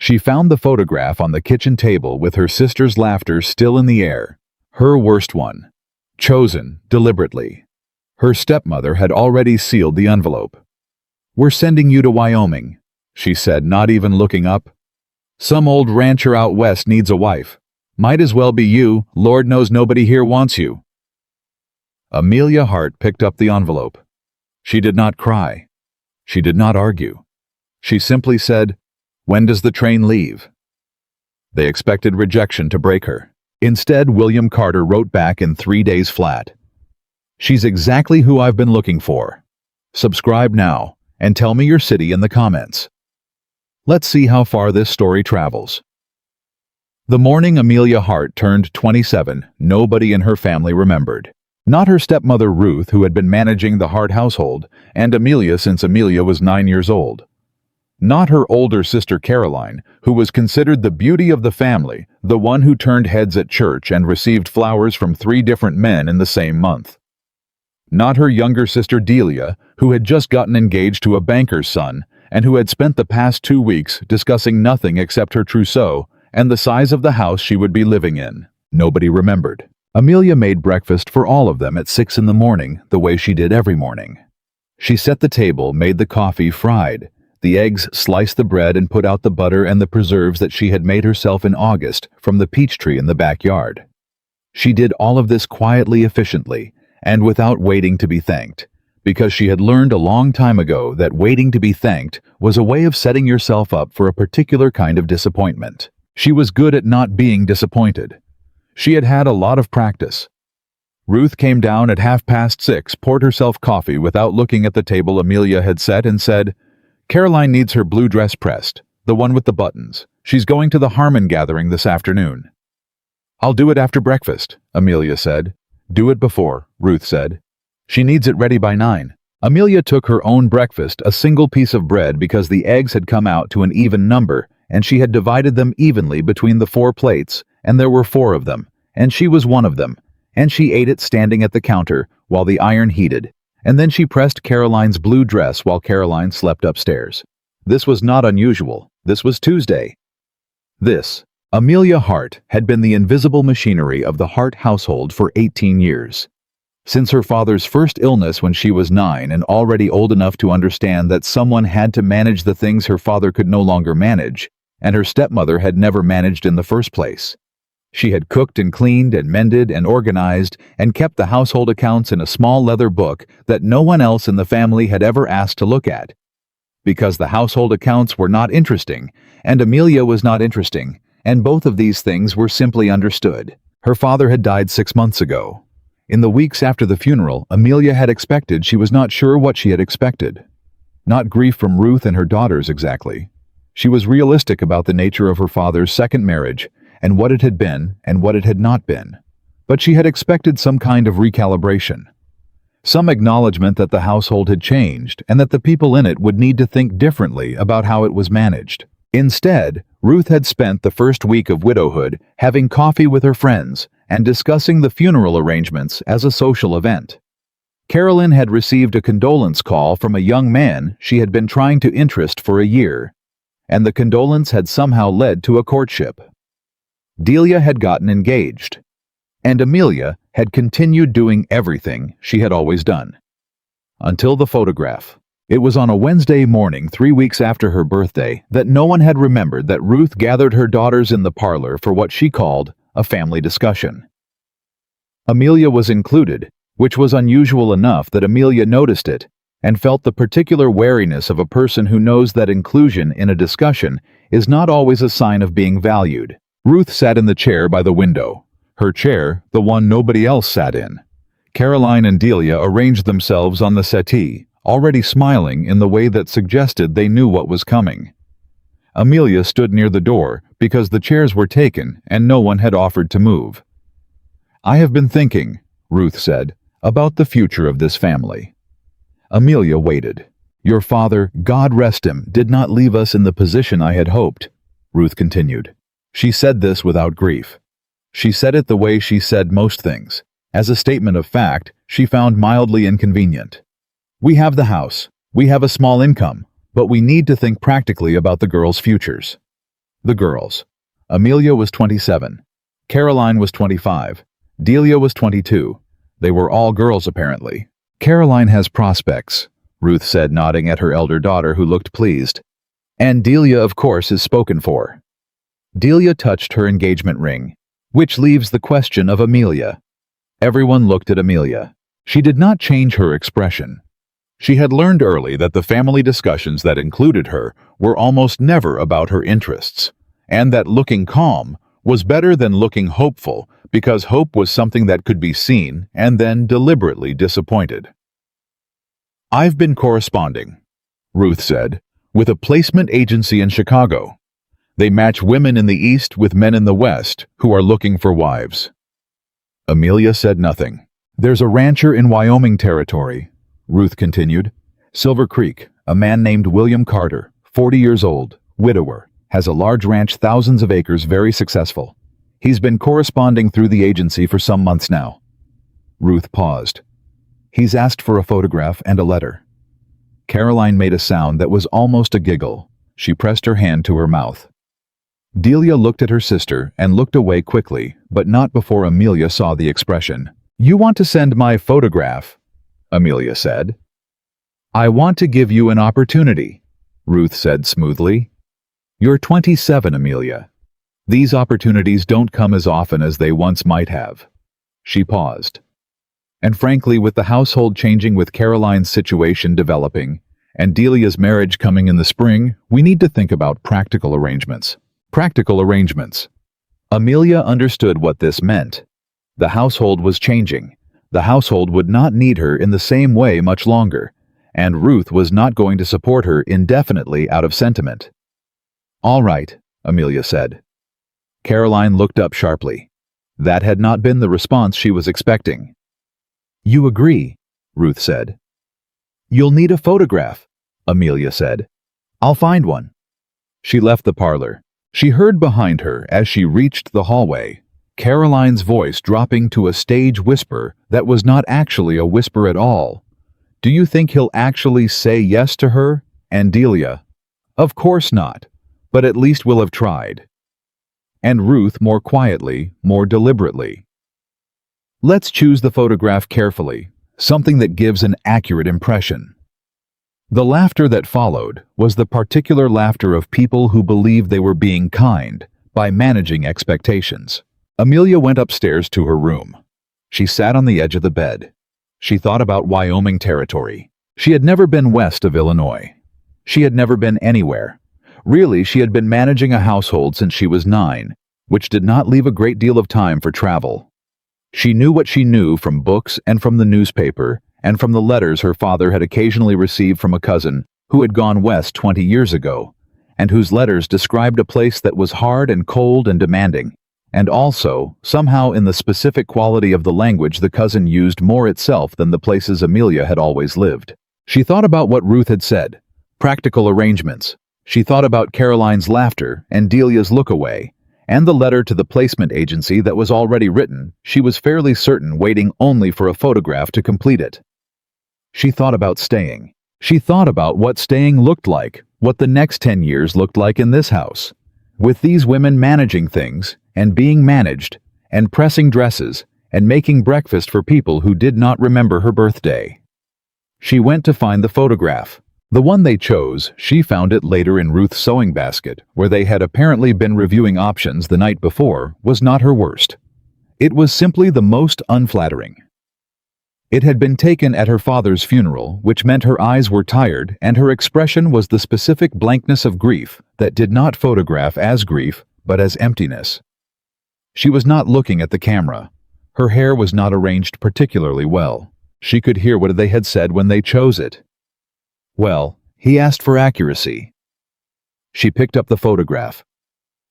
She found the photograph on the kitchen table with her sister's laughter still in the air. Her worst one. Chosen deliberately. Her stepmother had already sealed the envelope. "We're sending you to Wyoming," she said, not even looking up. "Some old rancher out west needs a wife. Might as well be you. Lord knows nobody here wants you." Amelia Hart picked up the envelope. She did not cry. She did not argue. She simply said, "When does the train leave?" They expected rejection to break her. Instead, William Carter wrote back in 3 days flat. "She's exactly who I've been looking for. Subscribe now, and tell me your city in the comments." Let's see how far this story travels. The morning Amelia Hart turned 27, nobody in her family remembered. Not her stepmother Ruth, who had been managing the Hart household, and Amelia since Amelia was 9 years old. Not her older sister Caroline, who was considered the beauty of the family, the one who turned heads at church and received flowers from 3 different men in the same month. Not her younger sister Delia, who had just gotten engaged to a banker's son, and who had spent the past 2 weeks discussing nothing except her trousseau and the size of the house she would be living in. Nobody remembered. Amelia made breakfast for all of them at 6 in the morning, the way she did every morning. She set the table, made the coffee, fried the eggs, sliced the bread, and put out the butter and the preserves that she had made herself in August from the peach tree in the backyard. She did all of this quietly, efficiently, and without waiting to be thanked, because she had learned a long time ago that waiting to be thanked was a way of setting yourself up for a particular kind of disappointment. She was good at not being disappointed. She had had a lot of practice. Ruth came down at 6:30, poured herself coffee without looking at the table Amelia had set, and said, "Caroline needs her blue dress pressed, the one with the buttons. She's going to the Harmon gathering this afternoon." "I'll do it after breakfast," Amelia said. "Do it before," Ruth said. "She needs it ready by 9. Amelia took her own breakfast, a single piece of bread, because the eggs had come out to an even number, and she had divided them evenly between the 4 plates, and there were 4 of them, and she was one of them, and she ate it standing at the counter while the iron heated, and then she pressed Caroline's blue dress while Caroline slept upstairs. This was not unusual. This was Tuesday. This, Amelia Hart, had been the invisible machinery of the Hart household for 18 years. Since her father's first illness when she was 9 and already old enough to understand that someone had to manage the things her father could no longer manage, and her stepmother had never managed in the first place. She had cooked and cleaned and mended and organized and kept the household accounts in a small leather book that no one else in the family had ever asked to look at. Because the household accounts were not interesting, and Amelia was not interesting, and both of these things were simply understood. Her father had died 6 months ago. In the weeks after the funeral, Amelia had expected she was not sure what she had expected. Not grief from Ruth and her daughters exactly. She was realistic about the nature of her father's second marriage, and what it had been and what it had not been. But she had expected some kind of recalibration. Some acknowledgement that the household had changed and that the people in it would need to think differently about how it was managed. Instead, Ruth had spent the first week of widowhood having coffee with her friends and discussing the funeral arrangements as a social event. Carolyn had received a condolence call from a young man she had been trying to interest for a year, and the condolence had somehow led to a courtship. Delia had gotten engaged, and Amelia had continued doing everything she had always done. Until the photograph. It was on a Wednesday morning 3 weeks after her birthday that no one had remembered that Ruth gathered her daughters in the parlor for what she called a family discussion. Amelia was included, which was unusual enough that Amelia noticed it and felt the particular wariness of a person who knows that inclusion in a discussion is not always a sign of being valued. Ruth sat in the chair by the window. Her chair, the one nobody else sat in. Caroline and Delia arranged themselves on the settee, already smiling in the way that suggested they knew what was coming. Amelia stood near the door because the chairs were taken and no one had offered to move. "I have been thinking," Ruth said, "about the future of this family." Amelia waited. "Your father, God rest him, did not leave us in the position I had hoped," Ruth continued. She said this without grief. She said it the way she said most things, as a statement of fact she found mildly inconvenient. "We have the house, we have a small income, but we need to think practically about the girls' futures." The girls. Amelia was 27. Caroline was 25. Delia was 22. They were all girls, apparently. Caroline has prospects, Ruth said, nodding at her elder daughter, who looked pleased. And Delia, of course, is spoken for. Delia touched her engagement ring, which leaves the question of Amelia. Everyone looked at Amelia. She did not change her expression. She had learned early that the family discussions that included her were almost never about her interests, and that looking calm was better than looking hopeful, because hope was something that could be seen and then deliberately disappointed. "I've been corresponding," Ruth said, "with a placement agency in Chicago. They match women in the East with men in the West who are looking for wives." Amelia said nothing. "There's a rancher in Wyoming territory," Ruth continued. "Silver Creek, a man named William Carter, 40 years old, widower, has a large ranch, thousands of acres, very successful. He's been corresponding through the agency for some months now." Ruth paused. "He's asked for a photograph and a letter." Caroline made a sound that was almost a giggle. She pressed her hand to her mouth. Delia looked at her sister and looked away quickly, but not before Amelia saw the expression. "You want to send my photograph?" Amelia said. "I want to give you an opportunity," Ruth said smoothly. "You're 27, Amelia. These opportunities don't come as often as they once might have." She paused. "And frankly, with the household changing, with Caroline's situation developing, and Delia's marriage coming in the spring, we need to think about practical arrangements." Practical arrangements. Amelia understood what this meant. The household was changing. The household would not need her in the same way much longer, and Ruth was not going to support her indefinitely out of sentiment. "All right," Amelia said. Caroline looked up sharply. That had not been the response she was expecting. "You agree," Ruth said. "You'll need a photograph," Amelia said. "I'll find one." She left the parlor. She heard behind her, as she reached the hallway, Caroline's voice dropping to a stage whisper that was not actually a whisper at all. "Do you think he'll actually say yes to her?" And Delia, "Of course not, but at least we'll have tried." And Ruth, more quietly, more deliberately, "Let's choose the photograph carefully, something that gives an accurate impression." The laughter that followed was the particular laughter of people who believed they were being kind by managing expectations. Amelia went upstairs to her room. She sat on the edge of the bed. She thought about Wyoming territory. She had never been west of Illinois. She had never been anywhere. Really, she had been managing a household since she was 9, which did not leave a great deal of time for travel. She knew what she knew from books and from the newspaper, and from the letters her father had occasionally received from a cousin who had gone west 20 years ago, and whose letters described a place that was hard and cold and demanding, and also, somehow in the specific quality of the language the cousin used more itself than the places Amelia had always lived. She thought about what Ruth had said, practical arrangements. She thought about Caroline's laughter and Delia's look away, and the letter to the placement agency that was already written, she was fairly certain, waiting only for a photograph to complete it. She thought about staying. She thought about what staying looked like, what the next 10 years looked like in this house, with these women managing things, and being managed, and pressing dresses, and making breakfast for people who did not remember her birthday. She went to find the photograph. The one they chose, she found it later in Ruth's sewing basket, where they had apparently been reviewing options the night before, was not her worst. It was simply the most unflattering. It had been taken at her father's funeral, which meant her eyes were tired, and her expression was the specific blankness of grief that did not photograph as grief, but as emptiness. She was not looking at the camera. Her hair was not arranged particularly well. She could hear what they had said when they chose it. Well, he asked for accuracy. She picked up the photograph.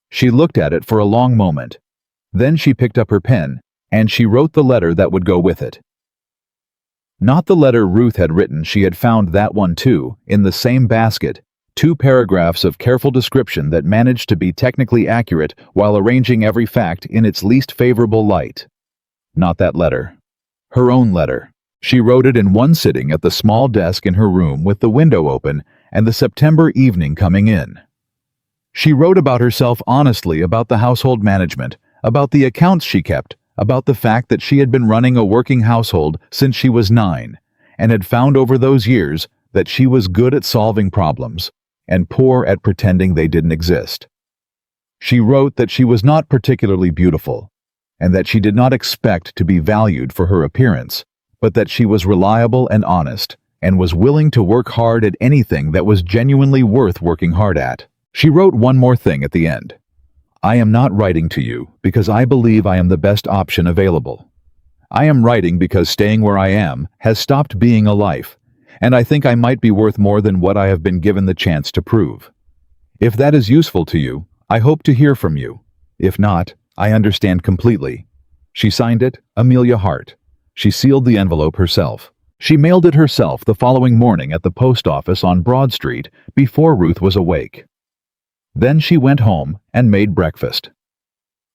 She looked at it for a long moment. Then she picked up her pen, and she wrote the letter that would go with it. Not the letter Ruth had written, she had found that one too, in the same basket, 2 paragraphs of careful description that managed to be technically accurate while arranging every fact in its least favorable light. Not that letter. Her own letter. She wrote it in one sitting at the small desk in her room with the window open and the September evening coming in. She wrote about herself honestly, about the household management, about the accounts she kept, about the fact that she had been running a working household since she was 9, and had found over those years that she was good at solving problems and poor at pretending they didn't exist. She wrote that she was not particularly beautiful, and that she did not expect to be valued for her appearance, but that she was reliable and honest, and was willing to work hard at anything that was genuinely worth working hard at. She wrote one more thing at the end. I am not writing to you because I believe I am the best option available. I am writing because staying where I am has stopped being a life, and I think I might be worth more than what I have been given the chance to prove. If that is useful to you, I hope to hear from you. If not, I understand completely. She signed it, Amelia Hart. She sealed the envelope herself. She mailed it herself the following morning at the post office on Broad Street before Ruth was awake. Then she went home and made breakfast.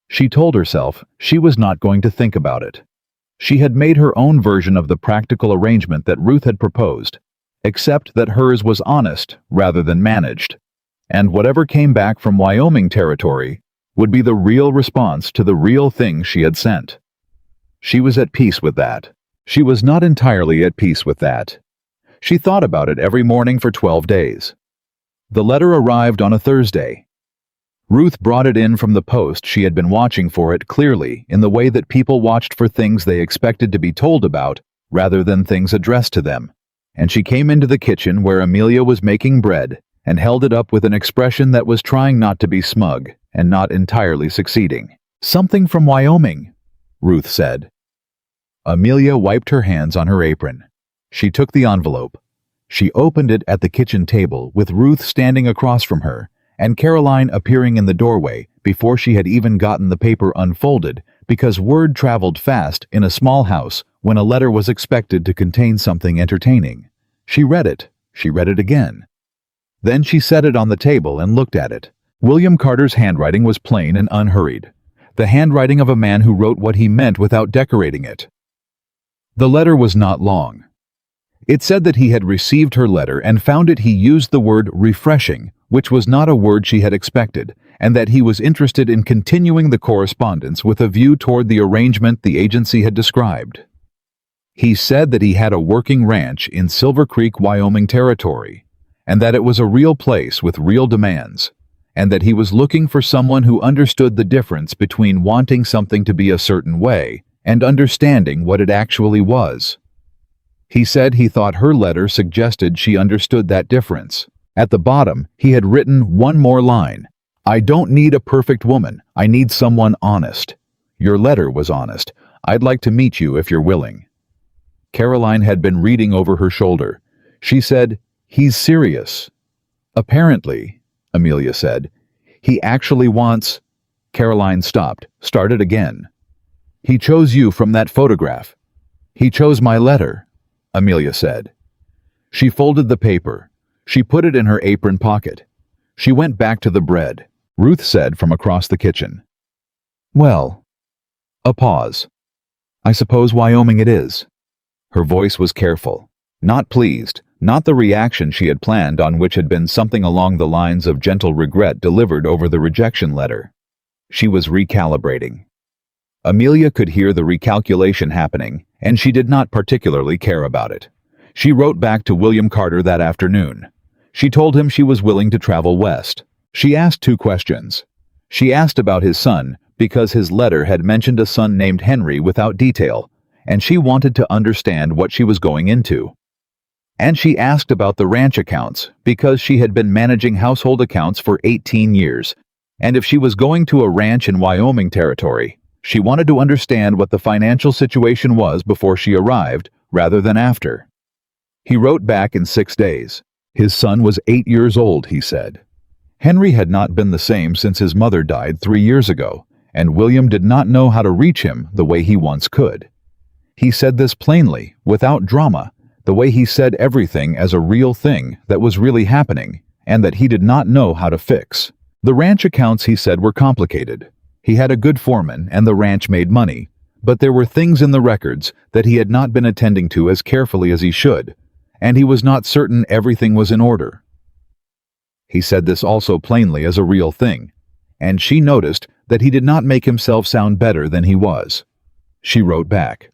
She told herself she was not going to think about it. She had made her own version of the practical arrangement that Ruth had proposed, except that hers was honest rather than managed, and whatever came back from Wyoming territory would be the real response to the real thing she had sent. She was at peace with that. She was not entirely at peace with that. She thought about it every morning for 12 days. The letter arrived on a Thursday. Ruth brought it in from the post. She had been watching for it clearly in the way that people watched for things they expected to be told about rather than things addressed to them, and she came into the kitchen where Amelia was making bread and held it up with an expression that was trying not to be smug and not entirely succeeding. Something from Wyoming, Ruth said. Amelia wiped her hands on her apron. She took the envelope. She opened it at the kitchen table with Ruth standing across from her and Caroline appearing in the doorway before she had even gotten the paper unfolded, because word traveled fast in a small house when a letter was expected to contain something entertaining. She read it. She read it again. Then she set it on the table and looked at it. William Carter's handwriting was plain and unhurried, the handwriting of a man who wrote what he meant without decorating it. The letter was not long. It said that he had received her letter and found he used the word refreshing, which was not a word she had expected, and that he was interested in continuing the correspondence with a view toward the arrangement the agency had described. He said that he had a working ranch in Silver Creek, Wyoming territory, and that it was a real place with real demands, and that he was looking for someone who understood the difference between wanting something to be a certain way and understanding what it actually was. He said he thought her letter suggested she understood that difference. At the bottom, he had written one more line. I don't need a perfect woman. I need someone honest. Your letter was honest. I'd like to meet you if you're willing. Caroline had been reading over her shoulder. She said, he's serious. Apparently, Amelia said, he actually wants... Caroline stopped, started again. He chose you from that photograph. He chose my letter, Amelia said. She folded the paper. She put it in her apron pocket. She went back to the bread. Ruth said from across the kitchen, well, a pause. I suppose Wyoming it is. Her voice was careful, not pleased, not the reaction she had planned, on which had been something along the lines of gentle regret delivered over the rejection letter. She was recalibrating. Amelia could hear the recalculation happening, and she did not particularly care about it. She wrote back to William Carter that afternoon. She told him she was willing to travel west. She asked 2 questions. She asked about his son, because his letter had mentioned a son named Henry without detail, and she wanted to understand what she was going into. And she asked about the ranch accounts, because she had been managing household accounts for 18 years, and if she was going to a ranch in Wyoming territory, she wanted to understand what the financial situation was before she arrived, rather than after. He wrote back in 6 days. His son was 8 years old, he said. Henry had not been the same since his mother died 3 years ago, and William did not know how to reach him the way he once could. He said this plainly, without drama, the way he said everything as a real thing that was really happening, and that he did not know how to fix. The ranch accounts, he said, were complicated. He had a good foreman, and the ranch made money, but there were things in the records that he had not been attending to as carefully as he should, and he was not certain everything was in order. He said this also plainly as a real thing, and she noticed that he did not make himself sound better than he was. She wrote back.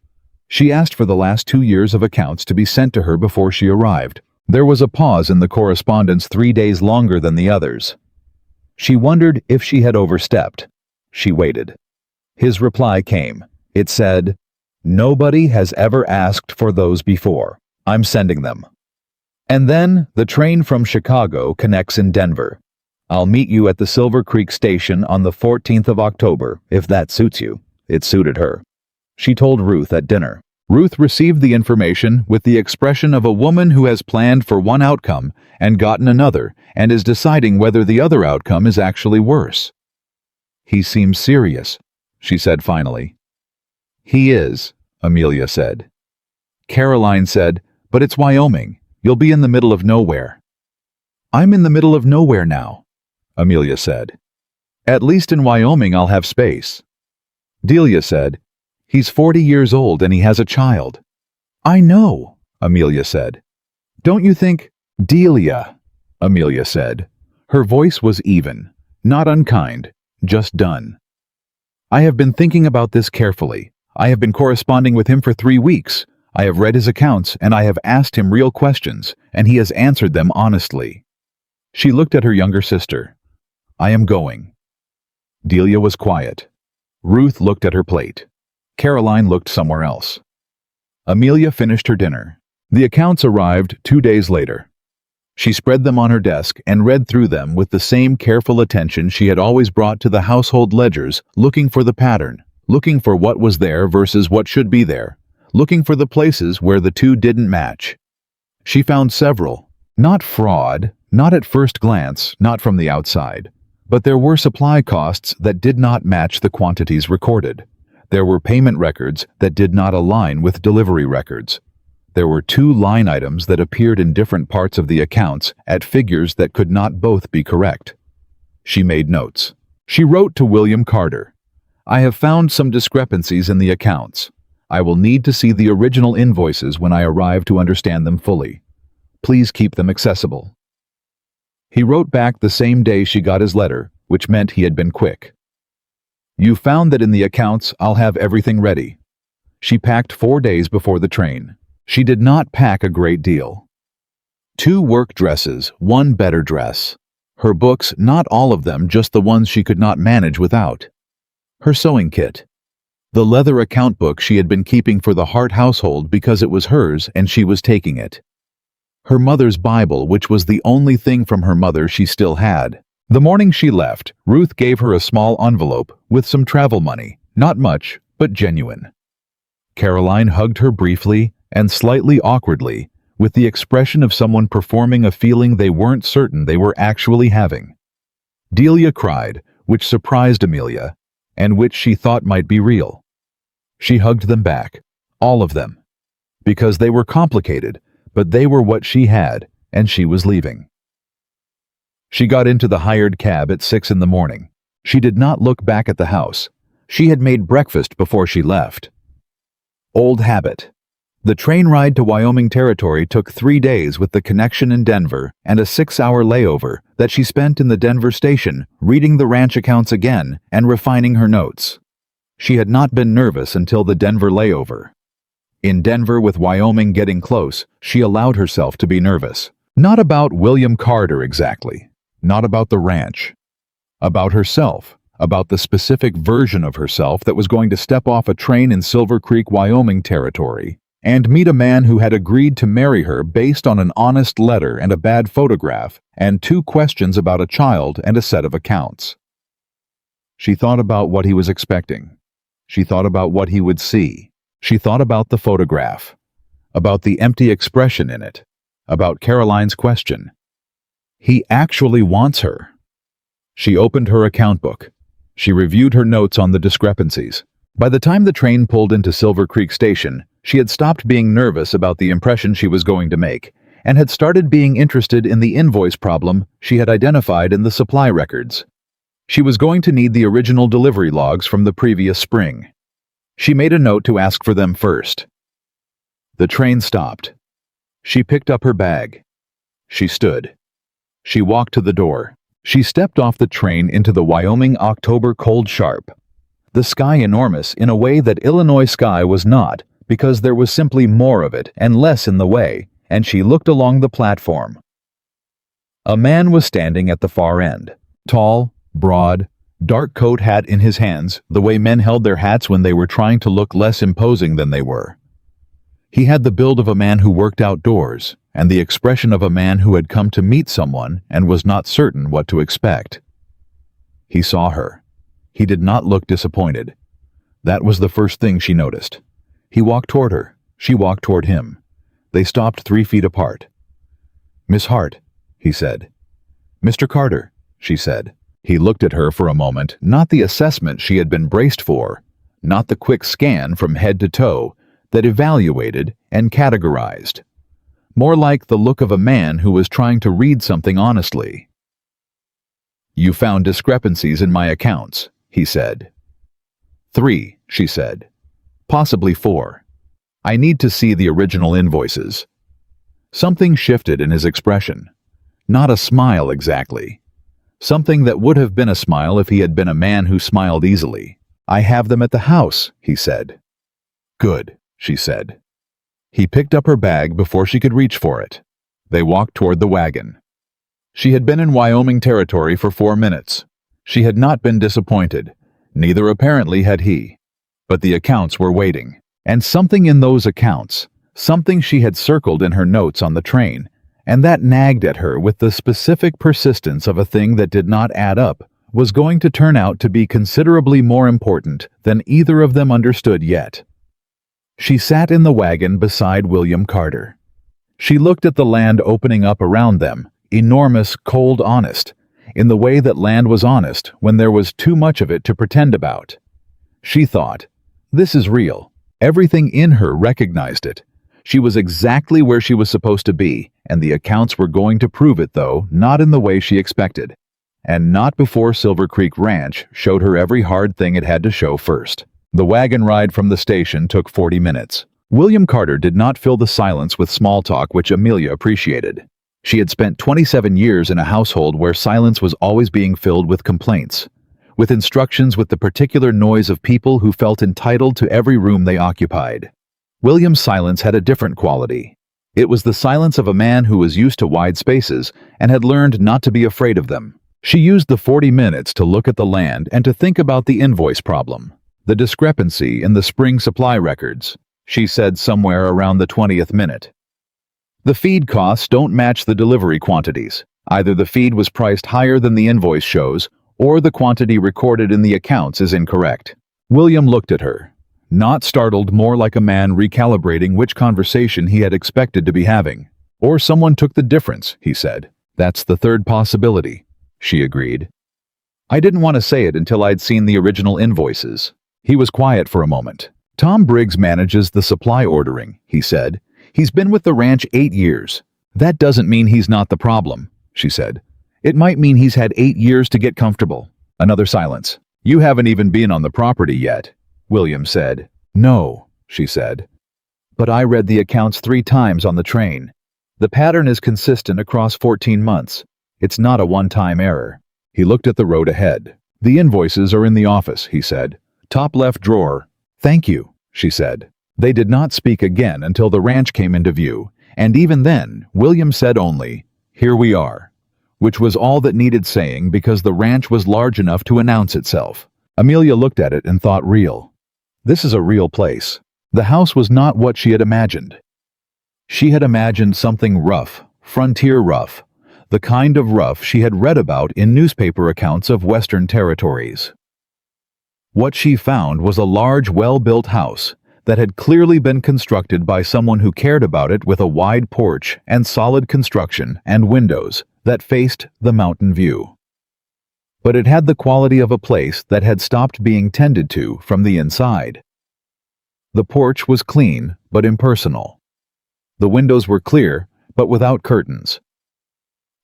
She asked for the last 2 years of accounts to be sent to her before she arrived. There was a pause in the correspondence 3 days longer than the others. She wondered if she had overstepped. She waited. His reply came. It said, "Nobody has ever asked for those before. I'm sending them." And then the train from Chicago connects in Denver. "I'll meet you at the Silver Creek station on the 14th of October, if that suits you." It suited her. She told Ruth at dinner. Ruth received the information with the expression of a woman who has planned for one outcome and gotten another and is deciding whether the other outcome is actually worse. "He seems serious," she said finally. "He is," Amelia said. Caroline said, "But it's Wyoming. You'll be in the middle of nowhere." "I'm in the middle of nowhere now," Amelia said. "At least in Wyoming I'll have space." Delia said, "He's 40 years old and he has a child." "I know," Amelia said. "Don't you think—" "Delia," Amelia said. Her voice was even, not unkind, just done. "I have been thinking about this carefully. I have been corresponding with him for 3 weeks. I have read his accounts and I have asked him real questions, and he has answered them honestly." She looked at her younger sister. "I am going." Delia was quiet. Ruth looked at her plate. Caroline looked somewhere else. Amelia finished her dinner. The accounts arrived 2 days later. She spread them on her desk and read through them with the same careful attention she had always brought to the household ledgers, looking for the pattern, looking for what was there versus what should be there, looking for the places where the two didn't match. She found several. Not fraud, not at first glance, not from the outside. But there were supply costs that did not match the quantities recorded. There were payment records that did not align with delivery records. There were 2 line items that appeared in different parts of the accounts at figures that could not both be correct. She made notes. She wrote to William Carter, "I have found some discrepancies in the accounts. I will need to see the original invoices when I arrive to understand them fully. Please keep them accessible." He wrote back the same day she got his letter, which meant he had been quick. "You found that in the accounts I'll have everything ready." She packed 4 days before the train. She did not pack a great deal. 2 work dresses, 1 better dress. Her books, not all of them, just the ones she could not manage without. Her sewing kit. The leather account book she had been keeping for the Hart household because it was hers and she was taking it. Her mother's Bible, which was the only thing from her mother she still had. The morning she left, Ruth gave her a small envelope with some travel money, not much, but genuine. Caroline hugged her briefly and slightly awkwardly, with the expression of someone performing a feeling they weren't certain they were actually having. Delia cried, which surprised Amelia, and which she thought might be real. She hugged them back, all of them, because they were complicated, but they were what she had, and she was leaving. She got into the hired cab at 6 in the morning. She did not look back at the house. She had made breakfast before she left. Old habit. The train ride to Wyoming Territory took 3 days with the connection in Denver and a 6-hour layover that she spent in the Denver station, reading the ranch accounts again and refining her notes. She had not been nervous until the Denver layover. In Denver, with Wyoming getting close, she allowed herself to be nervous. Not about William Carter exactly. Not about the ranch. About herself. About the specific version of herself that was going to step off a train in Silver Creek, Wyoming Territory, and meet a man who had agreed to marry her based on an honest letter and a bad photograph, and 2 questions about a child and a set of accounts. She thought about what he was expecting. She thought about what he would see. She thought about the photograph. About the empty expression in it. About Caroline's question. He actually wants her. She opened her account book. She reviewed her notes on the discrepancies. By the time the train pulled into Silver Creek Station, she had stopped being nervous about the impression she was going to make, and had started being interested in the invoice problem she had identified in the supply records. She was going to need the original delivery logs from the previous spring. She made a note to ask for them first. The train stopped. She picked up her bag. She stood. She walked to the door. She stepped off the train into the Wyoming October cold sharp. The sky enormous in a way that Illinois sky was not, because there was simply more of it and less in the way, and she looked along the platform. A man was standing at the far end. Tall, broad, dark coat hat in his hands, the way men held their hats when they were trying to look less imposing than they were. He had the build of a man who worked outdoors, and the expression of a man who had come to meet someone and was not certain what to expect. He saw her. He did not look disappointed. That was the first thing she noticed. He walked toward her. She walked toward him. They stopped 3 feet apart. "Miss Hart," he said. "Mr. Carter," she said. He looked at her for a moment, not the assessment she had been braced for, not the quick scan from head to toe that evaluated and categorized. More like the look of a man who was trying to read something honestly. "You found discrepancies in my accounts," he said. "3," she said. "Possibly 4. I need to see the original invoices." Something shifted in his expression. Not a smile exactly. Something that would have been a smile if he had been a man who smiled easily. "I have them at the house," he said. "Good," she said. He picked up her bag before she could reach for it. They walked toward the wagon. She had been in Wyoming territory for 4 minutes. She had not been disappointed. Neither apparently had he. But the accounts were waiting. And something in those accounts, something she had circled in her notes on the train, and that nagged at her with the specific persistence of a thing that did not add up, was going to turn out to be considerably more important than either of them understood yet. She sat in the wagon beside William Carter. She looked at the land opening up around them, enormous, cold, honest, in the way that land was honest when there was too much of it to pretend about. She thought, "This is real." Everything in her recognized it. She was exactly where she was supposed to be, and the accounts were going to prove it, though not in the way she expected. And not before Silver Creek Ranch showed her every hard thing it had to show first. The wagon ride from the station took 40 minutes. William Carter did not fill the silence with small talk, which Amelia appreciated. She had spent 27 years in a household where silence was always being filled with complaints, with instructions with the particular noise of people who felt entitled to every room they occupied. William's silence had a different quality. It was the silence of a man who was used to wide spaces and had learned not to be afraid of them. She used the 40 minutes to look at the land and to think about the invoice problem, the discrepancy in the spring supply records. She said somewhere around the 20th minute. "The feed costs don't match the delivery quantities. Either the feed was priced higher than the invoice shows, or the quantity recorded in the accounts is incorrect." William looked at her, not startled, more like a man recalibrating which conversation he had expected to be having. "Or someone took the difference," he said. "That's the third possibility," she agreed. "I didn't want to say it until I'd seen the original invoices." He was quiet for a moment. "Tom Briggs manages the supply ordering," he said. "He's been with the ranch 8 years. That doesn't mean he's not the problem," she said. "It might mean he's had 8 years to get comfortable." Another silence. "You haven't even been on the property yet," William said. "No," she said. "But I read the accounts 3 times on the train. The pattern is consistent across 14 months. It's not a one-time error." He looked at the road ahead. "The invoices are in the office," he said. "Top left drawer." "Thank you," she said. They did not speak again until the ranch came into view, and even then, William said only, "Here we are," which was all that needed saying because the ranch was large enough to announce itself. Amelia looked at it and thought, real. This is a real place. The house was not what she had imagined. She had imagined something rough, frontier rough, the kind of rough she had read about in newspaper accounts of Western territories. What she found was a large, well-built house that had clearly been constructed by someone who cared about it, with a wide porch and solid construction and windows that faced the mountain view. But it had the quality of a place that had stopped being tended to from the inside. The porch was clean but impersonal. The windows were clear but without curtains.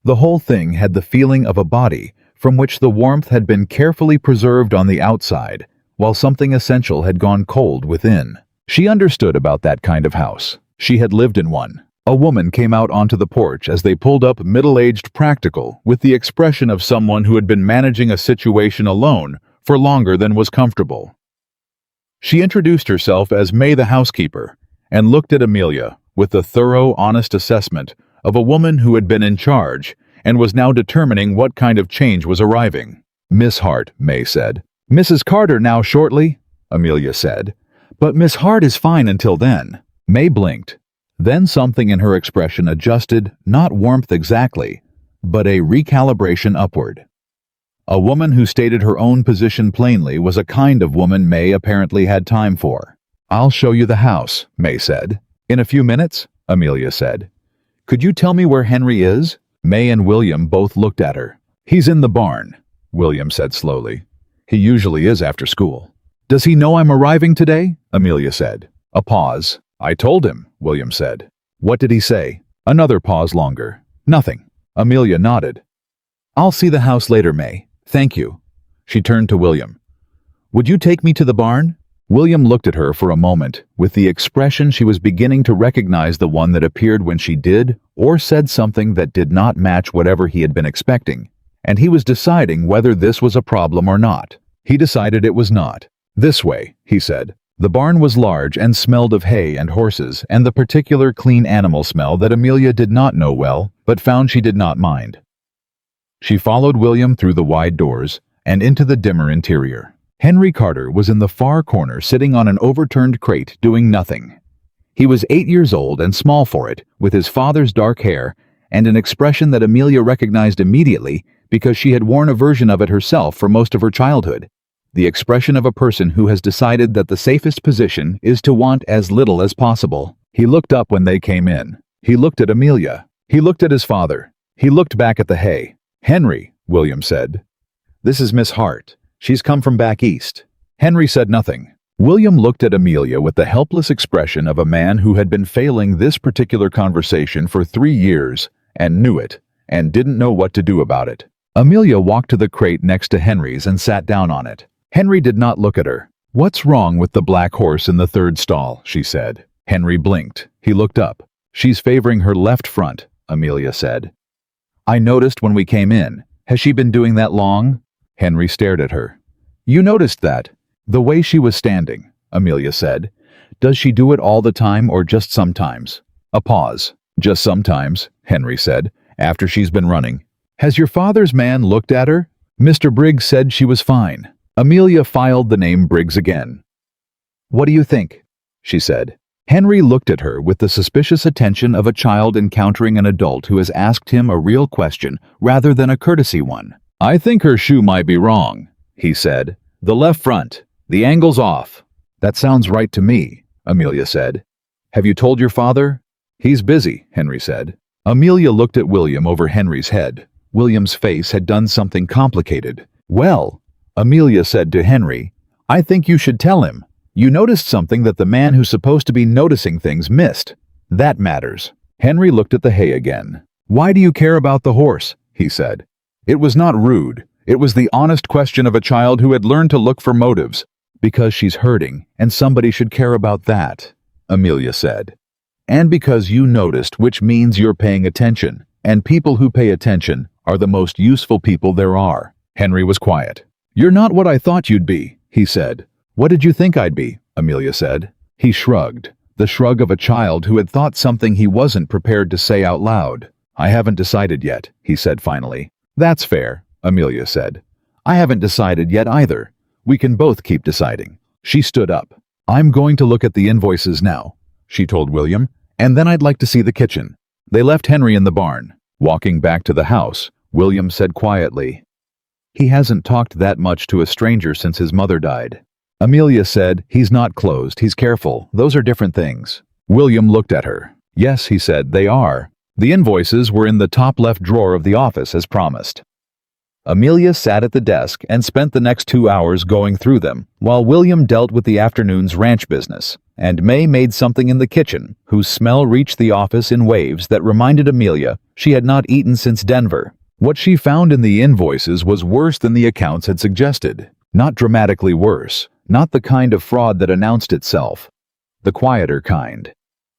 The whole thing had the feeling of a body from which the warmth had been carefully preserved on the outside, while something essential had gone cold within. She understood about that kind of house. She had lived in one. A woman came out onto the porch as they pulled up, middle-aged, practical, with the expression of someone who had been managing a situation alone for longer than was comfortable. She introduced herself as May the housekeeper and looked at Amelia with the thorough, honest assessment of a woman who had been in charge and was now determining what kind of change was arriving. "Miss Hart," May said. "Mrs. Carter now shortly," Amelia said. "But Miss Hart is fine until then." May blinked. Then something in her expression adjusted, not warmth exactly, but a recalibration upward. A woman who stated her own position plainly was a kind of woman May apparently had time for. "I'll show you the house," May said. "In a few minutes?" Amelia said. "Could you tell me where Henry is?" May and William both looked at her. "He's in the barn," William said slowly. "He usually is after school." "Does he know I'm arriving today?" Amelia said. A pause. "I told him," William said. "What did he say?" Another pause longer. "Nothing." Amelia nodded. "I'll see the house later, May. Thank you." She turned to William. "Would you take me to the barn?" William looked at her for a moment, with the expression she was beginning to recognize the one that appeared when she did or said something that did not match whatever he had been expecting, and he was deciding whether this was a problem or not. He decided it was not. "This way," he said. The barn was large and smelled of hay and horses and the particular clean animal smell that Amelia did not know well, but found she did not mind. She followed William through the wide doors and into the dimmer interior. Henry Carter was in the far corner sitting on an overturned crate doing nothing. He was 8 years old and small for it, with his father's dark hair and an expression that Amelia recognized immediately because she had worn a version of it herself for most of her childhood. The expression of a person who has decided that the safest position is to want as little as possible. He looked up when they came in. He looked at Amelia. He looked at his father. He looked back at the hay. "Henry," William said. "This is Miss Hart. She's come from back east." Henry said nothing. William looked at Amelia with the helpless expression of a man who had been failing this particular conversation for 3 years and knew it and didn't know what to do about it. Amelia walked to the crate next to Henry's and sat down on it. Henry did not look at her. "What's wrong with the black horse in the third stall?" she said. Henry blinked. He looked up. "She's favoring her left front," Amelia said. "I noticed when we came in. Has she been doing that long?" Henry stared at her. "You noticed that?" "The way she was standing," Amelia said. "Does she do it all the time or just sometimes?" A pause. "Just sometimes," Henry said, "after she's been running." "Has your father's man looked at her?" "Mr. Briggs said she was fine." Amelia filed the name Briggs again. "What do you think?" she said. Henry looked at her with the suspicious attention of a child encountering an adult who has asked him a real question rather than a courtesy one. "I think her shoe might be wrong," he said. "The left front. The angle's off." "That sounds right to me," Amelia said. "Have you told your father?" "He's busy," Henry said. Amelia looked at William over Henry's head. William's face had done something complicated. "Well," Amelia said to Henry, "I think you should tell him. You noticed something that the man who's supposed to be noticing things missed. That matters." Henry looked at the hay again. "Why do you care about the horse?" he said. It was not rude. It was the honest question of a child who had learned to look for motives. "Because she's hurting, and somebody should care about that," Amelia said. "And because you noticed, which means you're paying attention, and people who pay attention are the most useful people there are." Henry was quiet. "You're not what I thought you'd be," he said. "What did you think I'd be?" Amelia said. He shrugged, the shrug of a child who had thought something he wasn't prepared to say out loud. "I haven't decided yet," he said finally. "That's fair," Amelia said. "I haven't decided yet either. We can both keep deciding." She stood up. "I'm going to look at the invoices now," she told William, "and then I'd like to see the kitchen." They left Henry in the barn. Walking back to the house, William said quietly, "He hasn't talked that much to a stranger since his mother died." Amelia said, "He's not closed, he's careful. Those are different things." William looked at her. "Yes," he said, "they are." The invoices were in the top left drawer of the office as promised. Amelia sat at the desk and spent the next 2 hours going through them, while William dealt with the afternoon's ranch business, and May made something in the kitchen, whose smell reached the office in waves that reminded Amelia she had not eaten since Denver. What she found in the invoices was worse than the accounts had suggested. Not dramatically worse, not the kind of fraud that announced itself. The quieter kind.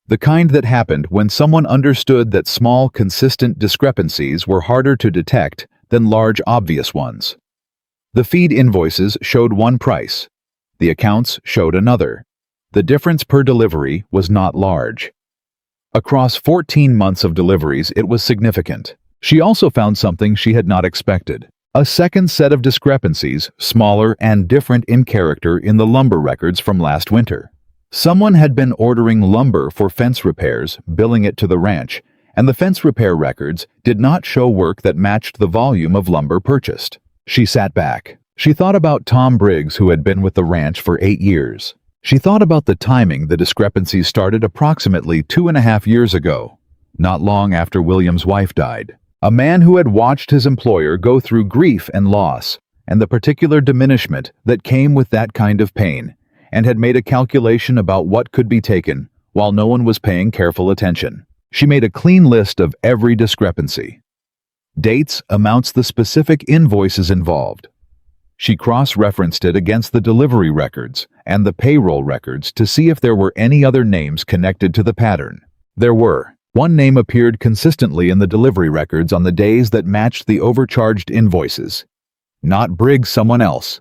The kind that happened when someone understood that small, consistent discrepancies were harder to detect than large, obvious ones. The feed invoices showed one price. The accounts showed another. The difference per delivery was not large. Across 14 months of deliveries, it was significant. She also found something she had not expected. A second set of discrepancies, smaller and different in character, in the lumber records from last winter. Someone had been ordering lumber for fence repairs, billing it to the ranch, and the fence repair records did not show work that matched the volume of lumber purchased. She sat back. She thought about Tom Briggs, who had been with the ranch for 8 years. She thought about the timing. The discrepancies started approximately 2.5 years ago, not long after William's wife died. A man who had watched his employer go through grief and loss, and the particular diminishment that came with that kind of pain, and had made a calculation about what could be taken while no one was paying careful attention. She made a clean list of every discrepancy. Dates, amounts, the specific invoices involved. She cross-referenced it against the delivery records and the payroll records to see if there were any other names connected to the pattern. There were. One name appeared consistently in the delivery records on the days that matched the overcharged invoices. Not Briggs, someone else.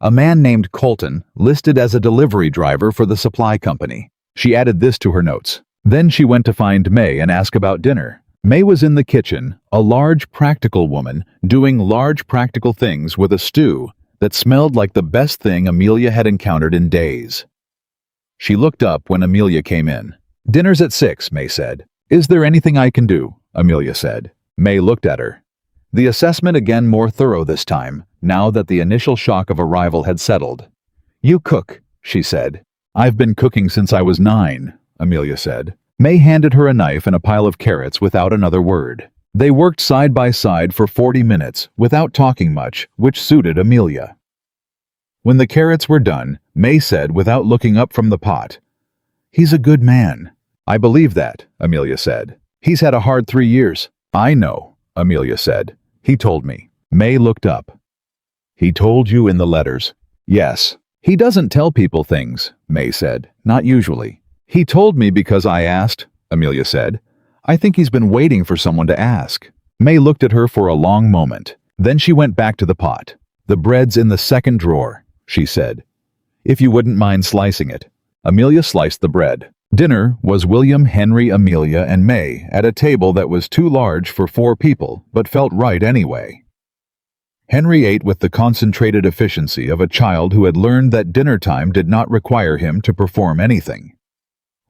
A man named Colton, listed as a delivery driver for the supply company. She added this to her notes. Then she went to find May and ask about dinner. May was in the kitchen, a large practical woman, doing large practical things with a stew that smelled like the best thing Amelia had encountered in days. She looked up when Amelia came in. "Dinner's at 6, May said. "Is there anything I can do?" Amelia said. May looked at her. The assessment again more thorough this time, now that the initial shock of arrival had settled. "You cook," she said. "I've been cooking since I was 9, Amelia said. May handed her a knife and a pile of carrots without another word. They worked side by side for 40 minutes, without talking much, which suited Amelia. When the carrots were done, May said without looking up from the pot, "He's a good man." "I believe that," Amelia said. "He's had a hard 3 years." "I know," Amelia said. "He told me." May looked up. "He told you in the letters?" "Yes." "He doesn't tell people things," May said. "Not usually." "He told me because I asked," Amelia said. "I think he's been waiting for someone to ask." May looked at her for a long moment. Then she went back to the pot. "The bread's in the second drawer," she said. "If you wouldn't mind slicing it." Amelia sliced the bread. Dinner was William, Henry, Amelia, and May at a table that was too large for 4 people, but felt right anyway. Henry ate with the concentrated efficiency of a child who had learned that dinner time did not require him to perform anything.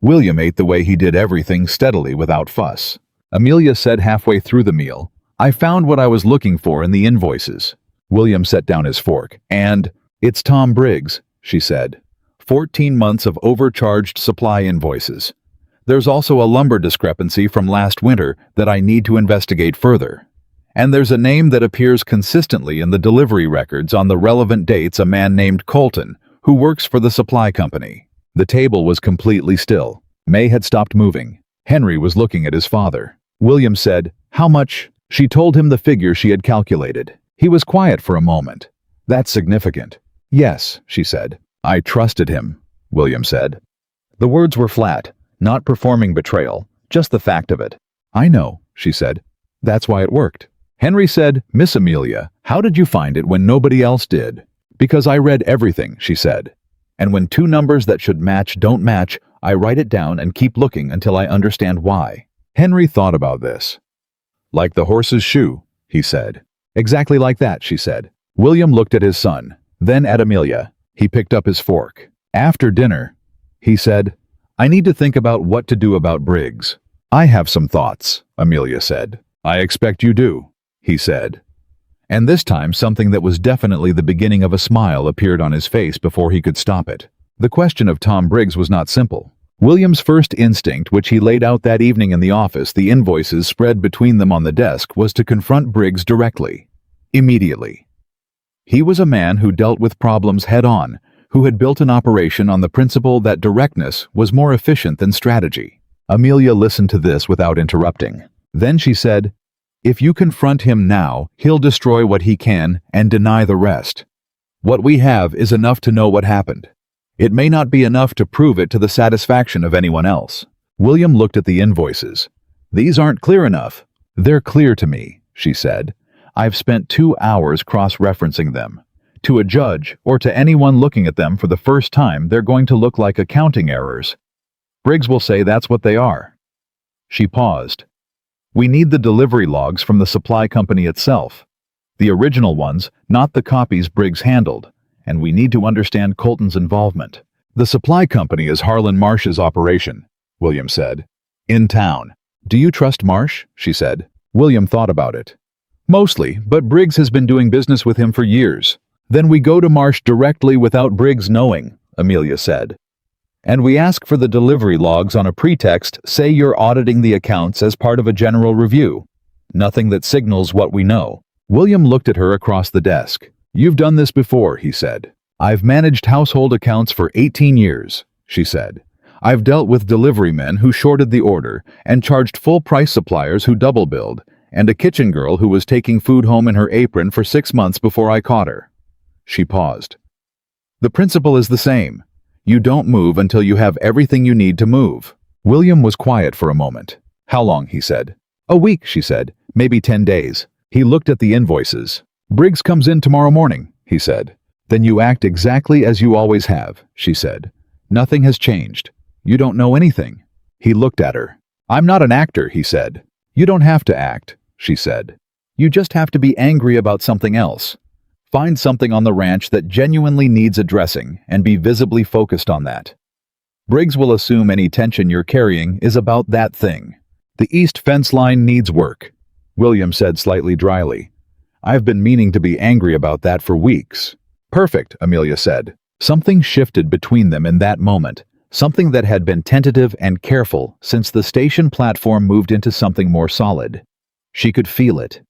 William ate the way he did everything, steadily, without fuss. Amelia said halfway through the meal, "I found what I was looking for in the invoices." William set down his fork. "And it's Tom Briggs," she said. 14 months of overcharged supply invoices. There's also a lumber discrepancy from last winter that I need to investigate further. And there's a name that appears consistently in the delivery records on the relevant dates, a man named Colton, who works for the supply company. The table was completely still. May had stopped moving. Henry was looking at his father. William said, "How much?" She told him the figure she had calculated. He was quiet for a moment. "That's significant." "Yes," she said. "I trusted him," William said. The words were flat, not performing betrayal, just the fact of it. "I know," she said. "That's why it worked." Henry said, "Miss Amelia, how did you find it when nobody else did?" "Because I read everything," she said. "And when 2 numbers that should match don't match, I write it down and keep looking until I understand why." Henry thought about this. "Like the horse's shoe," he said. "Exactly like that," she said. William looked at his son, then at Amelia. He picked up his fork. "After dinner," he said, "I need to think about what to do about Briggs." "I have some thoughts," Amelia said. "I expect you do," he said. And this time something that was definitely the beginning of a smile appeared on his face before he could stop it. The question of Tom Briggs was not simple. William's first instinct, which he laid out that evening in the office, the invoices spread between them on the desk, was to confront Briggs directly. Immediately. He was a man who dealt with problems head-on, who had built an operation on the principle that directness was more efficient than strategy. Amelia listened to this without interrupting. Then she said, "If you confront him now, he'll destroy what he can and deny the rest. What we have is enough to know what happened. It may not be enough to prove it to the satisfaction of anyone else. William looked at the invoices. These aren't clear enough. They're clear to me, she said. I've spent 2 hours cross-referencing them. To a judge, or to anyone looking at them for the first time, they're going to look like accounting errors. Briggs will say that's what they are. She paused. We need the delivery logs from the supply company itself. The original ones, not the copies Briggs handled. And we need to understand Colton's involvement. The supply company is Harlan Marsh's operation, William said. In town. Do you trust Marsh? She said. William thought about it. Mostly, but Briggs has been doing business with him for years. Then we go to Marsh directly without Briggs knowing, Amelia said. And we ask for the delivery logs on a pretext, say you're auditing the accounts as part of a general review. Nothing that signals what we know. William looked at her across the desk. You've done this before, he said. I've managed household accounts for 18 years, she said. I've dealt with delivery men who shorted the order and charged full-price suppliers who double-billed, and a kitchen girl who was taking food home in her apron for 6 months before I caught her. She paused. The principle is the same. You don't move until you have everything you need to move. William was quiet for a moment. How long, he said. A week, she said. Maybe 10 days. He looked at the invoices. Briggs comes in tomorrow morning, he said. Then you act exactly as you always have, she said. Nothing has changed. You don't know anything. He looked at her. I'm not an actor, he said. You don't have to act, she said. You just have to be angry about something else. Find something on the ranch that genuinely needs addressing and be visibly focused on that. Briggs will assume any tension you're carrying is about that thing. The east fence line needs work, William said slightly dryly. I've been meaning to be angry about that for weeks. Perfect, Amelia said. Something shifted between them in that moment, something that had been tentative and careful since the station platform moved into something more solid. She could feel it.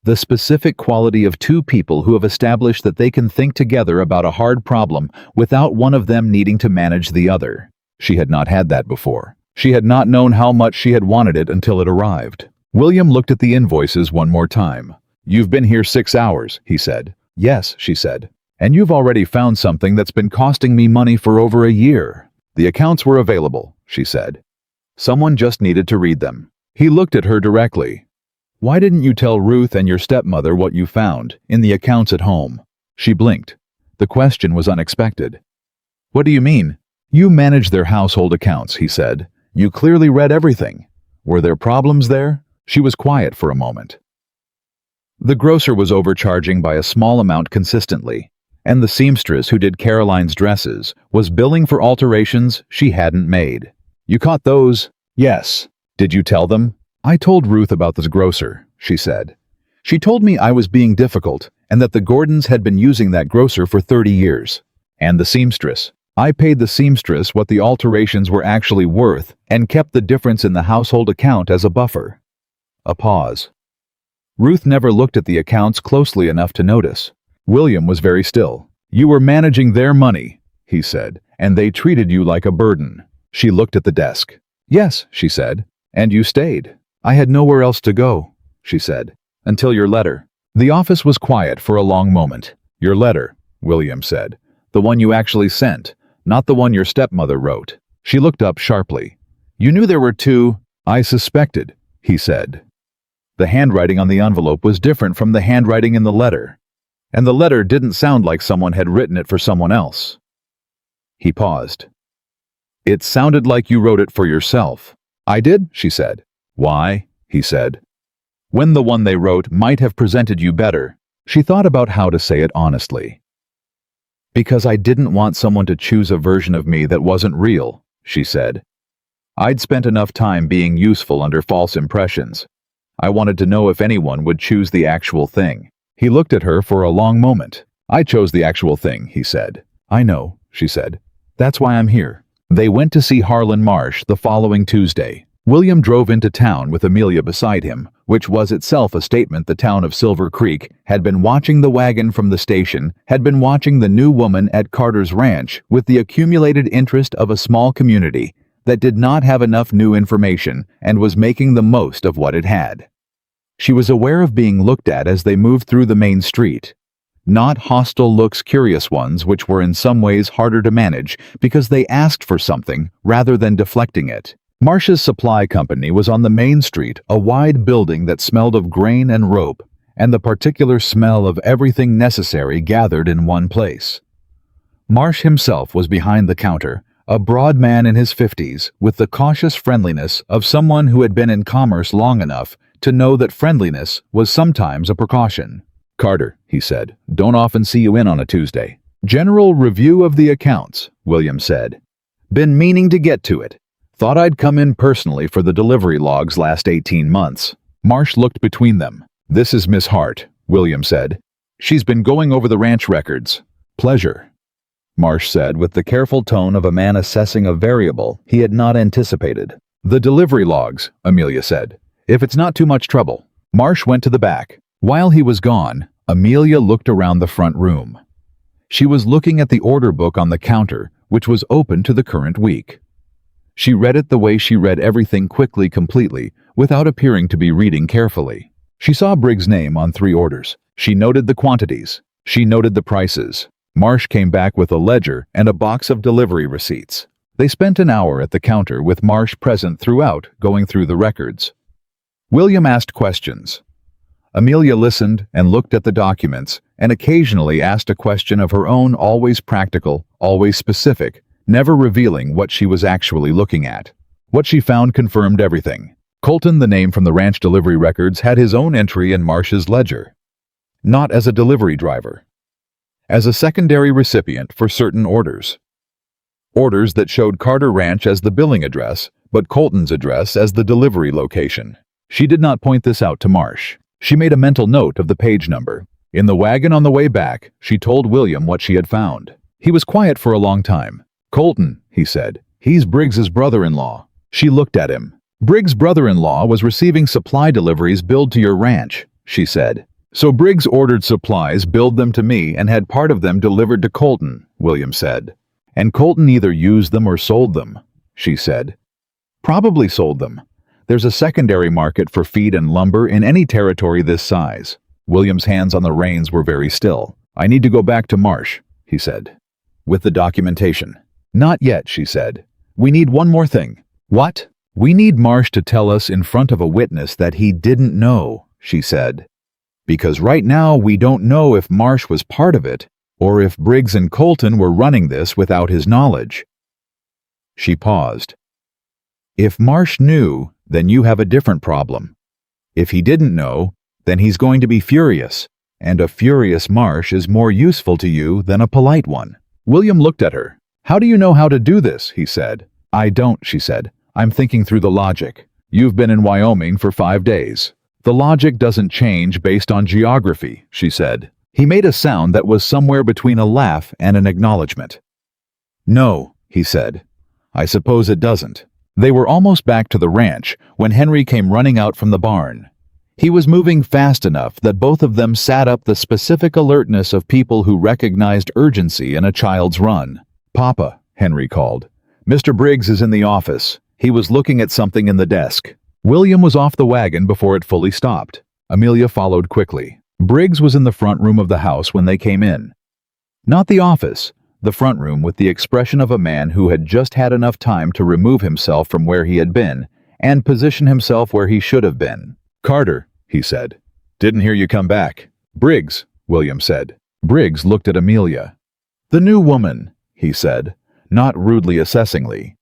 The specific quality of two people who have established that they can think together about a hard problem without one of them needing to manage the other. She had not had that before. She had not known how much she had wanted it until it arrived. William looked at the invoices one more time. You've been here 6 hours, he said. Yes, she said. And you've already found something that's been costing me money for over a year. The accounts were available, she said. Someone just needed to read them. He looked at her directly. Why didn't you tell Ruth and your stepmother what you found in the accounts at home? She blinked. The question was unexpected. What do you mean? You manage their household accounts, he said. You clearly read everything. Were there problems there? She was quiet for a moment. The grocer was overcharging by a small amount consistently, and the seamstress who did Caroline's dresses was billing for alterations she hadn't made. You caught those? Yes. Did you tell them? I told Ruth about this grocer, she said. She told me I was being difficult and that the Gordons had been using that grocer for 30 years. And the seamstress. I paid the seamstress what the alterations were actually worth and kept the difference in the household account as a buffer. A pause. Ruth never looked at the accounts closely enough to notice. William was very still. You were managing their money, he said, and they treated you like a burden. She looked at the desk. Yes, she said, and you stayed. I had nowhere else to go, she said, until your letter. The office was quiet for a long moment. Your letter, William said. The one you actually sent, not the one your stepmother wrote. She looked up sharply. You knew there were two. I suspected, he said. The handwriting on the envelope was different from the handwriting in the letter, and the letter didn't sound like someone had written it for someone else. He paused. It sounded like you wrote it for yourself. I did, she said. Why? He said. When the one they wrote might have presented you better, she thought about how to say it honestly. Because I didn't want someone to choose a version of me that wasn't real, she said. I'd spent enough time being useful under false impressions. I wanted to know if anyone would choose the actual thing. He looked at her for a long moment. I chose the actual thing, he said. I know, she said. That's why I'm here. They went to see Harlan Marsh the following Tuesday. William drove into town with Amelia beside him, which was itself a statement the town of Silver Creek had been watching the wagon from the station, had been watching the new woman at Carter's ranch with the accumulated interest of a small community that did not have enough new information and was making the most of what it had. She was aware of being looked at as they moved through the main street. Not hostile looks, curious ones, which were in some ways harder to manage because they asked for something rather than deflecting it. Marsh's supply company was on the main street, a wide building that smelled of grain and rope, and the particular smell of everything necessary gathered in one place. Marsh himself was behind the counter, a broad man in his 50s, with the cautious friendliness of someone who had been in commerce long enough to know that friendliness was sometimes a precaution. "Carter," he said, "don't often see you in on a Tuesday." "General review of the accounts," William said. "Been meaning to get to it. Thought I'd come in personally for the delivery logs last 18 months. Marsh looked between them. "This is Miss Hart," William said. "She's been going over the ranch records." "Pleasure," Marsh said with the careful tone of a man assessing a variable he had not anticipated. "The delivery logs," Amelia said. "If it's not too much trouble." Marsh went to the back. While he was gone, Amelia looked around the front room. She was looking at the order book on the counter, which was open to the current week. She read it the way she read everything quickly, completely, without appearing to be reading carefully. She saw Briggs' name on 3 orders. She noted the quantities. She noted the prices. Marsh came back with a ledger and a box of delivery receipts. They spent an hour at the counter with Marsh present throughout, going through the records. William asked questions. Amelia listened and looked at the documents and occasionally asked a question of her own, always practical, always specific, never revealing what she was actually looking at. What she found confirmed everything. Colton, the name from the ranch delivery records, had his own entry in Marsh's ledger. Not as a delivery driver. As a secondary recipient for certain orders. Orders that showed Carter Ranch as the billing address, but Colton's address as the delivery location. She did not point this out to Marsh. She made a mental note of the page number. In the wagon on the way back, she told William what she had found. He was quiet for a long time. "Colton," he said. "He's Briggs's brother-in-law." She looked at him. "Briggs' brother-in-law was receiving supply deliveries billed to your ranch," she said. "So Briggs ordered supplies, billed them to me, and had part of them delivered to Colton," William said. "And Colton either used them or sold them," she said. "Probably sold them. There's a secondary market for feed and lumber in any territory this size." William's hands on the reins were very still. "I need to go back to Marsh," he said. "With the documentation." "Not yet," she said. "We need one more thing." "What?" "We need Marsh to tell us in front of a witness that he didn't know," she said. "Because right now we don't know if Marsh was part of it, or if Briggs and Colton were running this without his knowledge." She paused. "If Marsh knew, then you have a different problem. If he didn't know, then he's going to be furious, and a furious Marsh is more useful to you than a polite one." William looked at her. "How do you know how to do this?" he said. "I don't," she said. "I'm thinking through the logic. You've been in Wyoming for 5 days. The logic doesn't change based on geography," she said. He made a sound that was somewhere between a laugh and an acknowledgement. "No," he said. "I suppose it doesn't." They were almost back to the ranch when Henry came running out from the barn. He was moving fast enough that both of them sat up, the specific alertness of people who recognized urgency in a child's run. "Papa," Henry called. "Mr. Briggs is in the office. He was looking at something in the desk." William was off the wagon before it fully stopped. Amelia followed quickly. Briggs was in the front room of the house when they came in. Not the office, the front room, with the expression of a man who had just had enough time to remove himself from where he had been and position himself where he should have been. "Carter," he said. "Didn't hear you come back." "Briggs," William said. Briggs looked at Amelia. "The new woman," he said, not rudely assessingly.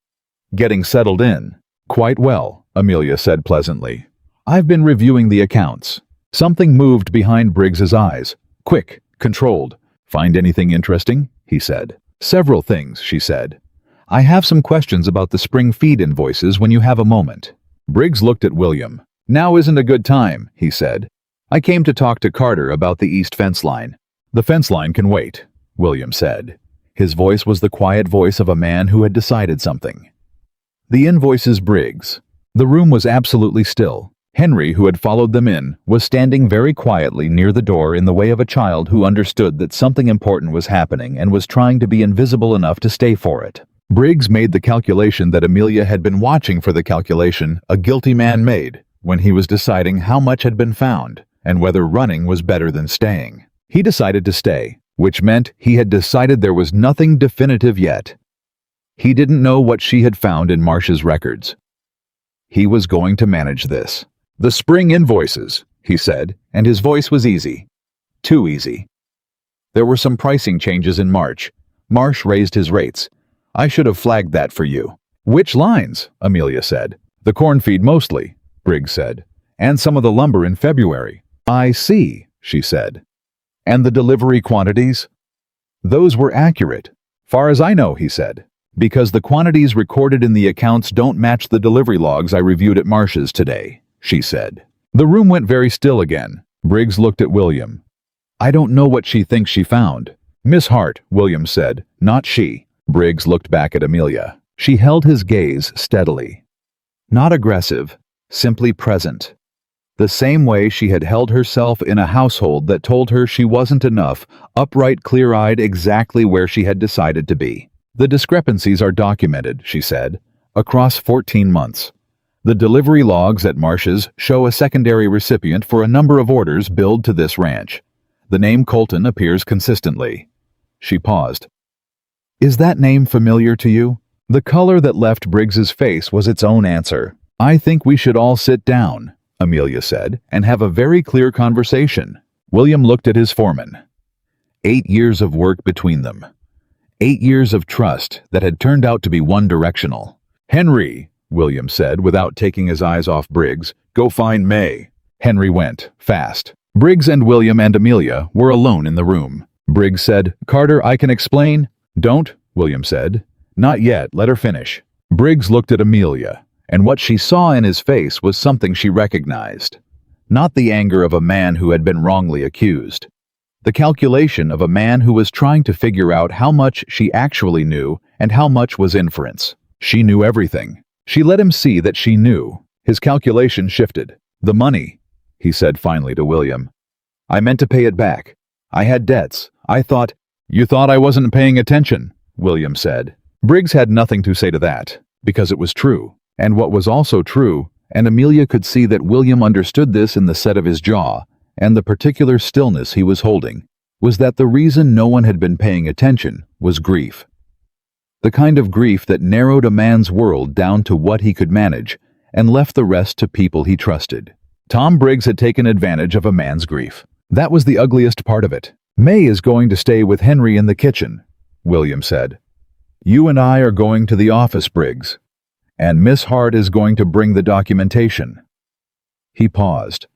"Getting settled in." "Quite well," Amelia said pleasantly. "I've been reviewing the accounts." Something moved behind Briggs's eyes. Quick, controlled. "Find anything interesting?" he said. "Several things," she said. "I have some questions about the spring feed invoices when you have a moment." Briggs looked at William. "Now isn't a good time," he said. "I came to talk to Carter about the east fence line." "The fence line can wait," William said. His voice was the quiet voice of a man who had decided something. "The invoices, Briggs." The room was absolutely still. Henry, who had followed them in, was standing very quietly near the door in the way of a child who understood that something important was happening and was trying to be invisible enough to stay for it. Briggs made the calculation that Amelia had been watching for, the calculation a guilty man made when he was deciding how much had been found and whether running was better than staying. He decided to stay, which meant he had decided there was nothing definitive yet. He didn't know what she had found in Marsh's records. He was going to manage this. "The spring invoices," he said, and his voice was easy. Too easy. There were some pricing changes in March. Marsh raised his rates. "I should have flagged that for you." "Which lines?" Amelia said. "The corn feed mostly," Briggs said. "And some of the lumber in February." "I see," she said. "And the delivery quantities?" "Those were accurate. Far as I know," he said. "Because the quantities recorded in the accounts don't match the delivery logs I reviewed at Marsh's today," she said. The room went very still again. Briggs looked at William. "I don't know what she thinks she found." "Miss Hart," William said, "not she." Briggs looked back at Amelia. She held his gaze steadily. Not aggressive, simply present. The same way she had held herself in a household that told her she wasn't enough, upright, clear-eyed, exactly where she had decided to be. "The discrepancies are documented," she said, "across 14 months. The delivery logs at Marsh's show a secondary recipient for a number of orders billed to this ranch. The name Colton appears consistently." She paused. "Is that name familiar to you?" The color that left Briggs's face was its own answer. "I think we should all sit down," Amelia said, "and have a very clear conversation." William looked at his foreman. 8 years of work between them. 8 years of trust that had turned out to be one-directional. "Henry," William said without taking his eyes off Briggs, "go find May." Henry went, fast. Briggs and William and Amelia were alone in the room. Briggs said, "Carter, I can explain." "Don't," William said. "Not yet, let her finish." Briggs looked at Amelia, and what she saw in his face was something she recognized. Not the anger of a man who had been wrongly accused. The calculation of a man who was trying to figure out how much she actually knew and how much was inference. She knew everything. She let him see that she knew. His calculation shifted. "The money," he said finally to William. "I meant to pay it back. I had debts. I thought—" "You thought I wasn't paying attention," William said. Briggs had nothing to say to that, because it was true. And what was also true, and Amelia could see that William understood this in the set of his jaw, and the particular stillness he was holding, was that the reason no one had been paying attention was grief. The kind of grief that narrowed a man's world down to what he could manage and left the rest to people he trusted. Tom Briggs had taken advantage of a man's grief. That was the ugliest part of it. "May is going to stay with Henry in the kitchen," William said. "You and I are going to the office, Briggs. And Miss Hart is going to bring the documentation." He paused.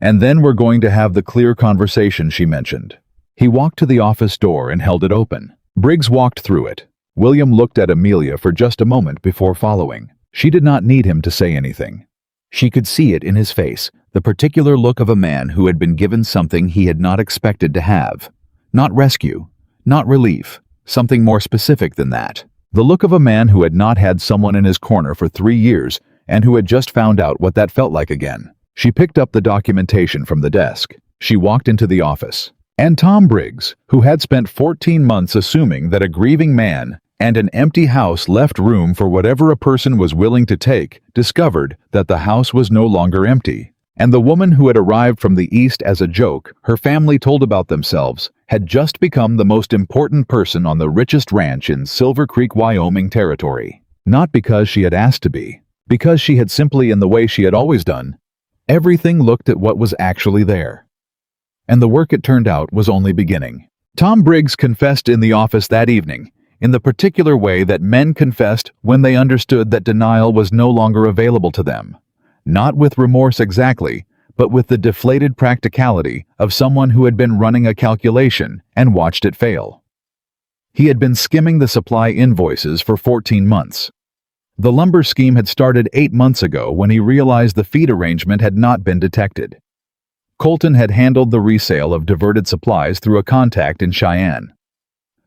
"And then we're going to have the clear conversation she mentioned." He walked to the office door and held it open. Briggs walked through it. William looked at Amelia for just a moment before following. She did not need him to say anything. She could see it in his face, the particular look of a man who had been given something he had not expected to have. Not rescue, not relief, something more specific than that. The look of a man who had not had someone in his corner for 3 years and who had just found out what that felt like again. She picked up the documentation from the desk. She walked into the office. And Tom Briggs, who had spent 14 months assuming that a grieving man and an empty house left room for whatever a person was willing to take, discovered that the house was no longer empty. And the woman who had arrived from the East as a joke, her family told about themselves, had just become the most important person on the richest ranch in Silver Creek, Wyoming territory. Not because she had asked to be, because she had simply, in the way she had always done, everything looked at what was actually there. And the work, it turned out, was only beginning. Tom Briggs confessed in the office that evening, in the particular way that men confessed when they understood that denial was no longer available to them. Not with remorse exactly, but with the deflated practicality of someone who had been running a calculation and watched it fail. He had been skimming the supply invoices for 14 months. The lumber scheme had started 8 months ago when he realized the feed arrangement had not been detected. Colton had handled the resale of diverted supplies through a contact in Cheyenne.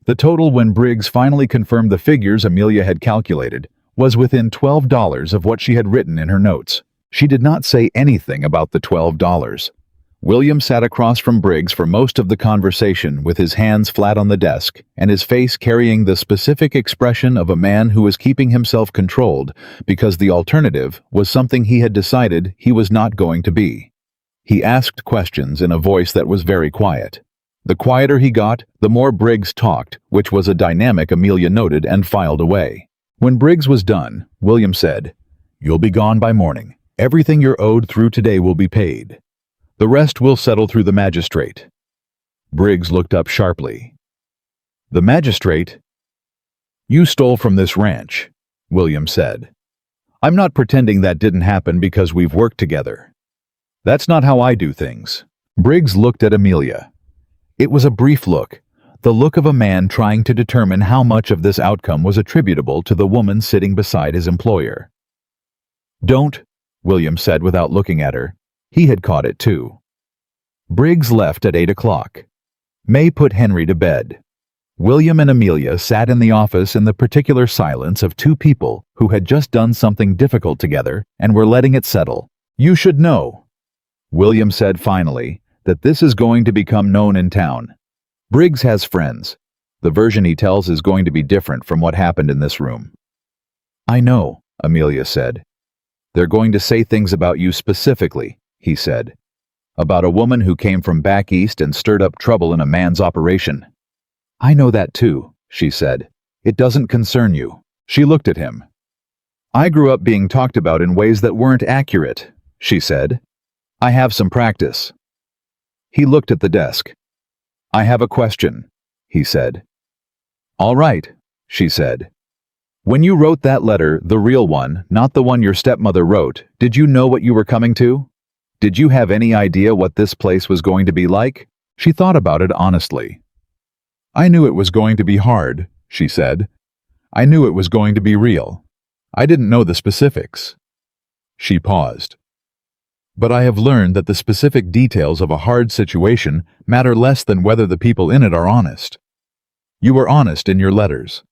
The total, when Briggs finally confirmed the figures Amelia had calculated, was within $12 of what she had written in her notes. She did not say anything about the $12. William sat across from Briggs for most of the conversation with his hands flat on the desk and his face carrying the specific expression of a man who was keeping himself controlled because the alternative was something he had decided he was not going to be. He asked questions in a voice that was very quiet. The quieter he got, the more Briggs talked, which was a dynamic Amelia noted and filed away. When Briggs was done, William said, You'll be gone by morning. Everything you're owed through today will be paid. The rest will settle through the magistrate." Briggs looked up sharply. "The magistrate?" "You stole from this ranch," William said. "I'm not pretending that didn't happen because we've worked together. That's not how I do things." Briggs looked at Amelia. It was a brief look, the look of a man trying to determine how much of this outcome was attributable to the woman sitting beside his employer. "Don't," William said without looking at her. He had caught it too. Briggs left at 8 o'clock. May put Henry to bed. William and Amelia sat in the office in the particular silence of two people who had just done something difficult together and were letting it settle. "You should know," William said finally, "that this is going to become known in town. Briggs has friends. The version he tells is going to be different from what happened in this room." "I know," Amelia said. "They're going to say things about you specifically," he said. "About a woman who came from back east and stirred up trouble in a man's operation." "I know that too," she said. "It doesn't concern you." She looked at him. "I grew up being talked about in ways that weren't accurate," she said. "I have some practice." He looked at the desk. "I have a question," he said. "All right," she said. "When you wrote that letter, the real one, not the one your stepmother wrote, did you know what you were coming to? Did you have any idea what this place was going to be like?" She thought about it honestly. "I knew it was going to be hard," she said. "I knew it was going to be real. I didn't know the specifics." She paused. "But I have learned that the specific details of a hard situation matter less than whether the people in it are honest. You were honest in your letters.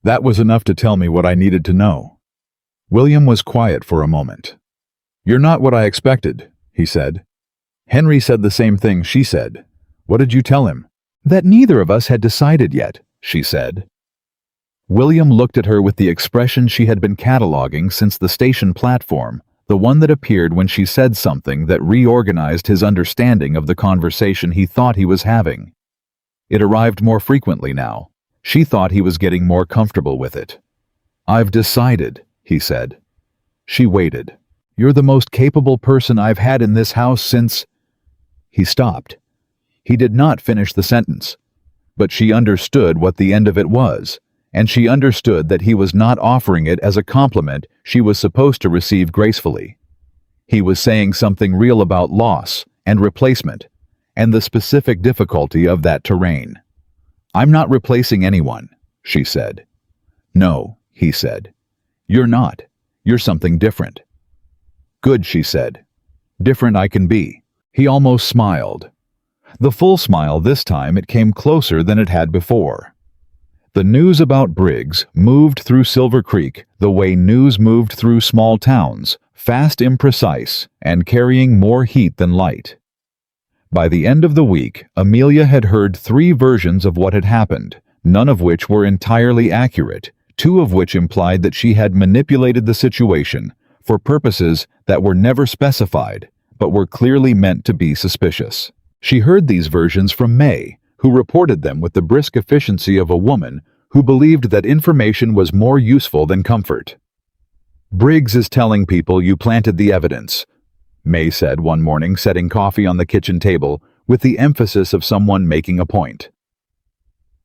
That was enough to tell me what I needed to know." William was quiet for a moment. "You're not what I expected," he said. "Henry said the same thing she said. What did you tell him?" "That neither of us had decided yet," she said. William looked at her with the expression she had been cataloging since the station platform, the one that appeared when she said something that reorganized his understanding of the conversation he thought he was having. It arrived more frequently now. She thought he was getting more comfortable with it. "I've decided," he said. She waited. "You're the most capable person I've had in this house since—" He stopped. He did not finish the sentence, but she understood what the end of it was, and she understood that he was not offering it as a compliment she was supposed to receive gracefully. He was saying something real about loss and replacement, and the specific difficulty of that terrain. "I'm not replacing anyone," she said. "No," he said. "You're not. You're something different." "Good," she said. "Different I can be." He almost smiled. The full smile this time. It came closer than it had before. The news about Briggs moved through Silver Creek the way news moved through small towns, fast, imprecise, and carrying more heat than light. By the end of the week, Amelia had heard 3 versions of what had happened, none of which were entirely accurate, 2 of which implied that she had manipulated the situation for purposes that were never specified, but were clearly meant to be suspicious. She heard these versions from May, who reported them with the brisk efficiency of a woman who believed that information was more useful than comfort. "Briggs is telling people you planted the evidence," May said one morning, setting coffee on the kitchen table with the emphasis of someone making a point.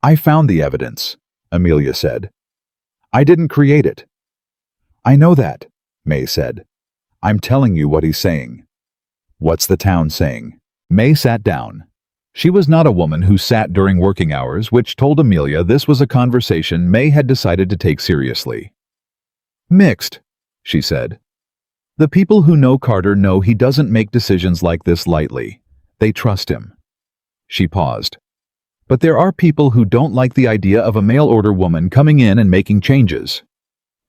"I found the evidence," Amelia said. "I didn't create it." "I know that," May said. "I'm telling you what he's saying." "What's the town saying?" May sat down. She was not a woman who sat during working hours, which told Amelia this was a conversation May had decided to take seriously. "Mixed," she said. "The people who know Carter know he doesn't make decisions like this lightly. They trust him." She paused. "But there are people who don't like the idea of a mail-order woman coming in and making changes."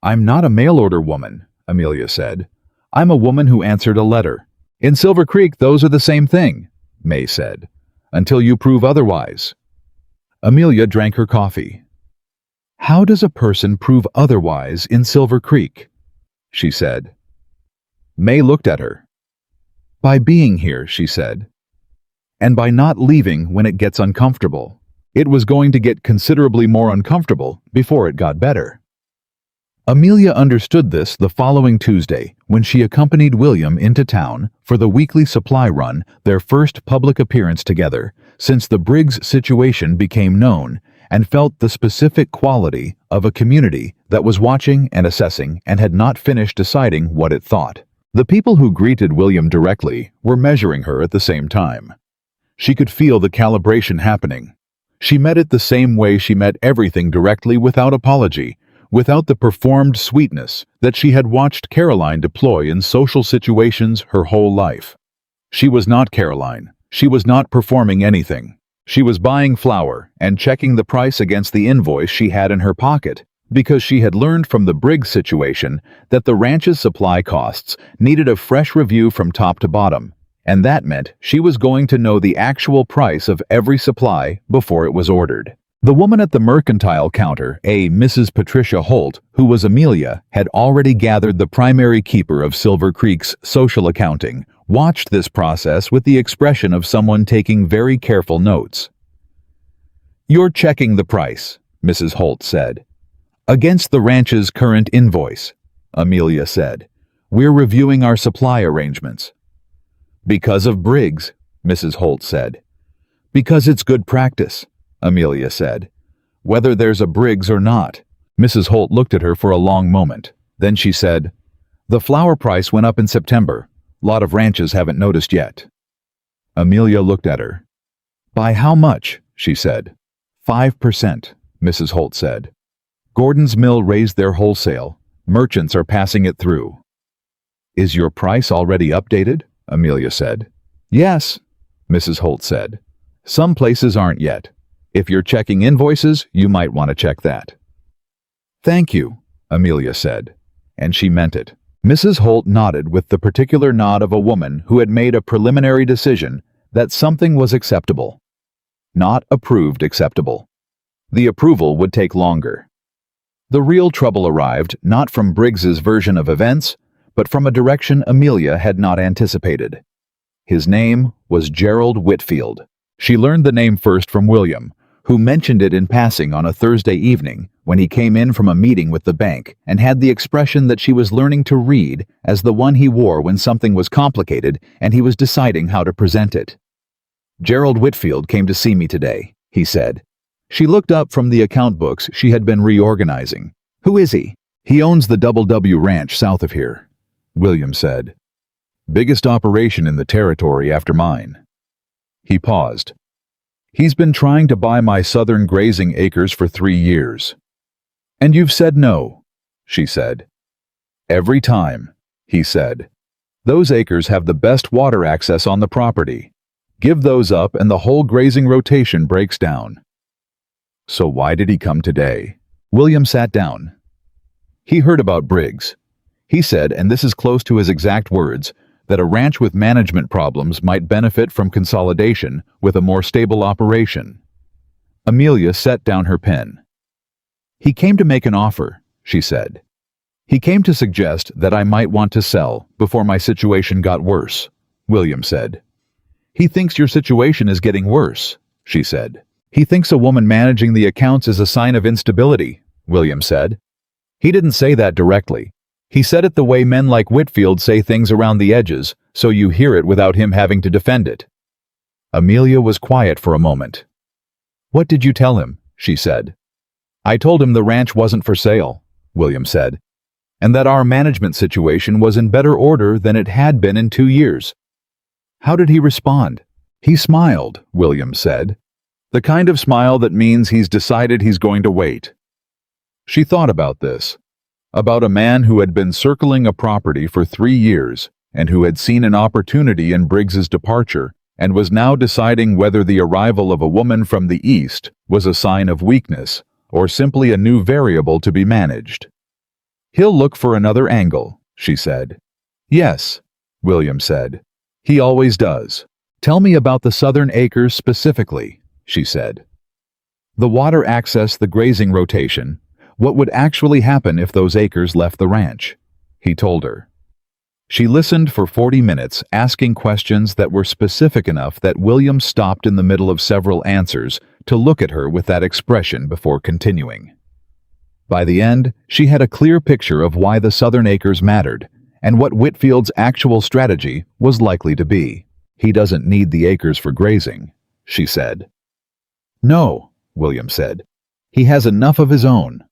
"I'm not a mail-order woman," Amelia said. "I'm a woman who answered a letter." "In Silver Creek, those are the same thing," May said. "Until you prove otherwise." Amelia drank her coffee. "How does a person prove otherwise in Silver Creek?" she said. May looked at her. "By being here," she said. "And by not leaving when it gets uncomfortable." It was going to get considerably more uncomfortable before it got better. Amelia understood this the following Tuesday when she accompanied William into town for the weekly supply run, their first public appearance together since the Briggs situation became known, and felt the specific quality of a community that was watching and assessing and had not finished deciding what it thought. The people who greeted William directly were measuring her at the same time. She could feel the calibration happening. She met it the same way she met everything directly, without apology, without the performed sweetness that she had watched Caroline deploy in social situations her whole life. She was not Caroline. She was not performing anything. She was buying flour and checking the price against the invoice she had in her pocket, because she had learned from the Briggs situation that the ranch's supply costs needed a fresh review from top to bottom, and that meant she was going to know the actual price of every supply before it was ordered. The woman at the mercantile counter, a Mrs. Patricia Holt, who was Amelia, had already gathered the primary keeper of Silver Creek's social accounting, watched this process with the expression of someone taking very careful notes. "You're checking the price," Mrs. Holt said. "Against the ranch's current invoice," Amelia said. "We're reviewing our supply arrangements." "Because of Briggs," Mrs. Holt said. "Because it's good practice," Amelia said. "Whether there's a Briggs or not." Mrs. Holt looked at her for a long moment. Then she said, "The flour price went up in September. Lot of ranches haven't noticed yet." Amelia looked at her. "By how much?" she said. 5%, Mrs. Holt said. "Gordon's Mill raised their wholesale. Merchants are passing it through." "Is your price already updated?" Amelia said. "Yes," Mrs. Holt said. "Some places aren't yet. If you're checking invoices, you might want to check that." "Thank you," Amelia said, and she meant it. Mrs. Holt nodded with the particular nod of a woman who had made a preliminary decision that something was acceptable. Not approved acceptable. The approval would take longer. The real trouble arrived not from Briggs's version of events, but from a direction Amelia had not anticipated. His name was Gerald Whitfield. She learned the name first from William, who mentioned it in passing on a Thursday evening when he came in from a meeting with the bank and had the expression that she was learning to read as the one he wore when something was complicated and he was deciding how to present it. "Gerald Whitfield came to see me today," he said. She looked up from the account books she had been reorganizing. "Who is he?" "He owns the Double W Ranch south of here," William said. "Biggest operation in the territory after mine." He paused. "He's been trying to buy my southern grazing acres for 3 years. "And you've said no," she said. "Every time," he said. "Those acres have the best water access on the property. Give those up and the whole grazing rotation breaks down." "So why did he come today?" William sat down. He heard about Briggs. He said, and this is close to his exact words, that a ranch with management problems might benefit from consolidation with a more stable operation. Amelia set down her pen. "He came to make an offer," she said. "He came to suggest that I might want to sell before my situation got worse," William said. "He thinks your situation is getting worse," she said. "He thinks a woman managing the accounts is a sign of instability," William said. He didn't say that directly. He said it the way men like Whitfield say things around the edges, so you hear it without him having to defend it. Amelia was quiet for a moment. "What did you tell him?" she said. "I told him the ranch wasn't for sale," William said, "and that our management situation was in better order than it had been in 2 years. "How did he respond?" "He smiled," William said. "The kind of smile that means he's decided he's going to wait." She thought about this. About a man who had been circling a property for 3 years and who had seen an opportunity in Briggs's departure and was now deciding whether the arrival of a woman from the East was a sign of weakness or simply a new variable to be managed. "He'll look for another angle," she said. "Yes," William said. "He always does." "Tell me about the southern acres specifically," she said. "The water access, the grazing rotation. What would actually happen if those acres left the ranch?" he told her. She listened for 40 minutes, asking questions that were specific enough that William stopped in the middle of several answers to look at her with that expression before continuing. By the end, she had a clear picture of why the Southern Acres mattered, and what Whitfield's actual strategy was likely to be. "He doesn't need the acres for grazing," she said. "No," William said. "He has enough of his own.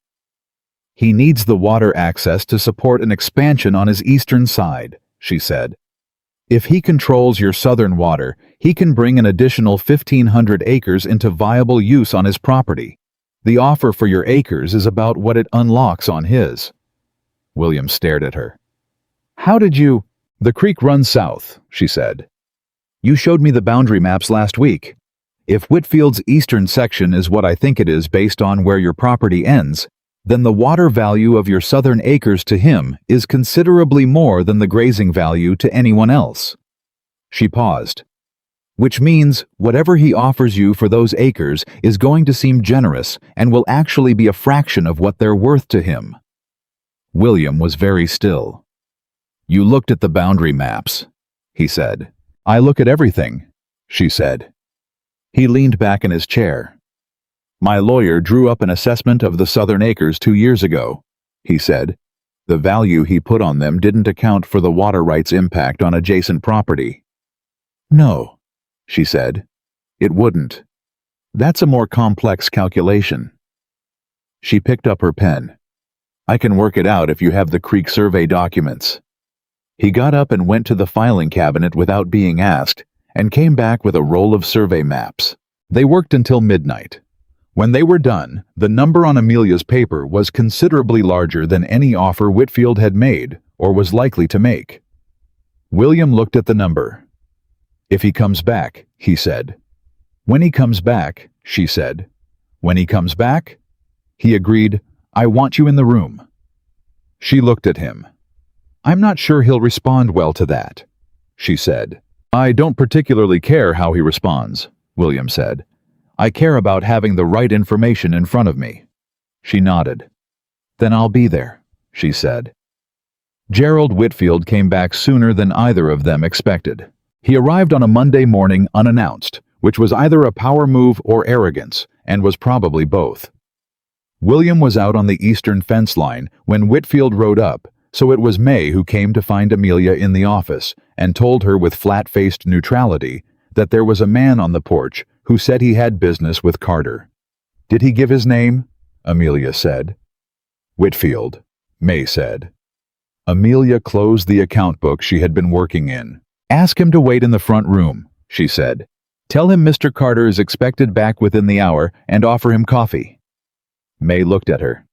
He needs the water access to support an expansion on his eastern side," she said. "If he controls your southern water, he can bring an additional 1,500 acres into viable use on his property. The offer for your acres is about what it unlocks on his." William stared at her. "How did you—" "The creek runs south," she said. "You showed me the boundary maps last week. If Whitfield's eastern section is what I think it is based on where your property ends, then the water value of your southern acres to him is considerably more than the grazing value to anyone else." She paused. "Which means whatever he offers you for those acres is going to seem generous and will actually be a fraction of what they're worth to him." William was very still. "You looked at the boundary maps," he said. "I look at everything," she said. He leaned back in his chair. "My lawyer drew up an assessment of the Southern Acres 2 years ago," he said. "The value he put on them didn't account for the water rights impact on adjacent property." "No," she said. "It wouldn't. That's a more complex calculation." She picked up her pen. "I can work it out if you have the creek survey documents." He got up and went to the filing cabinet without being asked, and came back with a roll of survey maps. They worked until midnight. When they were done, the number on Amelia's paper was considerably larger than any offer Whitfield had made or was likely to make. William looked at the number. "If he comes back," he said. "When he comes back," she said. "When he comes back?" He agreed. "I want you in the room." She looked at him. "I'm not sure he'll respond well to that," she said. "I don't particularly care how he responds," William said. "I care about having the right information in front of me." She nodded. "Then I'll be there," she said. Gerald Whitfield came back sooner than either of them expected. He arrived on a Monday morning unannounced, which was either a power move or arrogance, and was probably both. William was out on the eastern fence line when Whitfield rode up, so it was May who came to find Amelia in the office and told her with flat-faced neutrality that there was a man on the porch who said he had business with Carter. "Did he give his name?" Amelia said. "Whitfield," May said. Amelia closed the account book she had been working in. "Ask him to wait in the front room," she said. "Tell him Mr. Carter is expected back within the hour and offer him coffee." May looked at her.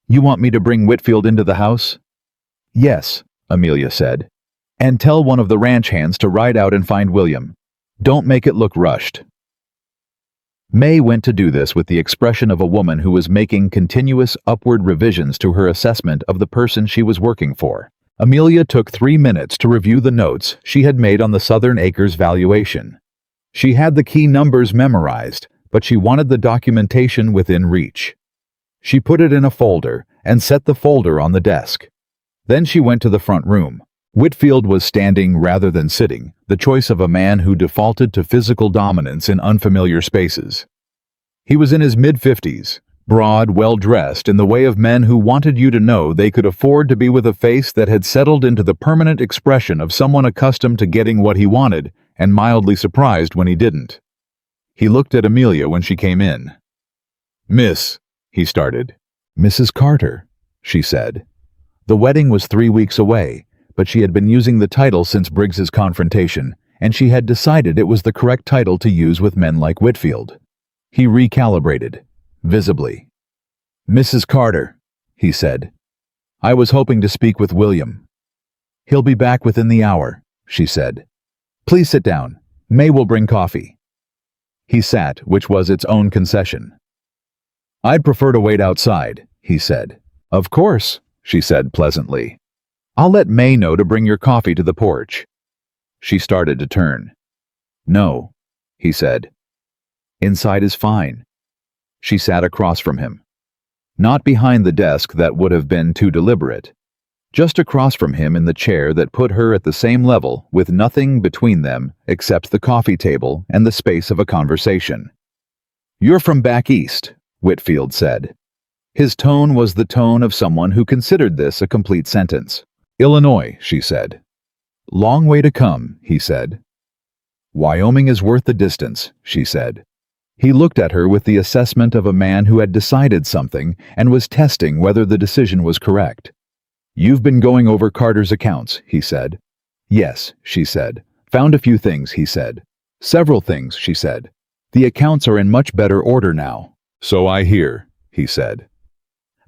"You want me to bring Whitfield into the house?" "Yes," Amelia said. "And tell one of the ranch hands to ride out and find William. Don't make it look rushed." May went to do this with the expression of a woman who was making continuous upward revisions to her assessment of the person she was working for. Amelia took 3 minutes to review the notes she had made on the Southern Acres valuation. She had the key numbers memorized, but she wanted the documentation within reach. She put it in a folder and set the folder on the desk. Then she went to the front room. Whitfield was standing rather than sitting, the choice of a man who defaulted to physical dominance in unfamiliar spaces. He was in his mid-50s, broad, well-dressed in the way of men who wanted you to know they could afford to be with a face that had settled into the permanent expression of someone accustomed to getting what he wanted and mildly surprised when he didn't. He looked at Amelia when she came in. "Miss," he started. "Mrs. Carter," she said. The wedding was 3 weeks away, but she had been using the title since Briggs's confrontation, and she had decided it was the correct title to use with men like Whitfield. He recalibrated, visibly. "Mrs. Carter," he said. "I was hoping to speak with William." "He'll be back within the hour," she said. "Please sit down. May will bring coffee." He sat, which was its own concession. "I'd prefer to wait outside," he said. "Of course," she said pleasantly. "I'll let May know to bring your coffee to the porch." She started to turn. "No," he said. "Inside is fine." She sat across from him. Not behind the desk that would have been too deliberate. Just across from him in the chair that put her at the same level with nothing between them except the coffee table and the space of a conversation. "You're from back east," Whitfield said. His tone was the tone of someone who considered this a complete sentence. Illinois, she said. Long way to come, he said. Wyoming is worth the distance, she said. He looked at her with the assessment of a man who had decided something and was testing whether the decision was correct. You've been going over Carter's accounts, he said. Yes, she said. Found a few things, he said. Several things, she said. The accounts are in much better order now. So I hear, he said.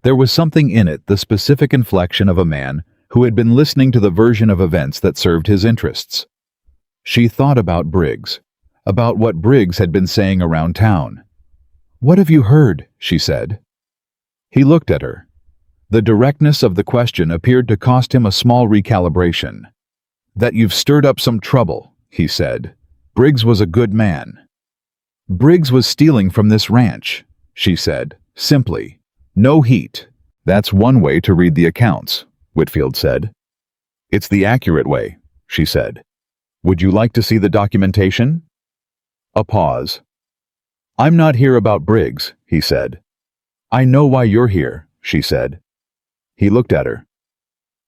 There was something in it, the specific inflection of a man who had been listening to the version of events that served his interests. She thought about Briggs, about what Briggs had been saying around town. What have you heard? She said. He looked at her. The directness of the question appeared to cost him a small recalibration. That you've stirred up some trouble, he said. Briggs was a good man. Briggs was stealing from this ranch, she said, simply. No heat. That's one way to read the accounts, Whitfield said. It's the accurate way, she said. Would you like to see the documentation? A pause. I'm not here about Briggs, he said. I know why you're here, she said. He looked at her.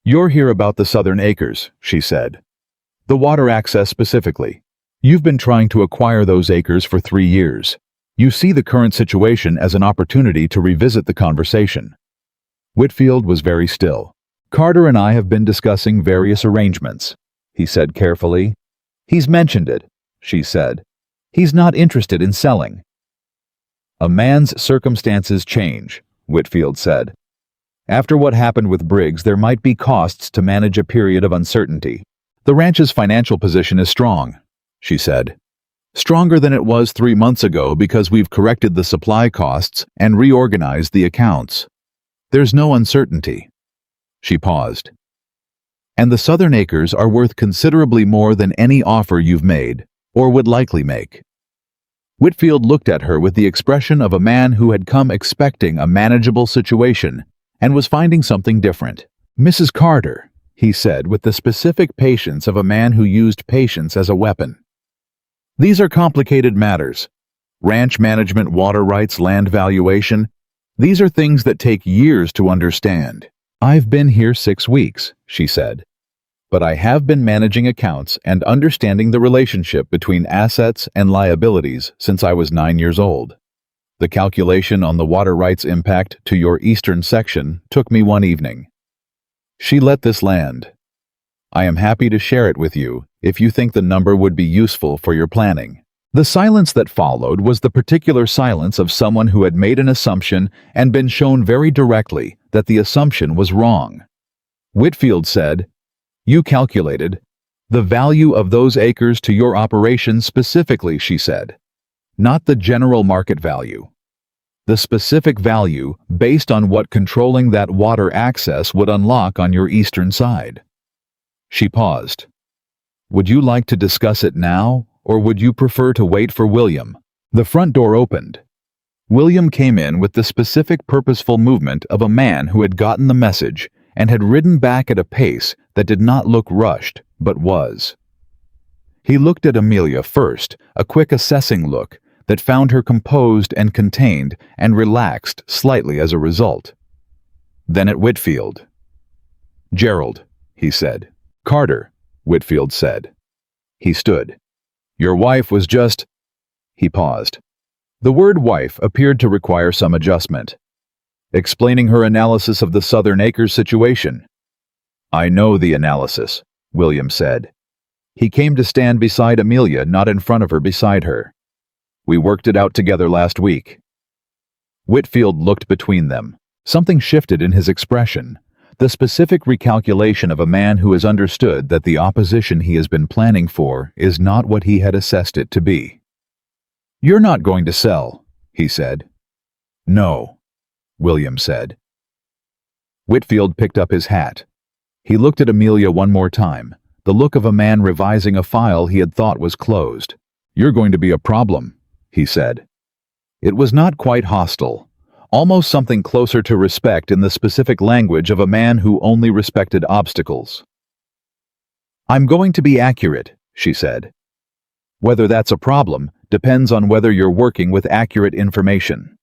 You're here about the Southern Acres, she said. The water access specifically. You've been trying to acquire those acres for 3 years. You see the current situation as an opportunity to revisit the conversation. Whitfield was very still. Carter and I have been discussing various arrangements, he said carefully. He's mentioned it, she said. He's not interested in selling. A man's circumstances change, Whitfield said. After what happened with Briggs, there might be costs to manage a period of uncertainty. The ranch's financial position is strong, she said. Stronger than it was 3 months ago because we've corrected the supply costs and reorganized the accounts. There's no uncertainty. She paused. And the Southern Acres are worth considerably more than any offer you've made, or would likely make. Whitfield looked at her with the expression of a man who had come expecting a manageable situation and was finding something different. Mrs. Carter, he said with the specific patience of a man who used patience as a weapon. These are complicated matters. Ranch management, water rights, land valuation. These are things that take years to understand. I've been here 6 weeks, she said. But I have been managing accounts and understanding the relationship between assets and liabilities since I was 9 years old. The calculation on the water rights impact to your eastern section took me one evening. She let this land. I am happy to share it with you if you think the number would be useful for your planning. The silence that followed was the particular silence of someone who had made an assumption and been shown very directly that the assumption was wrong. Whitfield said, You calculated the value of those acres to your operation specifically, she said. Not the general market value. The specific value based on what controlling that water access would unlock on your eastern side. She paused. Would you like to discuss it now, or would you prefer to wait for William? The front door opened. William came in with the specific purposeful movement of a man who had gotten the message and had ridden back at a pace that did not look rushed, but was. He looked at Amelia first, a quick assessing look that found her composed and contained and relaxed slightly as a result. Then at Whitfield. Gerald, he said. Carter, Whitfield said. He stood. Your wife was just... He paused. The word wife appeared to require some adjustment. Explaining her analysis of the Southern Acres situation. I know the analysis, William said. He came to stand beside Amelia, not in front of her, beside her. We worked it out together last week. Whitfield looked between them. Something shifted in his expression. The specific recalculation of a man who has understood that the opposition he has been planning for is not what he had assessed it to be. You're not going to sell, he said. No, William said. Whitfield picked up his hat. He looked at Amelia one more time, the look of a man revising a file he had thought was closed. You're going to be a problem, he said. It was not quite hostile, almost something closer to respect in the specific language of a man who only respected obstacles. I'm going to be accurate, she said. Whether that's a problem depends on whether you're working with accurate information.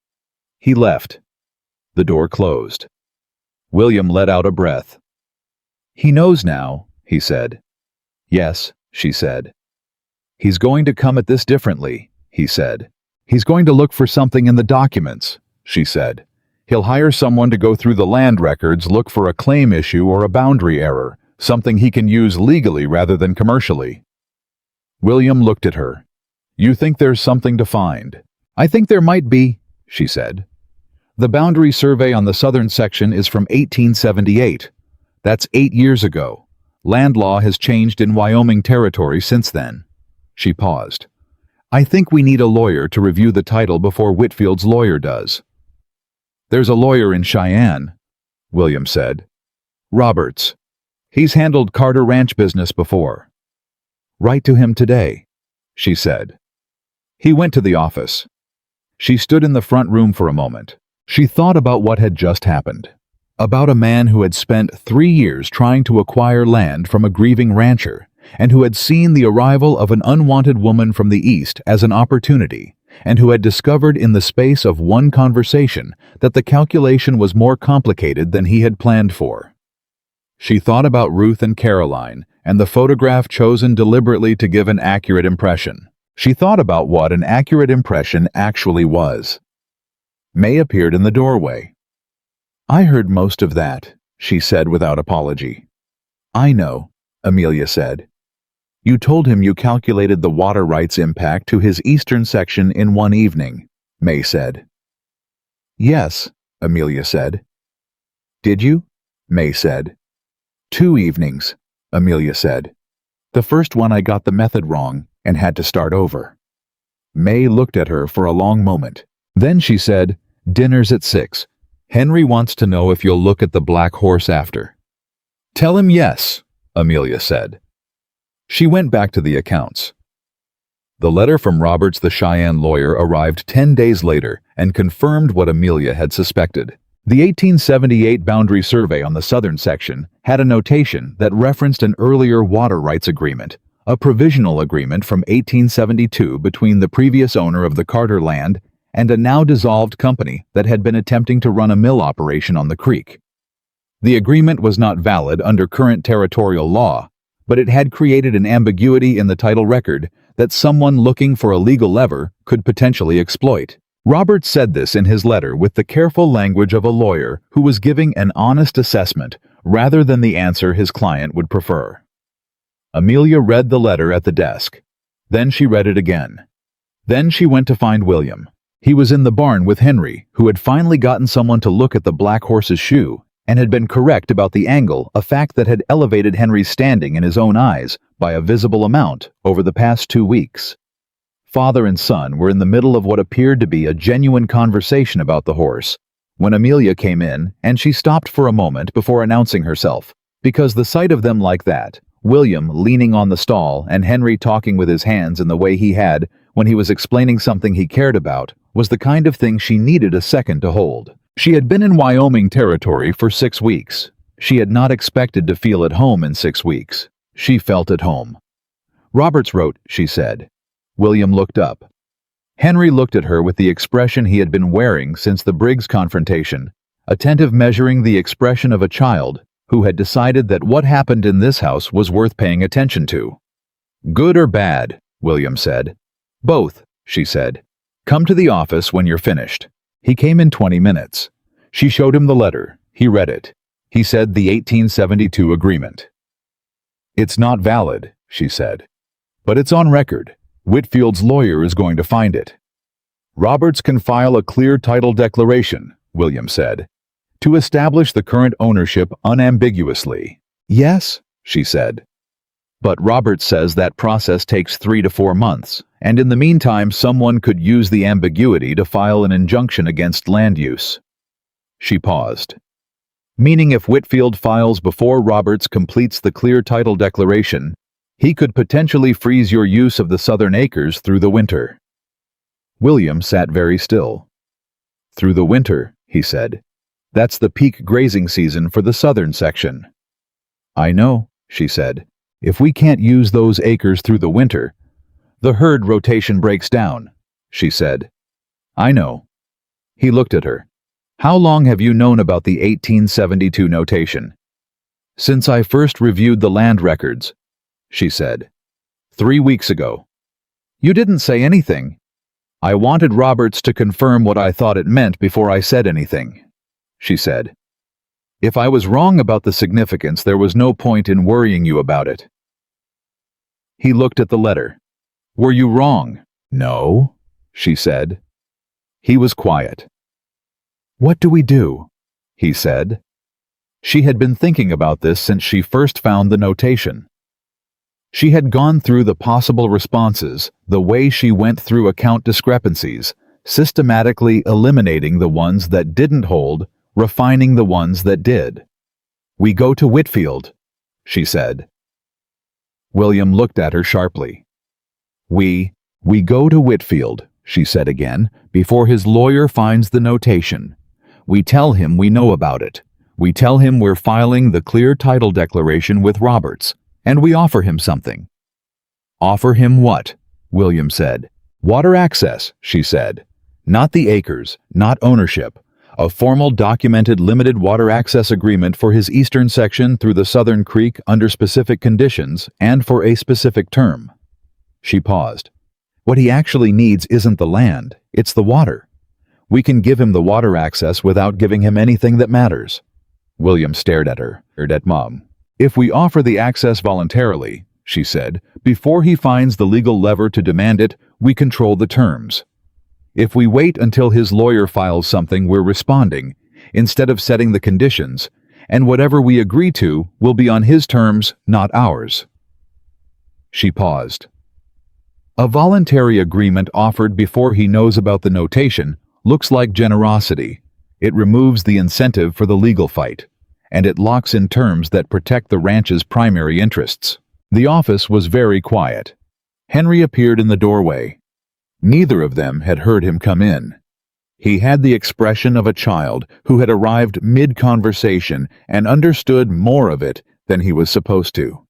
He left. The door closed. William let out a breath. "He knows now," he said. "Yes," she said. "He's going to come at this differently," he said. "He's going to look for something in the documents," she said. "He'll hire someone to go through the land records, look for a claim issue or a boundary error, something he can use legally rather than commercially." William looked at her. "You think there's something to find?" "I think there might be," she said. "The boundary survey on the southern section is from 1878. That's 8 years ago. Land law has changed in Wyoming territory since then." She paused. "I think we need a lawyer to review the title before Whitfield's lawyer does." "There's a lawyer in Cheyenne," William said. "Roberts. He's handled Carter Ranch business before." "Write to him today," she said. He went to the office. She stood in the front room for a moment. She thought about what had just happened. About a man who had spent 3 years trying to acquire land from a grieving rancher, and who had seen the arrival of an unwanted woman from the East as an opportunity, and who had discovered in the space of one conversation that the calculation was more complicated than he had planned for. She thought about Ruth and Caroline, and the photograph chosen deliberately to give an accurate impression. She thought about what an accurate impression actually was. May appeared in the doorway. "I heard most of that," she said without apology. "I know," Amelia said. "You told him you calculated the water rights impact to his eastern section in one evening," May said. "Yes," Amelia said. "Did you?" May said. "2 evenings," Amelia said. "The first one I got the method wrong and had to start over." May looked at her for a long moment. Then she said, "Dinner's at 6. Henry wants to know if you'll look at the black horse after." "Tell him yes," Amelia said. She went back to the accounts. The letter from Roberts the Cheyenne lawyer arrived 10 days later and confirmed what Amelia had suspected. The 1878 boundary survey on the southern section had a notation that referenced an earlier water rights agreement, a provisional agreement from 1872 between the previous owner of the Carter land and a now-dissolved company that had been attempting to run a mill operation on the creek. The agreement was not valid under current territorial law, but it had created an ambiguity in the title record that someone looking for a legal lever could potentially exploit. Roberts said this in his letter with the careful language of a lawyer who was giving an honest assessment rather than the answer his client would prefer. Amelia read the letter at the desk. Then she read it again. Then she went to find William. He was in the barn with Henry, who had finally gotten someone to look at the black horse's shoe and had been correct about the angle, a fact that had elevated Henry's standing in his own eyes by a visible amount over the past 2 weeks. Father and son were in the middle of what appeared to be a genuine conversation about the horse when Amelia came in, and she stopped for a moment before announcing herself, because the sight of them like that, William leaning on the stall and Henry talking with his hands in the way he had when he was explaining something he cared about, was the kind of thing she needed a second to hold. She had been in Wyoming territory for 6 weeks. She had not expected to feel at home in 6 weeks. She felt at home. "Roberts wrote," she said. William looked up. Henry looked at her with the expression he had been wearing since the Briggs confrontation, attentive, measuring the expression of a child who had decided that what happened in this house was worth paying attention to. "Good or bad?" William said. "Both," she said. "Come to the office when you're finished." He came in 20 minutes. She showed him the letter. He read it. He said the 1872 agreement. "It's not valid," she said. "But it's on record. Whitfield's lawyer is going to find it." "Roberts can file a clear title declaration," William said, "to establish the current ownership unambiguously." "Yes," she said. "But Roberts says that process takes 3 to 4 months, and in the meantime someone could use the ambiguity to file an injunction against land use." She paused. "Meaning if Whitfield files before Roberts completes the clear title declaration, he could potentially freeze your use of the southern acres through the winter." William sat very still. "Through the winter," he said. "That's the peak grazing season for the southern section." "I know," she said. "If we can't use those acres through the winter, the herd rotation breaks down," she said. "I know." He looked at her. How long have you known about the 1872 notation? Since I first reviewed the land records, she said. 3 weeks ago. You didn't say anything. I wanted Roberts to confirm what I thought it meant before I said anything, she said. If I was wrong about the significance, there was no point in worrying you about it. He looked at the letter. Were you wrong? No, she said. He was quiet. What do we do? He said. She had been thinking about this since she first found the notation. She had gone through the possible responses, the way she went through account discrepancies, systematically eliminating the ones that didn't hold, refining the ones that did. We go to Whitfield, she said. William looked at her sharply. We go to Whitfield, she said again, before his lawyer finds the notation. We tell him we know about it. We tell him we're filing the clear title declaration with Roberts, and we offer him something. Offer him what? William said. Water access, she said. Not the acres, not ownership. A formal documented limited water access agreement for his eastern section through the southern creek under specific conditions and for a specific term. She paused. What he actually needs isn't the land, it's the water. We can give him the water access without giving him anything that matters. William stared at her, at Mom. If we offer the access voluntarily, she said, before he finds the legal lever to demand it, we control the terms. If we wait until his lawyer files something, we're responding, instead of setting the conditions, and whatever we agree to will be on his terms, not ours. She paused. A voluntary agreement offered before he knows about the notation looks like generosity. It removes the incentive for the legal fight, and it locks in terms that protect the ranch's primary interests. The office was very quiet. Henry appeared in the doorway. Neither of them had heard him come in. He had the expression of a child who had arrived mid-conversation and understood more of it than he was supposed to.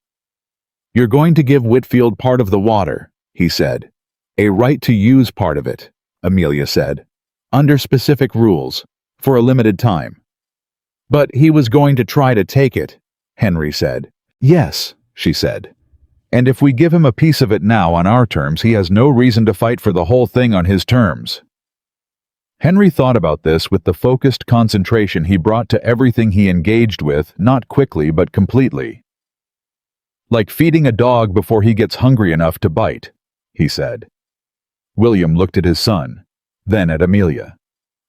You're going to give Whitfield part of the water, he said. A right to use part of it, Amelia said. Under specific rules, for a limited time. But he was going to try to take it, Henry said. Yes, she said. And if we give him a piece of it now on our terms, he has no reason to fight for the whole thing on his terms. Henry thought about this with the focused concentration he brought to everything he engaged with, not quickly but completely. Like feeding a dog before he gets hungry enough to bite, he said. William looked at his son, then at Amelia.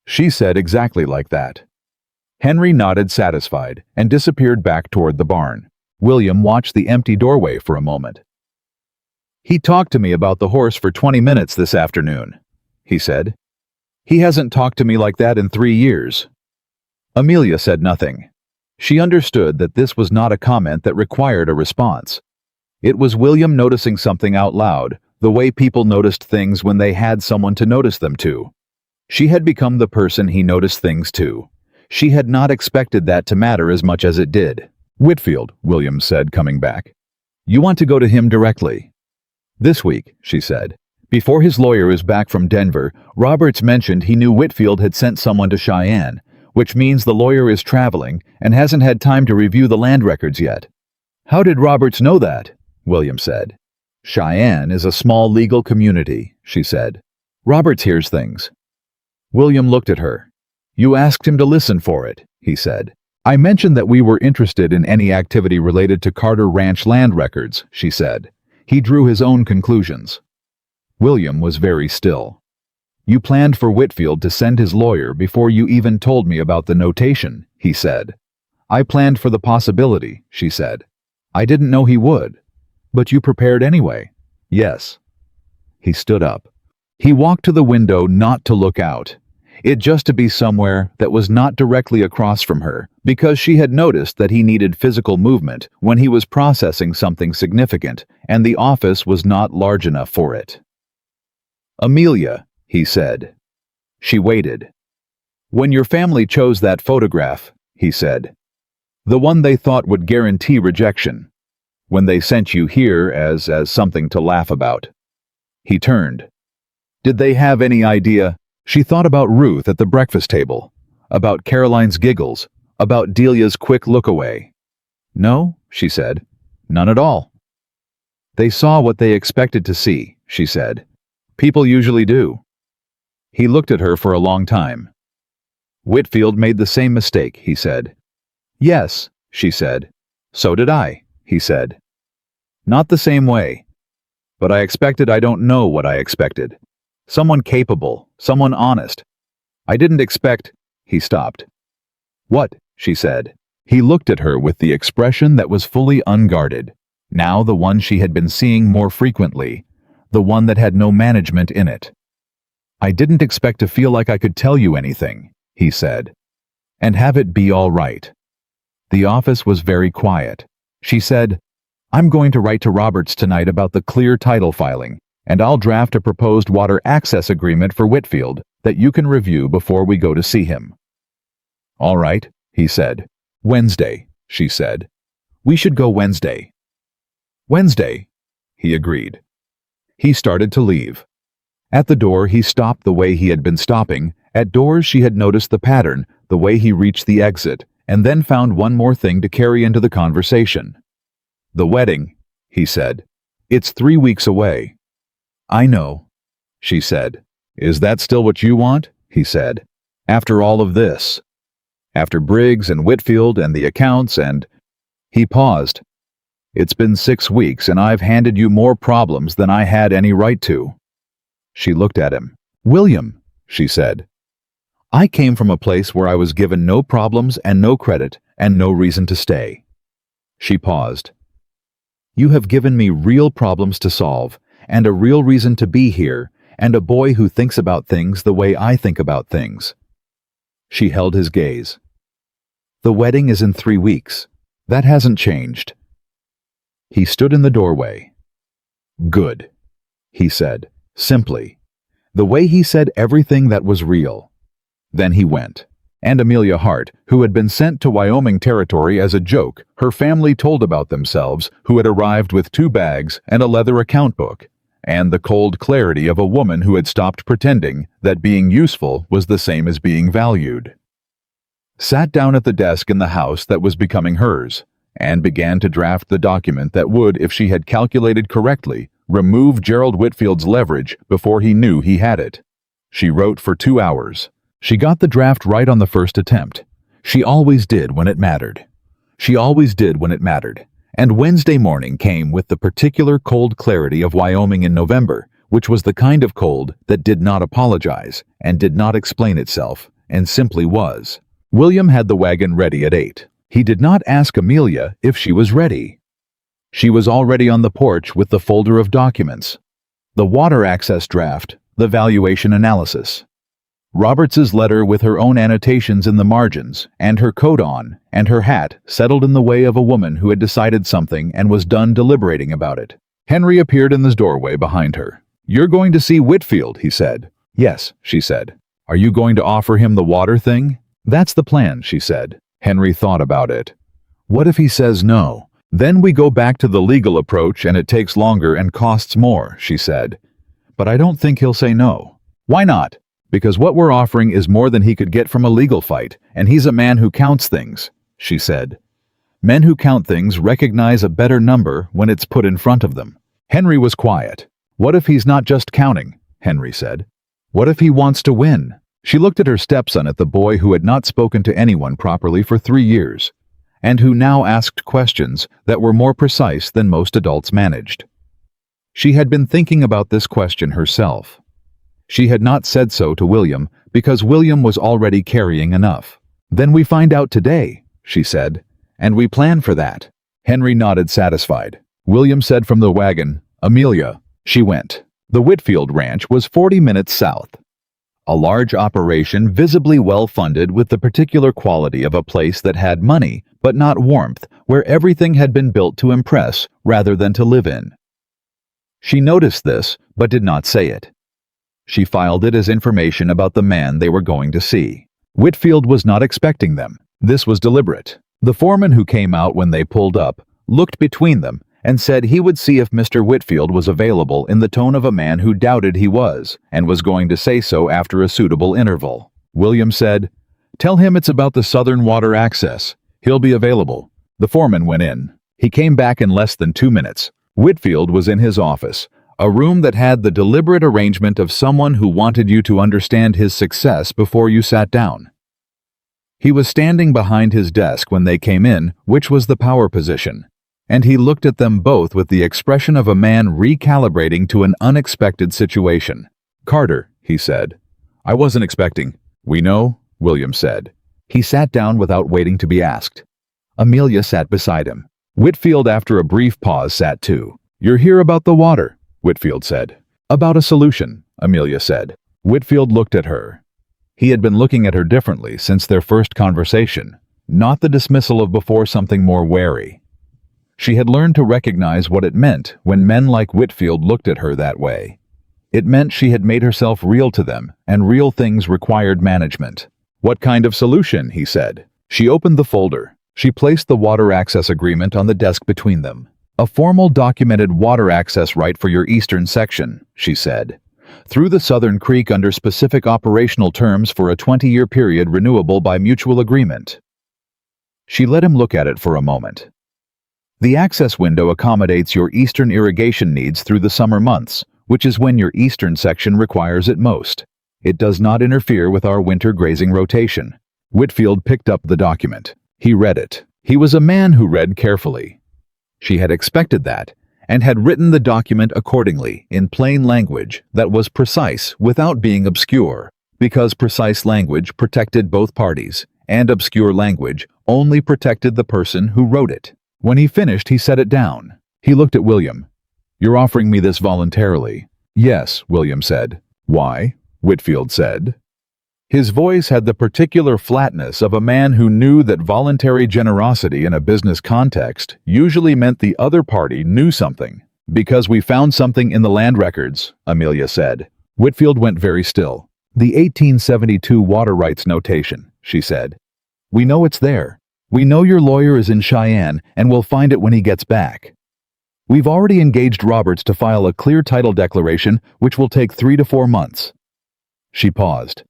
She said exactly like that. Henry nodded satisfied and disappeared back toward the barn. William watched the empty doorway for a moment. He talked to me about the horse for 20 minutes this afternoon, he said. He hasn't talked to me like that in 3 years. Amelia said nothing. She understood that this was not a comment that required a response. It was William noticing something out loud, the way people noticed things when they had someone to notice them to. She had become the person he noticed things to. She had not expected that to matter as much as it did. Whitfield, William said, coming back. You want to go to him directly. This week, she said. Before his lawyer is back from Denver, Roberts mentioned he knew Whitfield had sent someone to Cheyenne, which means the lawyer is traveling and hasn't had time to review the land records yet. How did Roberts know that? William said. Cheyenne is a small legal community, she said. Roberts hears things. William looked at her. You asked him to listen for it, he said. I mentioned that we were interested in any activity related to Carter Ranch land records, she said. He drew his own conclusions. William was very still. You planned for Whitfield to send his lawyer before you even told me about the notation, he said. I planned for the possibility, she said. I didn't know he would. But you prepared anyway. Yes. He stood up. He walked to the window not to look out. It just to be somewhere that was not directly across from her, because she had noticed that he needed physical movement when he was processing something significant, and the office was not large enough for it. Amelia, he said. She waited. When your family chose that photograph, he said. The one they thought would guarantee rejection. When they sent you here as something to laugh about. He turned. Did they have any idea? She thought about Ruth at the breakfast table. about Caroline's giggles, about Delia's quick look away. "No," she said. "None at all." "They saw what they expected to see," she said. "People usually do." He looked at her for a long time. "Whitfield made the same mistake," he said. "Yes," she said. "So did I," he said. "Not the same way. But I don't know what I expected. Someone capable, someone honest. I didn't expect—" He stopped. "What?" she said. He looked at her with the expression that was fully unguarded, now the one she had been seeing more frequently, the one that had no management in it. "I didn't expect to feel like I could tell you anything," he said, "and have it be all right." The office was very quiet. She said, "I'm going to write to Roberts tonight about the clear title filing, and I'll draft a proposed water access agreement for Whitfield that you can review before we go to see him." "All right," he said. "Wednesday," she said. "We should go Wednesday." "Wednesday," he agreed. He started to leave. At the door he stopped the way he had been stopping. At doors she had noticed the pattern, the way he reached the exit, and then found one more thing to carry into the conversation. "The wedding," he said. "It's 3 weeks away." "I know," she said. "Is that still what you want?" he said. "After all of this? After Briggs and Whitfield and the accounts and—" He paused. "It's been 6 weeks and I've handed you more problems than I had any right to." She looked at him. "William," she said. "I came from a place where I was given no problems and no credit and no reason to stay." She paused. "You have given me real problems to solve, and a real reason to be here, and a boy who thinks about things the way I think about things." She held his gaze. "The wedding is in 3 weeks. That hasn't changed." He stood in the doorway. "Good," he said, simply, the way he said everything that was real. Then he went. And Amelia Hart, who had been sent to Wyoming Territory as a joke, her family told about themselves, who had arrived with 2 bags and a leather account book, and the cold clarity of a woman who had stopped pretending that being useful was the same as being valued. Sat down at the desk in the house that was becoming hers, and began to draft the document that would, if she had calculated correctly, remove Gerald Whitfield's leverage before he knew he had it. She wrote for 2 hours. She got the draft right on the first attempt. She always did when it mattered. She always did when it mattered. And Wednesday morning came with the particular cold clarity of Wyoming in November, which was the kind of cold that did not apologize and did not explain itself, and simply was. William had the wagon ready at 8. He did not ask Amelia if she was ready. She was already on the porch with the folder of documents. The water access draft, the valuation analysis. Roberts's letter with her own annotations in the margins, and her coat on, and her hat settled in the way of a woman who had decided something and was done deliberating about it. Henry appeared in the doorway behind her. "You're going to see Whitfield," he said. "Yes," she said. "Are you going to offer him the water thing?" "That's the plan," she said. Henry thought about it. "What if he says no? Then we go back to the legal approach and it takes longer and costs more," she said. "But I don't think he'll say no." "Why not?" "Because what we're offering is more than he could get from a legal fight, and he's a man who counts things," she said. "Men who count things recognize a better number when it's put in front of them." Henry was quiet. "What if he's not just counting?" Henry said. "What if he wants to win?" She looked at her stepson, at the boy who had not spoken to anyone properly for 3 years, and who now asked questions that were more precise than most adults managed. She had been thinking about this question herself. She had not said so to William, because William was already carrying enough. "Then we find out today," she said, "and we plan for that." Henry nodded, satisfied. William said from the wagon, "Amelia." She went. The Whitfield Ranch was 40 minutes south. A large operation, visibly well-funded, with the particular quality of a place that had money, but not warmth, where everything had been built to impress rather than to live in. She noticed this, but did not say it. She filed it as information about the man they were going to see. Whitfield was not expecting them. This was deliberate. The foreman who came out when they pulled up looked between them and said he would see if Mr. Whitfield was available, in the tone of a man who doubted he was, and was going to say so after a suitable interval. William said, Tell him it's about the Southern Water Access. He'll be available." The foreman went in. He came back in less than 2 minutes. Whitfield was in his office, a room that had the deliberate arrangement of someone who wanted you to understand his success before you sat down. He was standing behind his desk when they came in, which was the power position, and he looked at them both with the expression of a man recalibrating to an unexpected situation. "Carter," he said. "I wasn't expecting." "We know," William said. He sat down without waiting to be asked. Amelia sat beside him. Whitfield, after a brief pause, sat too. "You're here about the water," Whitfield said. "About a solution," Amelia said. Whitfield looked at her. He had been looking at her differently since their first conversation, not the dismissal of before, something more wary. She had learned to recognize what it meant when men like Whitfield looked at her that way. It meant she had made herself real to them, and real things required management. "What kind of solution?" he said. She opened the folder. She placed the water access agreement on the desk between them. "A formal documented water access right for your eastern section," she said. "Through the Southern Creek under specific operational terms for a 20-year period renewable by mutual agreement." She let him look at it for a moment. "The access window accommodates your eastern irrigation needs through the summer months, which is when your eastern section requires it most. It does not interfere with our winter grazing rotation." Whitfield picked up the document. He read it. He was a man who read carefully. She had expected that, and had written the document accordingly, in plain language that was precise without being obscure, because precise language protected both parties, and obscure language only protected the person who wrote it. When he finished, he set it down. He looked at William. "You're offering me this voluntarily?" "Yes," William said. "Why?" Whitfield said. His voice had the particular flatness of a man who knew that voluntary generosity in a business context usually meant the other party knew something. "Because we found something in the land records," Amelia said. Whitfield went very still. "The 1872 water rights notation," she said. "We know it's there. We know your lawyer is in Cheyenne and will find it when he gets back. We've already engaged Roberts to file a clear title declaration, which will take 3 to 4 months. She paused.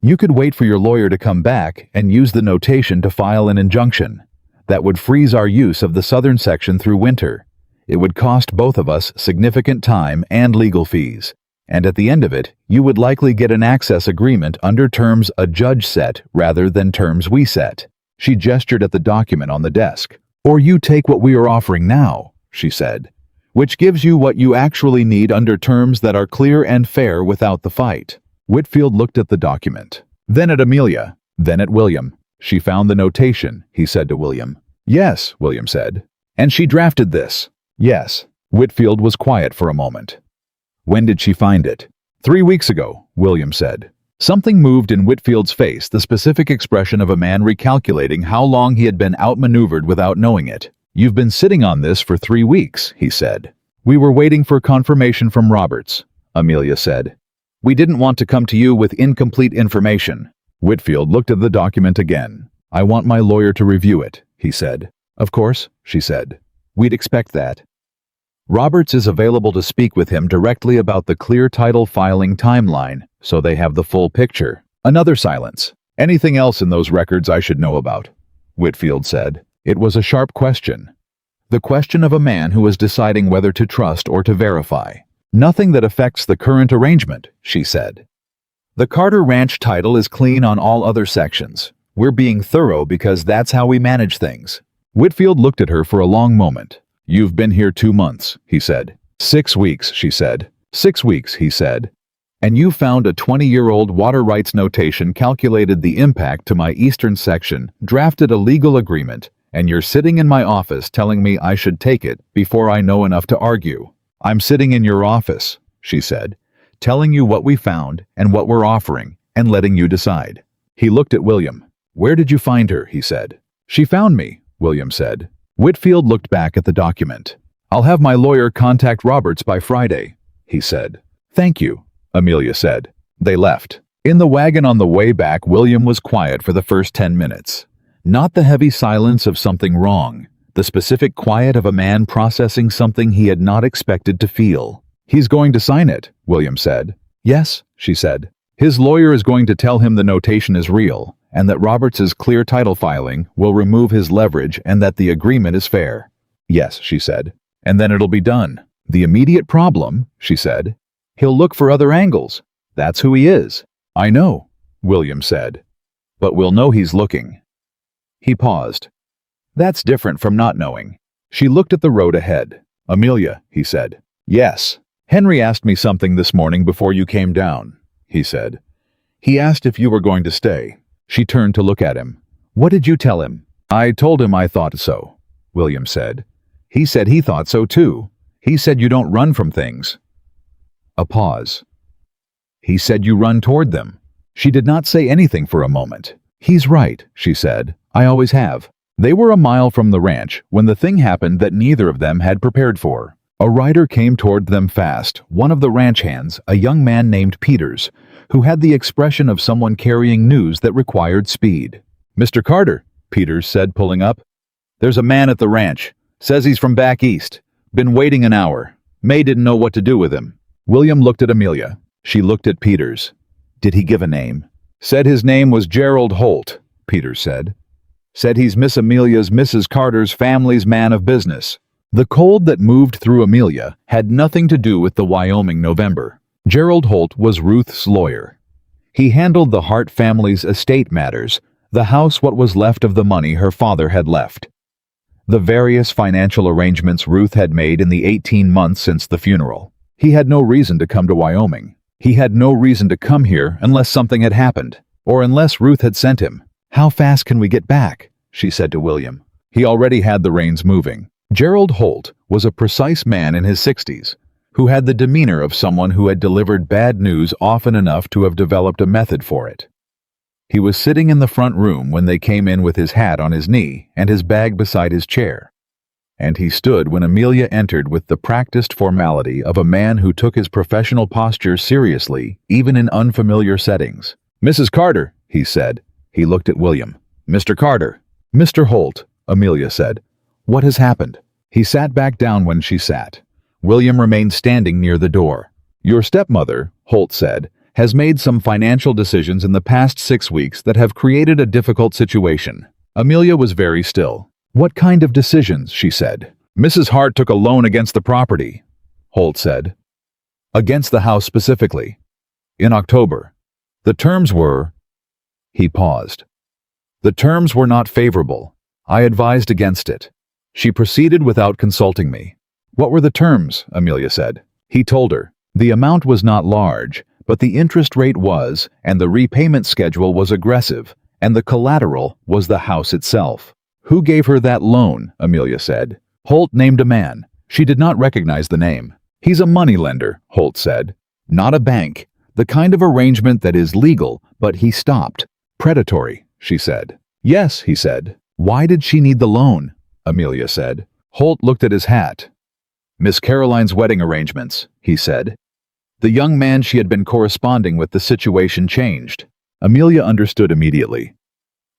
"You could wait for your lawyer to come back and use the notation to file an injunction. That would freeze our use of the southern section through winter. It would cost both of us significant time and legal fees. And at the end of it, you would likely get an access agreement under terms a judge set rather than terms we set." She gestured at the document on the desk. "Or you take what we are offering now," she said, "which gives you what you actually need under terms that are clear and fair without the fight." Whitfield looked at the document, then at Amelia, then at William. "She found the notation," he said to William. "Yes," William said. "And she drafted this?" "Yes." Whitfield was quiet for a moment. "When did she find it?" 3 weeks ago," William said. Something moved in Whitfield's face, the specific expression of a man recalculating how long he had been outmaneuvered without knowing it. "You've been sitting on this for 3 weeks," he said. "We were waiting for confirmation from Roberts," Amelia said. "We didn't want to come to you with incomplete information." Whitfield looked at the document again. "I want my lawyer to review it," he said. "Of course," she said. "We'd expect that." "Roberts is available to speak with him directly about the clear title filing timeline, so they have the full picture." Another silence. "Anything else in those records I should know about?" Whitfield said. It was a sharp question. The question of a man who was deciding whether to trust or to verify. "Nothing that affects the current arrangement," she said. "The Carter Ranch title is clean on all other sections. We're being thorough because that's how we manage things." Whitfield looked at her for a long moment. "You've been here 2 months," he said. 6 weeks, she said. 6 weeks, he said. "And you found a 20-year-old water rights notation, calculated the impact to my eastern section, drafted a legal agreement, and you're sitting in my office telling me I should take it before I know enough to argue." "I'm sitting in your office," she said, "telling you what we found and what we're offering, and letting you decide." He looked at William. "Where did you find her?" he said. "She found me," William said. Whitfield looked back at the document. "I'll have my lawyer contact Roberts by Friday," he said. "Thank you," Amelia said. They left. In the wagon on the way back, William was quiet for the first 10 minutes. Not the heavy silence of something wrong, the specific quiet of a man processing something he had not expected to feel. "He's going to sign it," William said. "Yes," she said. "His lawyer is going to tell him the notation is real, and that Roberts's clear title filing will remove his leverage and that the agreement is fair. Yes, she said. And then it'll be done. The immediate problem, she said. He'll look for other angles. That's who he is. I know, William said. But we'll know he's looking. He paused. That's different from not knowing. She looked at the road ahead. Amelia, he said. Yes. Henry asked me something this morning before you came down, he said. He asked if you were going to stay. She turned to look at him. What did you tell him? I told him I thought so, William said. He said he thought so too. He said you don't run from things. A pause. He said you run toward them. She did not say anything for a moment. He's right, she said. I always have. They were a mile from the ranch when the thing happened that neither of them had prepared for. A rider came toward them fast, one of the ranch hands, a young man named Peters, who had the expression of someone carrying news that required speed. Mr. Carter, Peters said, pulling up. There's a man at the ranch. Says he's from back east. Been waiting an hour. May didn't know what to do with him. William looked at Amelia. She looked at Peters. Did he give a name? Said his name was Gerald Holt, Peters said. Said he's Miss Amelia's Mrs. Carter's family's man of business. The cold that moved through Amelia had nothing to do with the Wyoming November. Gerald Holt was Ruth's lawyer. He handled the Hart family's estate matters, the house, what was left of the money her father had left. The various financial arrangements Ruth had made in the 18 months since the funeral. He had no reason to come to Wyoming. He had no reason to come here unless something had happened, or unless Ruth had sent him. How fast can we get back? She said to William. He already had the reins moving. Gerald Holt was a precise man in his 60s, who had the demeanor of someone who had delivered bad news often enough to have developed a method for it. He was sitting in the front room when they came in with his hat on his knee and his bag beside his chair. And he stood when Amelia entered with the practiced formality of a man who took his professional posture seriously, even in unfamiliar settings. Mrs. Carter, he said. He looked at William. Mr. Carter. Mr. Holt, Amelia said. What has happened? He sat back down when she sat. William remained standing near the door. Your stepmother, Holt said, has made some financial decisions in the past 6 weeks that have created a difficult situation. Amelia was very still. What kind of decisions? She said. Mrs. Hart took a loan against the property, Holt said. Against the house specifically. In October. The terms were... He paused. The terms were not favorable. I advised against it. She proceeded without consulting me. What were the terms? Amelia said. He told her. The amount was not large, but the interest rate was, and the repayment schedule was aggressive, and the collateral was the house itself. Who gave her that loan? Amelia said. Holt named a man. She did not recognize the name. He's a moneylender, Holt said. Not a bank. The kind of arrangement that is legal, but he stopped. Predatory, she said. Yes, he said. Why did she need the loan? Amelia said. Holt looked at his hat. Miss Caroline's wedding arrangements, he said. The young man she had been corresponding with, the situation changed. Amelia understood immediately.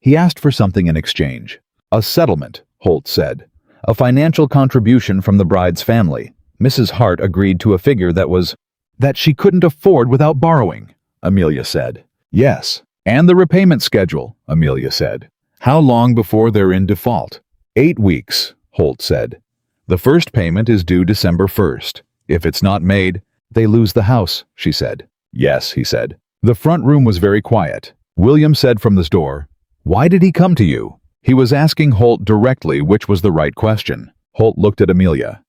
He asked for something in exchange. A settlement, Holt said. A financial contribution from the bride's family. Mrs. Hart agreed to a figure that she couldn't afford without borrowing, Amelia said. Yes, and the repayment schedule, Amelia said. How long before they're in default? 8 weeks, Holt said. The first payment is due December 1st. If it's not made, they lose the house, she said. Yes, he said. The front room was very quiet. William said from the door, Why did he come to you? He was asking Holt directly which was the right question. Holt looked at Amelia.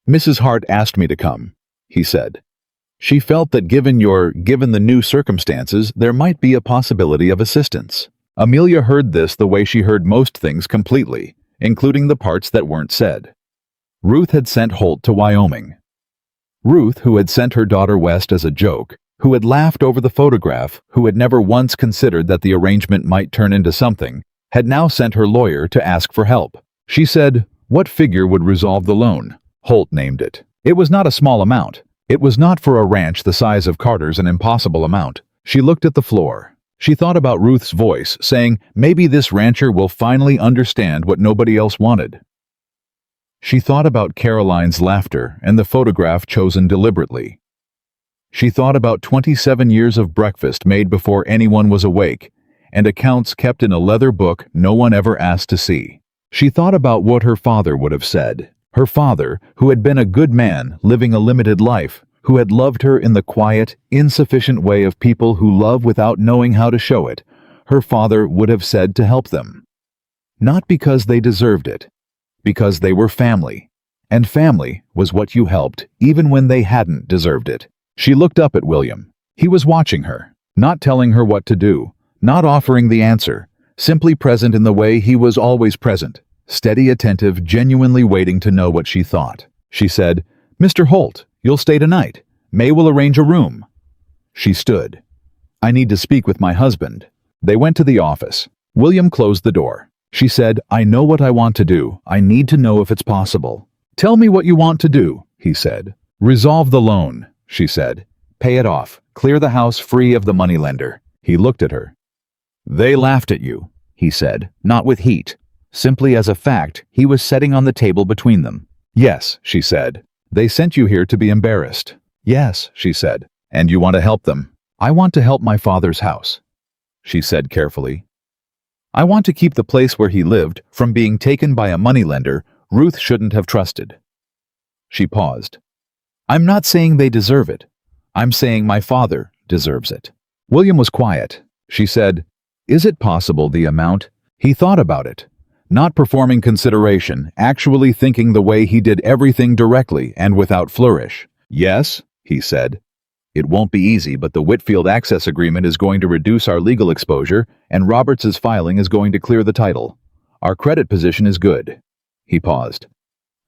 Mrs. Hart asked me to come, he said. She felt that given the new circumstances, there might be a possibility of assistance. Amelia heard this the way she heard most things completely, including the parts that weren't said. Ruth had sent Holt to Wyoming. Ruth, who had sent her daughter west as a joke, who had laughed over the photograph, who had never once considered that the arrangement might turn into something, had now sent her lawyer to ask for help. She said, what figure would resolve the loan? Holt named it. It was not a small amount. It was not for a ranch the size of Carter's an impossible amount. She looked at the floor. She thought about Ruth's voice, saying, maybe this rancher will finally understand what nobody else wanted. She thought about Caroline's laughter and the photograph chosen deliberately. She thought about 27 years of breakfast made before anyone was awake, and accounts kept in a leather book no one ever asked to see. She thought about what her father would have said. Her father, who had been a good man, living a limited life, who had loved her in the quiet, insufficient way of people who love without knowing how to show it, her father would have said to help them. Not because they deserved it, because they were family. And family was what you helped, even when they hadn't deserved it. She looked up at William. He was watching her, not telling her what to do, not offering the answer, simply present in the way he was always present, steady, attentive, genuinely waiting to know what she thought. She said, "Mr. Holt, you'll stay tonight. May will arrange a room." She stood. "I need to speak with my husband." They went to the office. William closed the door. She said, "I know what I want to do. I need to know if it's possible." "Tell me what you want to do," he said. "Resolve the loan," she said. "Pay it off. Clear the house free of the moneylender." He looked at her. "They laughed at you," he said, not with heat. Simply as a fact he was setting on the table between them. "Yes," she said. "They sent you here to be embarrassed." "Yes," she said. "And you want to help them." "I want to help my father's house," she said carefully. "I want to keep the place where he lived from being taken by a moneylender Ruth shouldn't have trusted." She paused. "I'm not saying they deserve it. I'm saying my father deserves it." William was quiet. She said, "Is it possible the amount?" He thought about it. Not performing consideration, actually thinking the way he did everything directly and without flourish. "Yes," he said. "It won't be easy, but the Whitfield access agreement is going to reduce our legal exposure, and Roberts's filing is going to clear the title. Our credit position is good." He paused.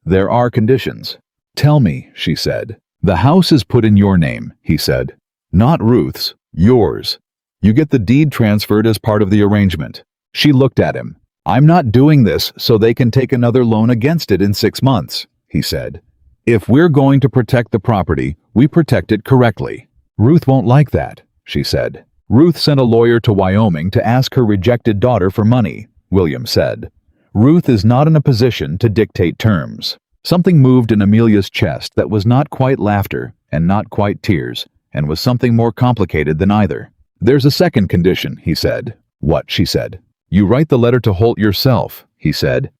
"There are conditions." "Tell me," she said. "The house is put in your name," he said. "Not Ruth's, yours. You get the deed transferred as part of the arrangement." She looked at him. "I'm not doing this so they can take another loan against it in 6 months," he said. "If we're going to protect the property, we protect it correctly." "Ruth won't like that," she said. "Ruth sent a lawyer to Wyoming to ask her rejected daughter for money," William said. "Ruth is not in a position to dictate terms." Something moved in Amelia's chest that was not quite laughter and not quite tears, and was something more complicated than either. "There's a second condition," he said. "What?" she said. "You write the letter to Holt yourself," he said.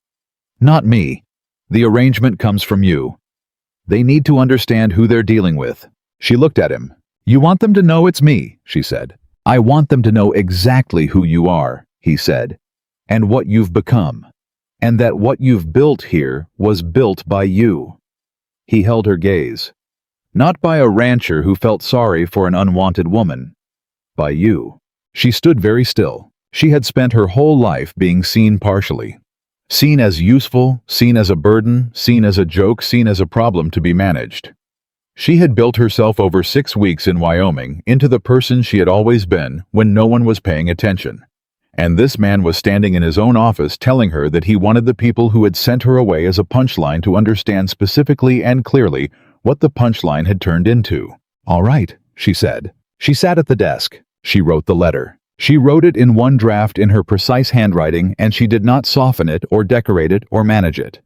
"Not me. The arrangement comes from you. They need to understand who they're dealing with." She looked at him. "You want them to know it's me," she said. "I want them to know exactly who you are," he said, "and what you've become. And that what you've built here was built by you." He held her gaze. "Not by a rancher who felt sorry for an unwanted woman. By you." She stood very still. She had spent her whole life being seen partially. Seen as useful, seen as a burden, seen as a joke, seen as a problem to be managed. She had built herself over 6 weeks in Wyoming into the person she had always been when no one was paying attention. And this man was standing in his own office telling her that he wanted the people who had sent her away as a punchline to understand specifically and clearly what the punchline had turned into. "All right," she said. She sat at the desk. She wrote the letter. She wrote it in one draft in her precise handwriting, and she did not soften it or decorate it or manage it.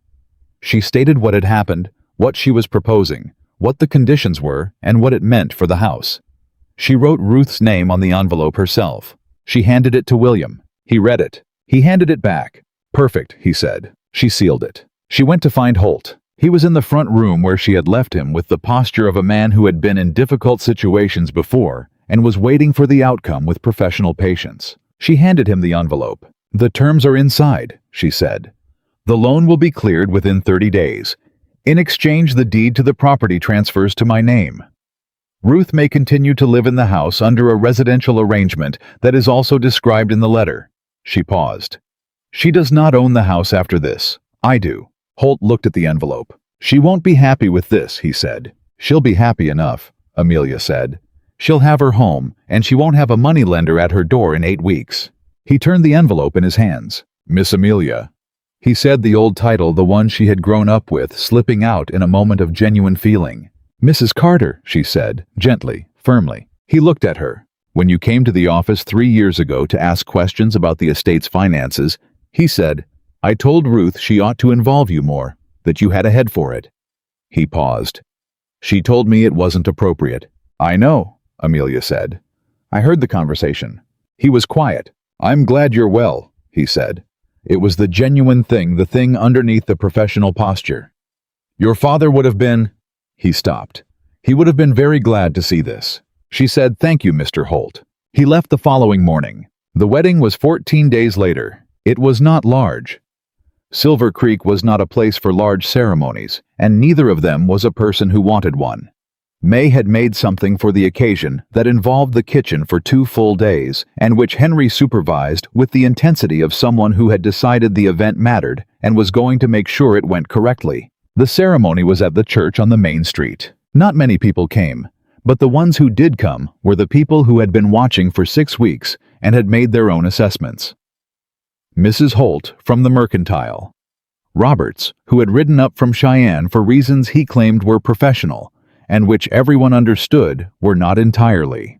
She stated what had happened, what she was proposing, what the conditions were, and what it meant for the house. She wrote Ruth's name on the envelope herself. She handed it to William. He read it. He handed it back. "Perfect," he said. She sealed it. She went to find Holt. He was in the front room where she had left him with the posture of a man who had been in difficult situations before and was waiting for the outcome with professional patience. She handed him the envelope. "The terms are inside," she said. "The loan will be cleared within 30 days. In exchange, the deed to the property transfers to my name. Ruth may continue to live in the house under a residential arrangement that is also described in the letter." She paused. "She does not own the house after this. I do." Holt looked at the envelope. "She won't be happy with this," he said. "She'll be happy enough," Amelia said. "She'll have her home, and she won't have a moneylender at her door in 8 weeks." He turned the envelope in his hands. "Miss Amelia." He said the old title, the one she had grown up with, slipping out in a moment of genuine feeling. "Mrs. Carter," she said, gently, firmly. He looked at her. "When you came to the office 3 years ago to ask questions about the estate's finances," he said, "I told Ruth she ought to involve you more, that you had a head for it." He paused. "She told me it wasn't appropriate." "I know," Amelia said. "I heard the conversation." He was quiet. "I'm glad you're well," he said. It was the genuine thing, the thing underneath the professional posture. "Your father would have been—" He stopped. "He would have been very glad to see this." She said, "Thank you, Mr. Holt." He left the following morning. The wedding was 14 days later. It was not large. Silver Creek was not a place for large ceremonies, and neither of them was a person who wanted one. May had made something for the occasion that involved the kitchen for 2 full days, and which Henry supervised with the intensity of someone who had decided the event mattered and was going to make sure it went correctly. The ceremony was at the church on the main street. Not many people came, but the ones who did come were the people who had been watching for 6 weeks and had made their own assessments. Mrs. Holt from the Mercantile. Roberts, who had ridden up from Cheyenne for reasons he claimed were professional, and which everyone understood were not entirely.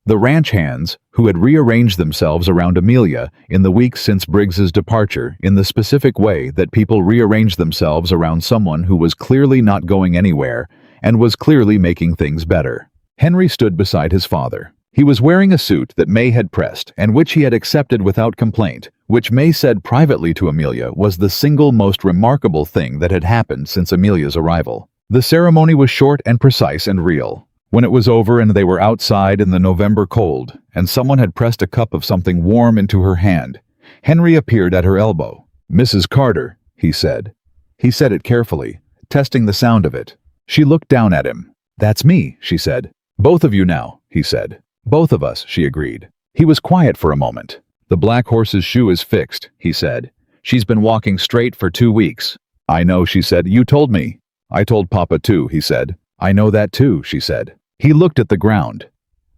The ranch hands, who had rearranged themselves around Amelia in the weeks since Briggs's departure in the specific way that people rearrange themselves around someone who was clearly not going anywhere and was clearly making things better. Henry stood beside his father. He was wearing a suit that May had pressed and which he had accepted without complaint, which May said privately to Amelia was the single most remarkable thing that had happened since Amelia's arrival. The ceremony was short and precise and real. When it was over and they were outside in the November cold, and someone had pressed a cup of something warm into her hand, Henry appeared at her elbow. "Mrs. Carter," he said. He said it carefully, testing the sound of it. She looked down at him. "That's me," she said. "Both of you now," he said. "Both of us," she agreed. He was quiet for a moment. "The black horse's shoe is fixed," he said. "She's been walking straight for 2 weeks." "I know," she said. "You told me." "I told Papa too," he said. "I know that too," she said. He looked at the ground,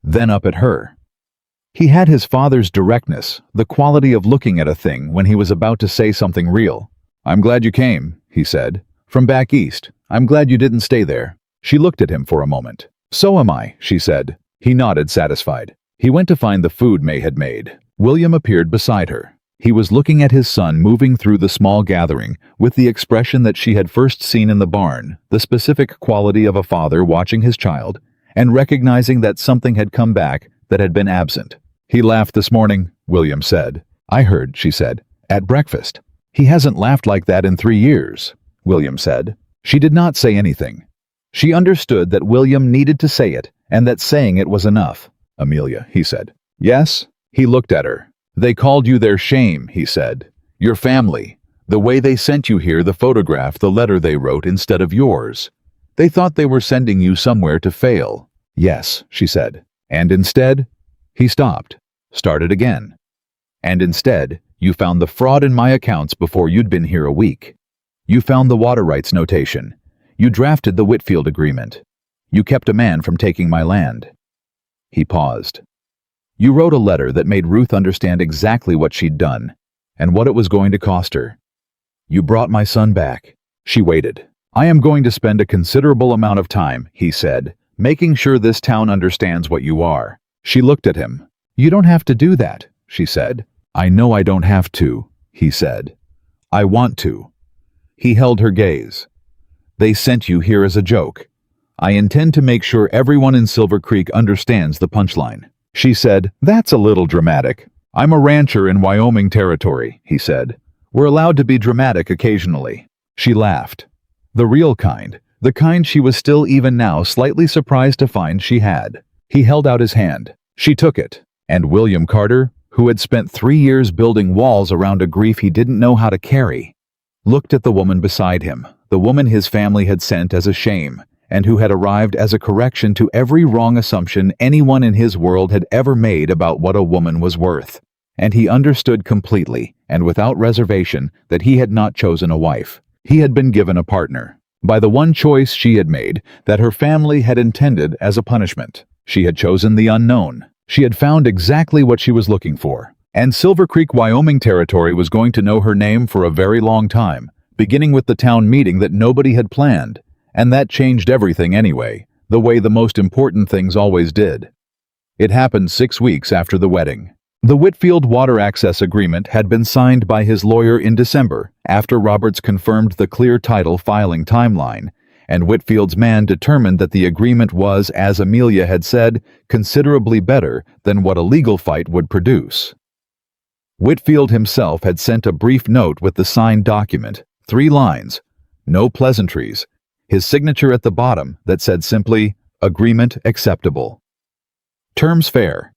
then up at her. He had his father's directness, the quality of looking at a thing when he was about to say something real. "I'm glad you came," he said. "From back east. I'm glad you didn't stay there." She looked at him for a moment. "So am I," she said. He nodded, satisfied. He went to find the food May had made. William appeared beside her. He was looking at his son moving through the small gathering with the expression that she had first seen in the barn, the specific quality of a father watching his child, and recognizing that something had come back that had been absent. "He laughed this morning," William said. "I heard," she said, "at breakfast." "He hasn't laughed like that in 3 years," William said. She did not say anything. She understood that William needed to say it, and that saying it was enough. "Amelia," he said. "Yes?" He looked at her. "They called you their shame," he said. "Your family. The way they sent you here, the photograph, the letter they wrote instead of yours. They thought they were sending you somewhere to fail." "Yes," she said. "And instead?" He stopped. Started again. "And instead, you found the fraud in my accounts before you'd been here a week. You found the water rights notation. You drafted the Whitfield agreement. You kept a man from taking my land." He paused. "You wrote a letter that made Ruth understand exactly what she'd done and what it was going to cost her. You brought my son back." She waited. "I am going to spend a considerable amount of time," he said, "making sure this town understands what you are." She looked at him. "You don't have to do that," she said. "I know I don't have to," he said. "I want to." He held her gaze. "They sent you here as a joke. I intend to make sure everyone in Silver Creek understands the punchline." She said, "That's a little dramatic." "I'm a rancher in Wyoming territory," he said. "We're allowed to be dramatic occasionally." She laughed. The real kind, the kind she was still even now slightly surprised to find she had. He held out his hand. She took it. And William Carter, who had spent 3 years building walls around a grief he didn't know how to carry, looked at the woman beside him, the woman his family had sent as a shame, and who had arrived as a correction to every wrong assumption anyone in his world had ever made about what a woman was worth. And he understood completely, and without reservation, that he had not chosen a wife. He had been given a partner. By the one choice she had made that her family had intended as a punishment. She had chosen the unknown. She had found exactly what she was looking for. And Silver Creek, Wyoming territory was going to know her name for a very long time, beginning with the town meeting that nobody had planned. And that changed everything anyway, the way the most important things always did. It happened 6 weeks after the wedding. The Whitfield water access agreement had been signed by his lawyer in December, after Roberts confirmed the clear title filing timeline, and Whitfield's man determined that the agreement was, as Amelia had said, considerably better than what a legal fight would produce. Whitfield himself had sent a brief note with the signed document, 3 lines, no pleasantries, his signature at the bottom that said simply, "Agreement acceptable." Terms fair.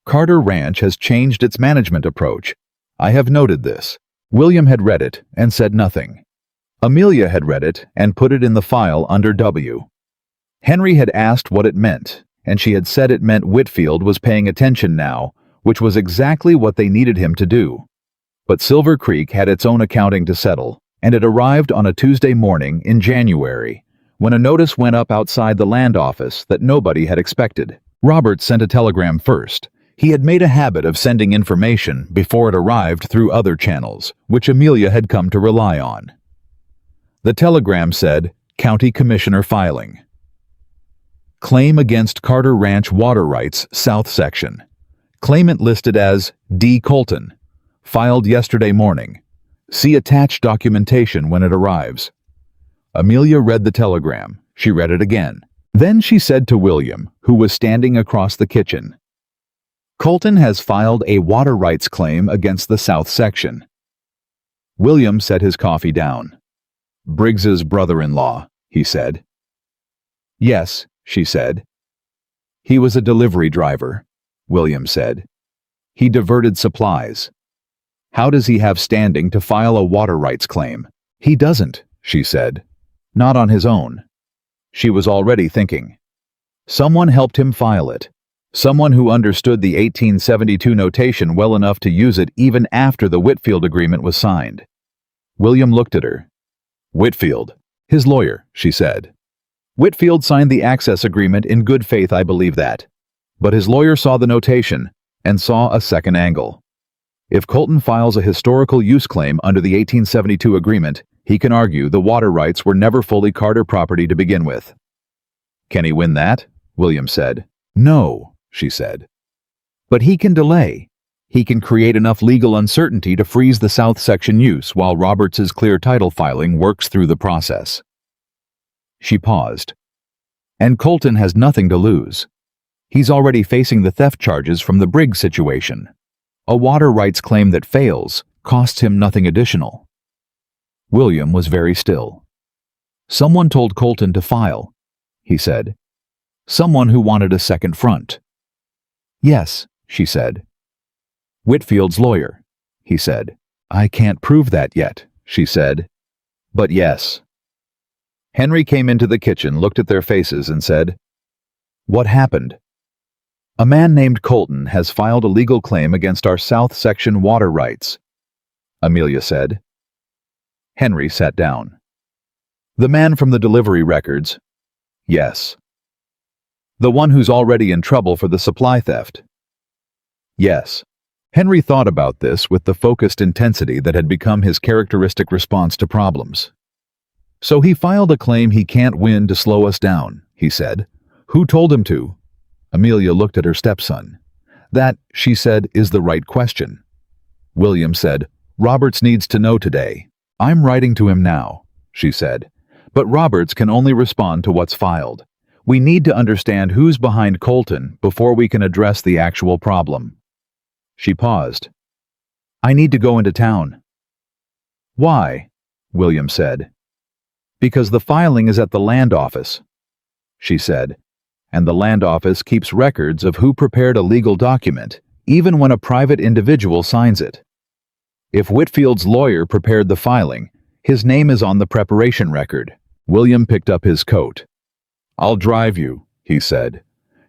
Carter Ranch has changed its management approach. I have noted this. William had read it and said nothing. Amelia had read it and put it in the file under W. Henry had asked what it meant, and she had said it meant Whitfield was paying attention now, which was exactly what they needed him to do. But Silver Creek had its own accounting to settle, and it arrived on a Tuesday morning in January, when a notice went up outside the land office that nobody had expected. Robert sent a telegram first. He had made a habit of sending information before it arrived through other channels, which Amelia had come to rely on. The telegram said, "County Commissioner filing. Claim against Carter Ranch water rights, South Section. Claimant listed as D. Colton. Filed yesterday morning. See attached documentation when it arrives." Amelia read the telegram. She read it again. Then she said to William, who was standing across the kitchen, "Colton has filed a water rights claim against the South Section." William set his coffee down. "Briggs's brother-in-law," he said. "Yes," she said. "He was a delivery driver," William said. "He diverted supplies. How does he have standing to file a water rights claim?" "He doesn't," she said. "Not on his own." She was already thinking. Someone helped him file it. Someone who understood the 1872 notation well enough to use it even after the Whitfield agreement was signed. William looked at her. "Whitfield, his lawyer," she said. "Whitfield signed the access agreement in good faith, I believe that. But his lawyer saw the notation and saw a second angle. If Colton files a historical use claim under the 1872 agreement, he can argue the water rights were never fully Carter property to begin with." "Can he win that?" William said. "No," she said. "But he can delay. He can create enough legal uncertainty to freeze the South Section use while Roberts's clear title filing works through the process." She paused. "And Colton has nothing to lose. He's already facing the theft charges from the Briggs situation. A water rights claim that fails costs him nothing additional." William was very still. "Someone told Colton to file," he said. "Someone who wanted a second front." "Yes," she said. "Whitfield's lawyer," he said. "I can't prove that yet," she said. "But yes." Henry came into the kitchen, looked at their faces, and said, "What happened?" "A man named Colton has filed a legal claim against our South Section water rights," Amelia said. Henry sat down. "The man from the delivery records?" "Yes." "The one who's already in trouble for the supply theft?" "Yes." Henry thought about this with the focused intensity that had become his characteristic response to problems. "So he filed a claim he can't win to slow us down," he said. "Who told him to?" Amelia looked at her stepson. "That," she said, "is the right question." William said, "Roberts needs to know today." "I'm writing to him now," she said. "But Roberts can only respond to what's filed. We need to understand who's behind Colton before we can address the actual problem." She paused. "I need to go into town." "Why?" William said. "Because the filing is at the land office," she said, "and the land office keeps records of who prepared a legal document, even when a private individual signs it. If Whitfield's lawyer prepared the filing, his name is on the preparation record." William picked up his coat. "I'll drive you," he said.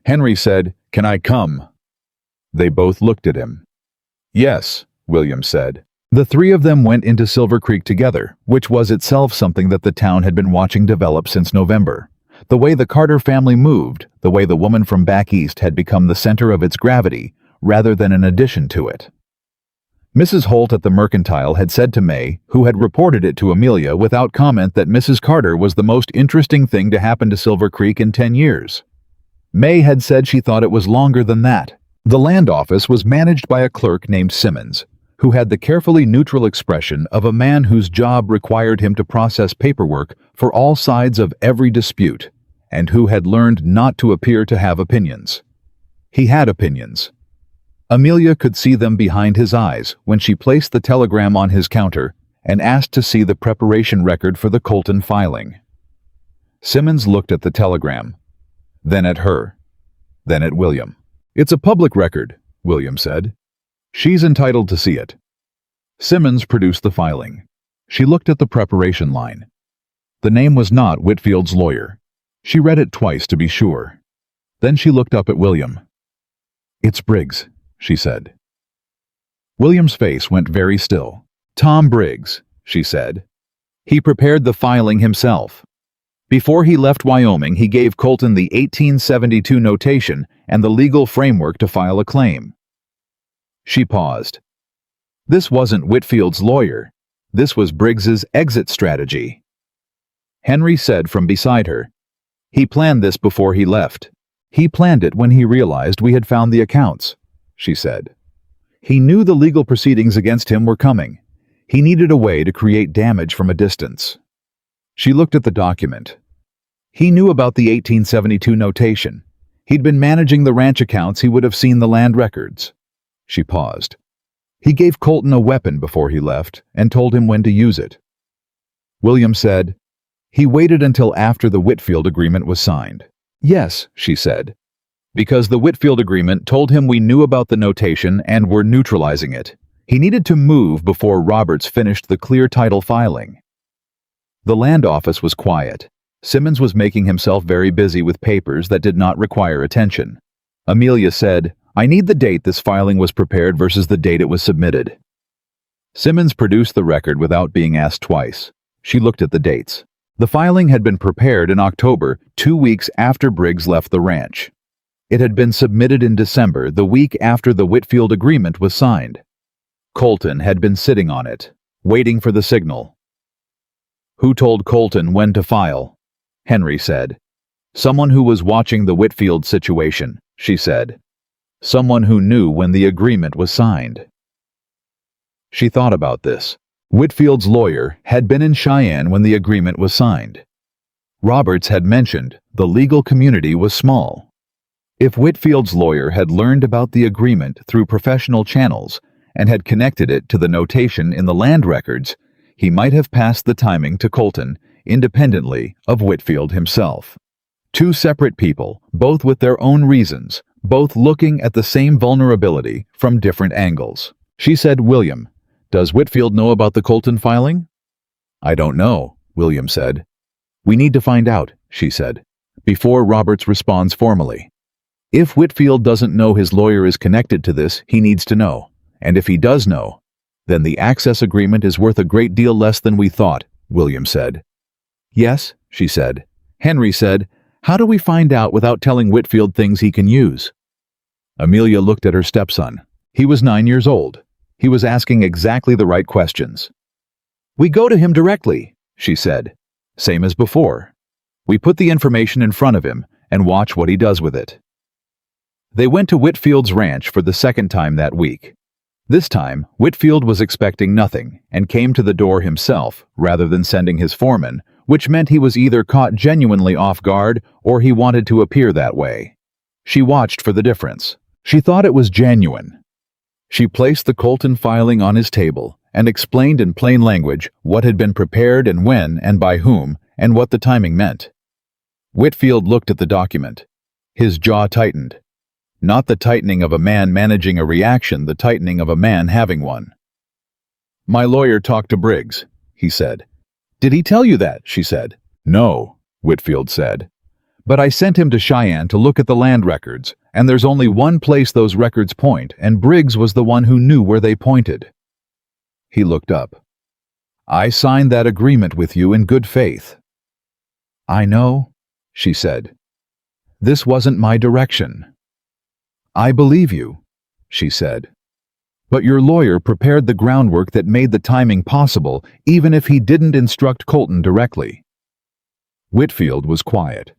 Henry said, "Can I come?" They both looked at him. "Yes," William said. The three of them went into Silver Creek together, which was itself something that the town had been watching develop since November. The way the Carter family moved, the way the woman from back east had become the center of its gravity, rather than an addition to it. Mrs. Holt at the Mercantile had said to May, who had reported it to Amelia without comment, that Mrs. Carter was the most interesting thing to happen to Silver Creek in 10 years. May had said she thought it was longer than that. The land office was managed by a clerk named Simmons, who had the carefully neutral expression of a man whose job required him to process paperwork for all sides of every dispute, and who had learned not to appear to have opinions. He had opinions. Amelia could see them behind his eyes when she placed the telegram on his counter and asked to see the preparation record for the Colton filing. Simmons looked at the telegram, then at her, then at William. "It's a public record," William said. "She's entitled to see it." Simmons produced the filing. She looked at the preparation line. The name was not Whitfield's lawyer. She read it twice to be sure. Then she looked up at William. "It's Briggs," she said. William's face went very still. "Tom Briggs," she said. "He prepared the filing himself. Before he left Wyoming, he gave Colton the 1872 notation and the legal framework to file a claim." She paused. This wasn't Whitfield's lawyer. This was Briggs's exit strategy. Henry said from beside her, "He planned this before he left. He planned it when he realized we had found the accounts," she said. "He knew the legal proceedings against him were coming. He needed a way to create damage from a distance." She looked at the document. He knew about the 1872 notation. He'd been managing the ranch accounts. He would have seen the land records. She paused. He gave Colton a weapon before he left and told him when to use it. William said, "He waited until after the Whitfield agreement was signed." "Yes," she said, "because the Whitfield agreement told him we knew about the notation and were neutralizing it. He needed to move before Roberts finished the clear title filing." The land office was quiet. Simmons was making himself very busy with papers that did not require attention. Amelia said, "I need the date this filing was prepared versus the date it was submitted." Simmons produced the record without being asked twice. She looked at the dates. The filing had been prepared in October, 2 weeks after Briggs left the ranch. It had been submitted in December, the week after the Whitfield agreement was signed. Colton had been sitting on it, waiting for the signal. "Who told Colton when to file?" Henry said. "Someone who was watching the Whitfield situation," she said. "Someone who knew when the agreement was signed." She thought about this. Whitfield's lawyer had been in Cheyenne when the agreement was signed. Roberts had mentioned the legal community was small. If Whitfield's lawyer had learned about the agreement through professional channels and had connected it to the notation in the land records, he might have passed the timing to Colton independently of Whitfield himself. Two separate people, both with their own reasons, both looking at the same vulnerability from different angles. She said, "William, does Whitfield know about the Colton filing?" "I don't know," William said. "We need to find out," she said, before Roberts responds formally. "If Whitfield doesn't know his lawyer is connected to this, he needs to know. And if he does know, then the access agreement is worth a great deal less than we thought," William said. "Yes," she said. Henry said, "How do we find out without telling Whitfield things he can use?" Amelia looked at her stepson. He was 9 years old. He was asking exactly the right questions. "We go to him directly," she said. "Same as before. We put the information in front of him and watch what he does with it." They went to Whitfield's ranch for the second time that week. This time, Whitfield was expecting nothing and came to the door himself rather than sending his foreman, which meant he was either caught genuinely off guard or he wanted to appear that way. She watched for the difference. She thought it was genuine. She placed the Colton filing on his table and explained in plain language what had been prepared and when and by whom and what the timing meant. Whitfield looked at the document. His jaw tightened. Not the tightening of a man managing a reaction, the tightening of a man having one. "My lawyer talked to Briggs," he said. "Did he tell you that?" she said. "No," Whitfield said. "But I sent him to Cheyenne to look at the land records, and there's only one place those records point, and Briggs was the one who knew where they pointed." He looked up. "I signed that agreement with you in good faith." "I know," she said. "This wasn't my direction." "I believe you," she said. "But your lawyer prepared the groundwork that made the timing possible, even if he didn't instruct Colton directly." Whitfield was quiet.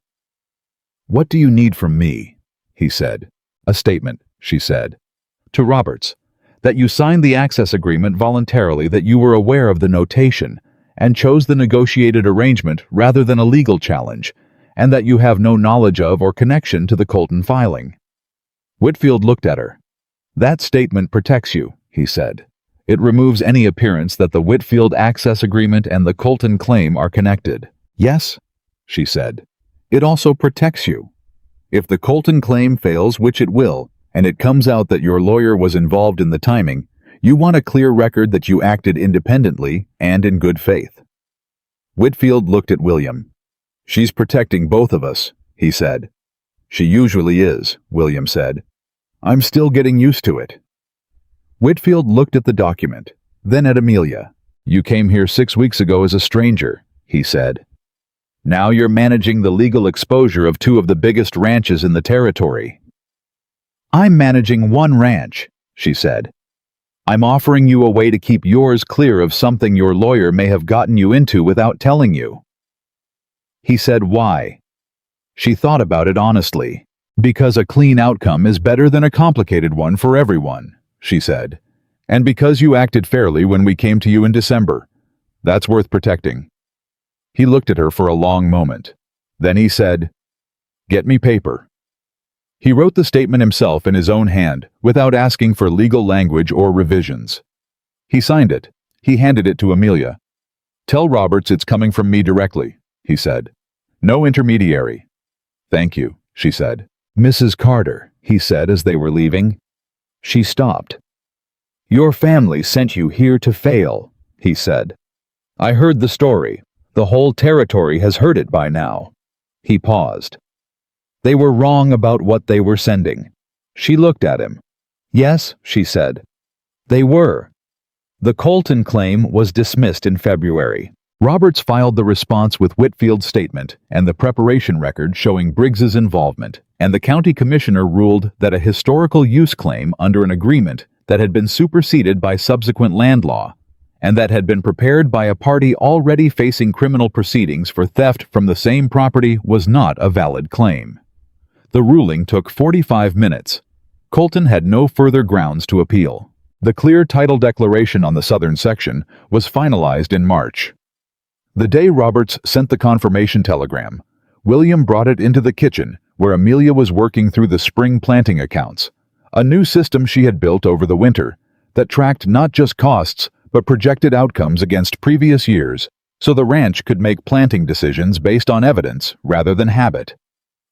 "What do you need from me?" he said. "A statement," she said. "To Roberts, that you signed the access agreement voluntarily, that you were aware of the notation, and chose the negotiated arrangement rather than a legal challenge, and that you have no knowledge of or connection to the Colton filing." Whitfield looked at her. That statement protects you, he said. It removes any appearance that the Whitfield access agreement and the Colton claim are connected. Yes, she said. It also protects you. If the Colton claim fails, which it will, and it comes out that your lawyer was involved in the timing, you want a clear record that you acted independently and in good faith. Whitfield looked at William. She's protecting both of us, he said. She usually is, William said. I'm still getting used to it. Whitfield looked at the document, then at Amelia. You came here 6 weeks ago as a stranger, he said. Now you're managing the legal exposure of 2 of the biggest ranches in the territory. I'm managing 1 ranch, she said. I'm offering you a way to keep yours clear of something your lawyer may have gotten you into without telling you. He said, why? She thought about it honestly. Because a clean outcome is better than a complicated one for everyone, she said. And because you acted fairly when we came to you in December. That's worth protecting. He looked at her for a long moment. Then he said, Get me paper. He wrote the statement himself in his own hand, without asking for legal language or revisions. He signed it. He handed it to Amelia. Tell Roberts it's coming from me directly, he said. No intermediary. Thank you, she said. Mrs. Carter, he said as they were leaving. She stopped. Your family sent you here to fail, he said. I heard the story. The whole territory has heard it by now. He paused. They were wrong about what they were sending. She looked at him. Yes, she said. They were. The Colton claim was dismissed in February. Roberts filed the response with Whitfield's statement and the preparation record showing Briggs's involvement, and the county commissioner ruled that a historical use claim under an agreement that had been superseded by subsequent land law, and that had been prepared by a party already facing criminal proceedings for theft from the same property was not a valid claim. The ruling took 45 minutes. Colton had no further grounds to appeal. The clear title declaration on the southern section was finalized in March. The day Roberts sent the confirmation telegram, William brought it into the kitchen where Amelia was working through the spring planting accounts, a new system she had built over the winter that tracked not just costs but projected outcomes against previous years so the ranch could make planting decisions based on evidence rather than habit.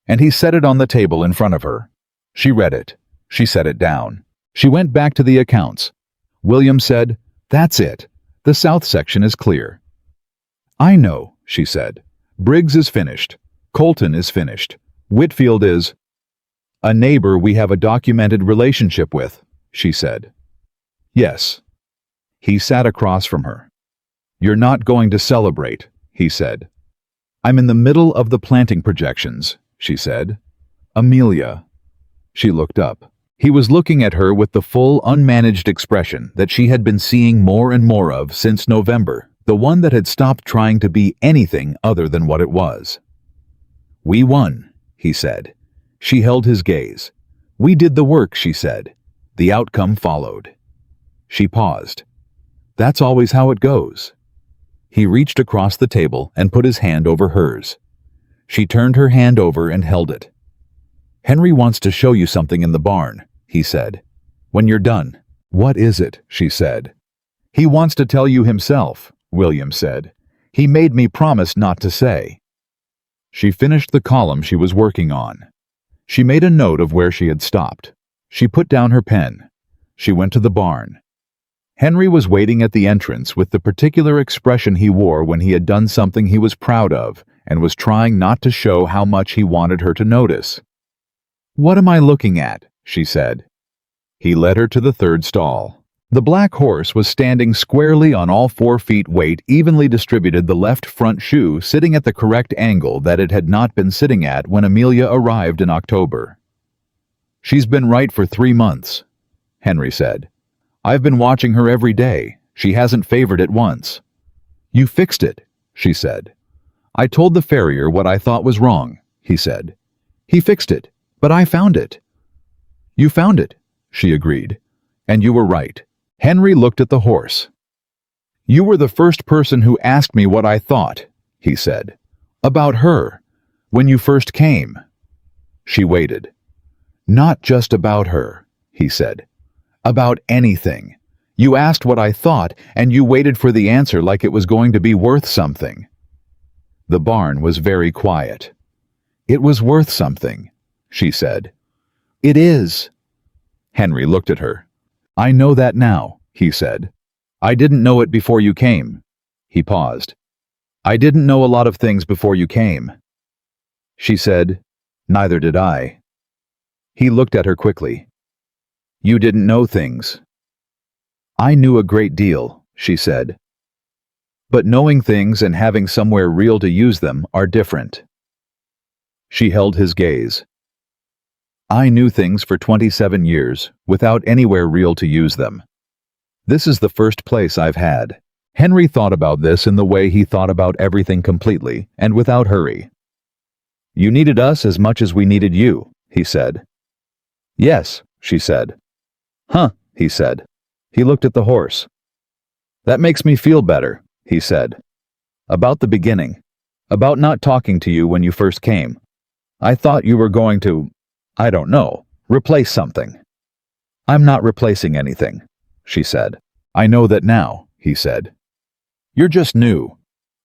And he set it on the table in front of her. She read it. She set it down. She went back to the accounts. William said, That's it. The south section is clear. I know, she said. Briggs is finished. Colton is finished. Whitfield is a neighbor we have a documented relationship with, she said. Yes. He sat across from her. You're not going to celebrate, he said. I'm in the middle of the planting projections, she said. Amelia. She looked up. He was looking at her with the full, unmanaged expression that she had been seeing more and more of since November, the one that had stopped trying to be anything other than what it was. We won, he said. She held his gaze. We did the work, she said. The outcome followed. She paused. That's always how it goes. He reached across the table and put his hand over hers. She turned her hand over and held it. Henry wants to show you something in the barn, he said. When you're done. What is it? She said. He wants to tell you himself, William said. He made me promise not to say. She finished the column she was working on. She made a note of where she had stopped. She put down her pen. She went to the barn. Henry was waiting at the entrance with the particular expression he wore when he had done something he was proud of and was trying not to show how much he wanted her to notice. What am I looking at? She said. He led her to the third stall. The black horse was standing squarely on all 4 feet, weight evenly distributed, the left front shoe sitting at the correct angle that it had not been sitting at when Amelia arrived in October. She's been right for 3 months, Henry said. I've been watching her every day. She hasn't favored it once. You fixed it, she said. I told the farrier what I thought was wrong, he said. He fixed it, but I found it. You found it, she agreed. And you were right. Henry looked at the horse. You were the first person who asked me what I thought, he said. About her, when you first came. She waited. Not just about her, he said. About anything. You asked what I thought, and you waited for the answer like it was going to be worth something. The barn was very quiet. It was worth something, she said. It is. Henry looked at her. I know that now, he said. I didn't know it before you came. He paused. I didn't know a lot of things before you came. She said, neither did I. He looked at her quickly. You didn't know things. I knew a great deal, she said. But knowing things and having somewhere real to use them are different. She held his gaze. I knew things for 27 years without anywhere real to use them. This is the first place I've had. Henry thought about this in the way he thought about everything completely and without hurry. You needed us as much as we needed you, he said. Yes, she said. Huh, he said. He looked at the horse. That makes me feel better, he said. About the beginning. About not talking to you when you first came. I thought you were going to, I don't know, replace something. I'm not replacing anything, she said. I know that now, he said. You're just new.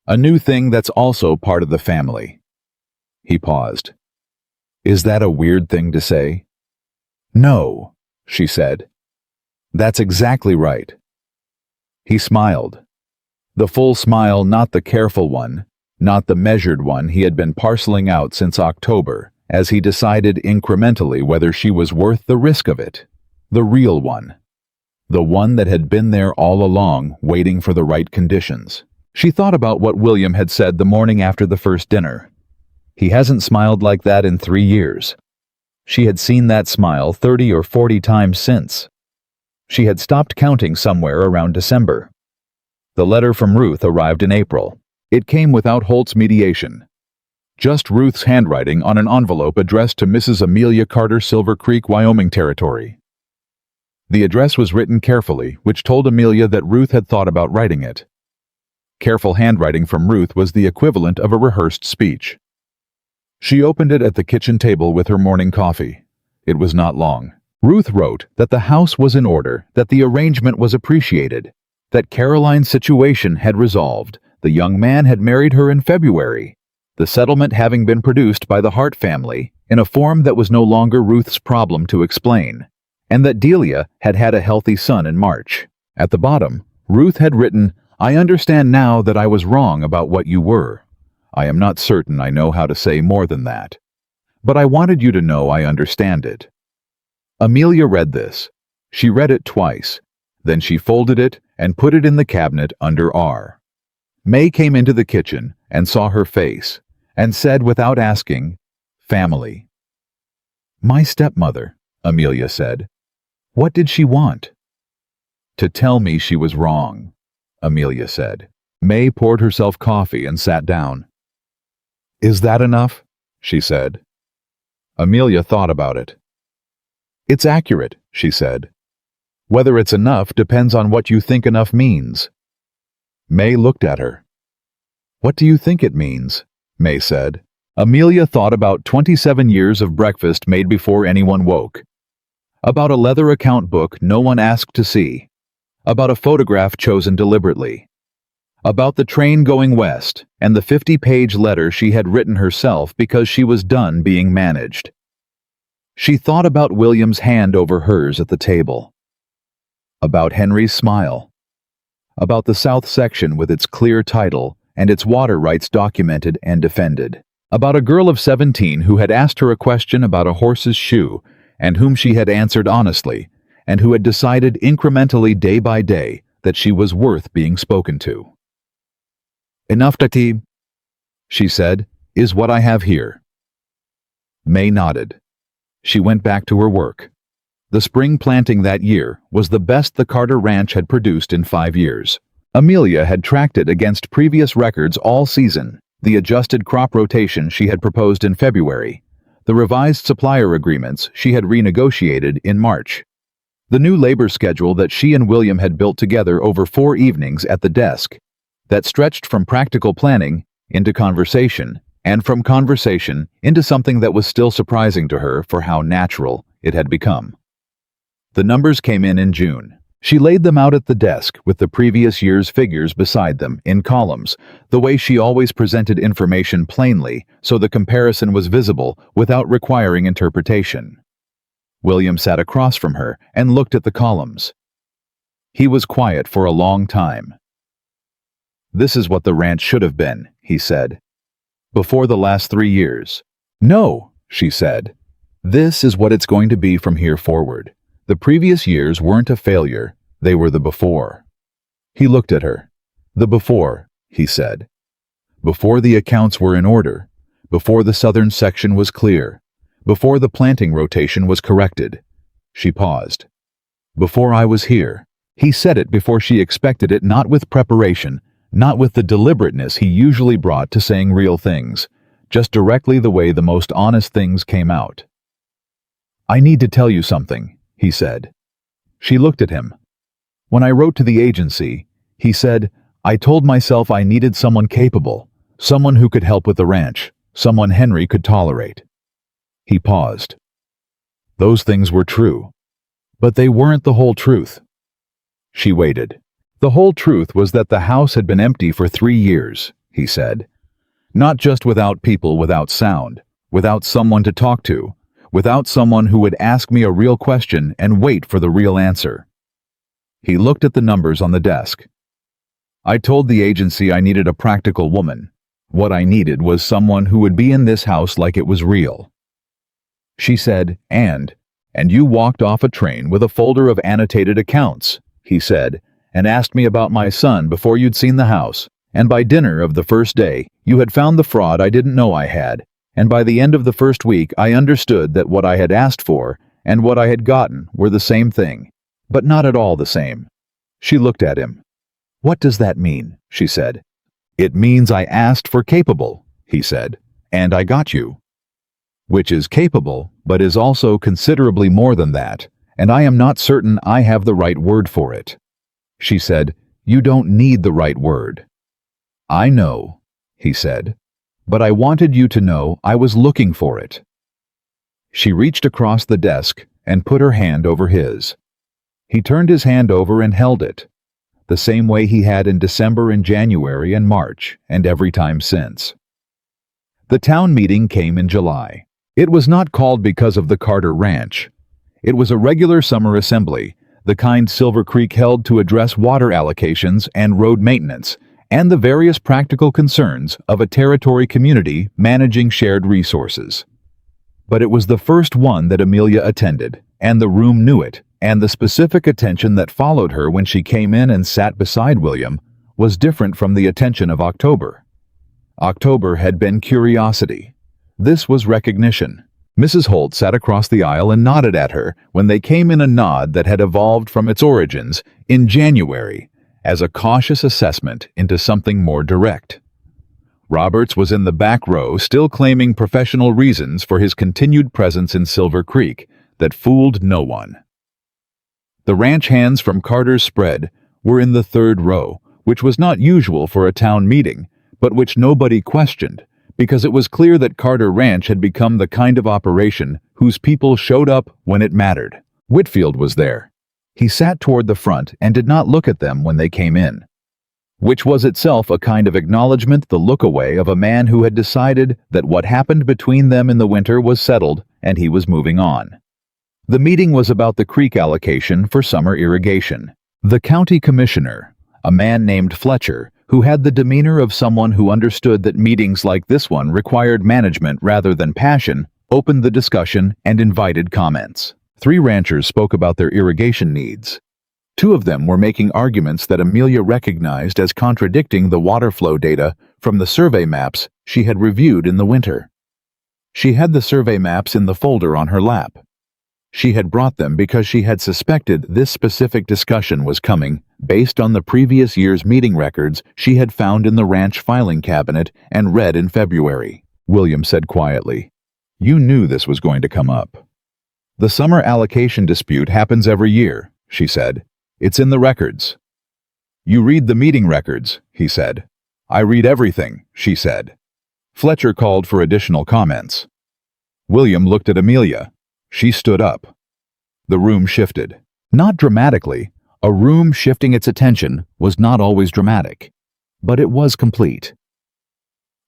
A new thing that's also part of the family. He paused. Is that a weird thing to say? No, she said. That's exactly right. He smiled. The full smile, not the careful one, not the measured one he had been parceling out since October, as he decided incrementally whether she was worth the risk of it. The real one. The one that had been there all along, waiting for the right conditions. She thought about what William had said the morning after the first dinner. He hasn't smiled like that in 3 years. She had seen that smile 30 or 40 times since. She had stopped counting somewhere around December. The letter from Ruth arrived in April. It came without Holt's mediation. Just Ruth's handwriting on an envelope addressed to Mrs. Amelia Carter, Silver Creek, Wyoming Territory. The address was written carefully, which told Amelia that Ruth had thought about writing it. Careful handwriting from Ruth was the equivalent of a rehearsed speech. She opened it at the kitchen table with her morning coffee. It was not long. Ruth wrote that the house was in order, that the arrangement was appreciated, that Caroline's situation had resolved, the young man had married her in February, the settlement having been produced by the Hart family in a form that was no longer Ruth's problem to explain, and that Delia had had a healthy son in March. At the bottom, Ruth had written, I understand now that I was wrong about what you were. I am not certain I know how to say more than that. But I wanted you to know I understand it. Amelia read this. She read it twice. Then she folded it and put it in the cabinet under R. May came into the kitchen and saw her face and said without asking, Family. My stepmother, Amelia said. What did she want? To tell me she was wrong, Amelia said. May poured herself coffee and sat down. Is that enough? She said. Amelia thought about it. It's accurate, she said. Whether it's enough depends on what you think enough means. May looked at her. What do you think it means? May said. Amelia thought about 27 years of breakfast made before anyone woke. About a leather account book no one asked to see. About a photograph chosen deliberately. About the train going west and the 50-page letter she had written herself because she was done being managed. She thought about William's hand over hers at the table. About Henry's smile. About the South section with its clear title and its water rights documented and defended. About a girl of 17 who had asked her a question about a horse's shoe and whom she had answered honestly, and who had decided incrementally day by day that she was worth being spoken to. Enough, Tati, she said, is what I have here. May nodded. She went back to her work. The spring planting that year was the best the Carter Ranch had produced in 5 years. Amelia had tracked it against previous records all season, the adjusted crop rotation she had proposed in February, the revised supplier agreements she had renegotiated in March, the new labor schedule that she and William had built together over 4 evenings at the desk, that stretched from practical planning into conversation, and from conversation into something that was still surprising to her for how natural it had become. The numbers came in June. She laid them out at the desk with the previous year's figures beside them in columns, the way she always presented information plainly so the comparison was visible without requiring interpretation. William sat across from her and looked at the columns. He was quiet for a long time. "This is what the ranch should have been," he said. "Before the last 3 years." "No," she said. "This is what it's going to be from here forward. The previous years weren't a failure, they were the before." He looked at her. "The before," he said. "Before the accounts were in order, before the southern section was clear, before the planting rotation was corrected." She paused. "Before I was here." He said it before she expected it, not with preparation, not with the deliberateness he usually brought to saying real things, just directly the way the most honest things came out. "I need to tell you something," he said. She looked at him. "When I wrote to the agency," he said, "I told myself I needed someone capable, someone who could help with the ranch, someone Henry could tolerate." He paused. "Those things were true, but they weren't the whole truth." She waited. "The whole truth was that the house had been empty for 3 years," he said. "Not just without people, without sound, without someone to talk to, without someone who would ask me a real question and wait for the real answer." He looked at the numbers on the desk. "I told the agency I needed a practical woman. What I needed was someone who would be in this house like it was real." She said, and you walked off a train with a folder of annotated accounts," he said, "and asked me about my son before you'd seen the house, and by dinner of the first day, you had found the fraud I didn't know I had. And by the end of the first week, I understood that what I had asked for and what I had gotten were the same thing, but not at all the same." She looked at him. "What does that mean?" she said. "It means I asked for capable," he said, "and I got you. Which is capable, but is also considerably more than that, and I am not certain I have the right word for it." She said, "You don't need the right word." "I know," he said. "But I wanted you to know I was looking for it." She reached across the desk and put her hand over his. He turned his hand over and held it, the same way he had in December and January and March and every time since. The town meeting came in July. It was not called because of the Carter Ranch. It was a regular summer assembly, the kind Silver Creek held to address water allocations and road maintenance, and the various practical concerns of a territory community managing shared resources. But it was the first one that Amelia attended, and the room knew it, and the specific attention that followed her when she came in and sat beside William was different from the attention of October. October had been curiosity. This was recognition. Mrs. Holt sat across the aisle and nodded at her when they came in, a nod that had evolved from its origins in January as a cautious assessment into something more direct. Roberts was in the back row, still claiming professional reasons for his continued presence in Silver Creek that fooled no one. The ranch hands from Carter's spread were in the 3rd row, which was not usual for a town meeting, but which nobody questioned, because it was clear that Carter Ranch had become the kind of operation whose people showed up when it mattered. Whitfield was there. He sat toward the front and did not look at them when they came in, which was itself a kind of acknowledgement, the look away of a man who had decided that what happened between them in the winter was settled and he was moving on. The meeting was about the creek allocation for summer irrigation. The county commissioner, a man named Fletcher, who had the demeanor of someone who understood that meetings like this one required management rather than passion, opened the discussion and invited comments. 3 ranchers spoke about their irrigation needs. 2 of them were making arguments that Amelia recognized as contradicting the water flow data from the survey maps she had reviewed in the winter. She had the survey maps in the folder on her lap. She had brought them because she had suspected this specific discussion was coming based on the previous year's meeting records she had found in the ranch filing cabinet and read in February. William said quietly, "You knew this was going to come up." "The summer allocation dispute happens every year," she said. "It's in the records." "You read the meeting records," he said. "I read everything," she said. Fletcher called for additional comments. William looked at Amelia. She stood up. The room shifted. Not dramatically. A room shifting its attention was not always dramatic, but it was complete.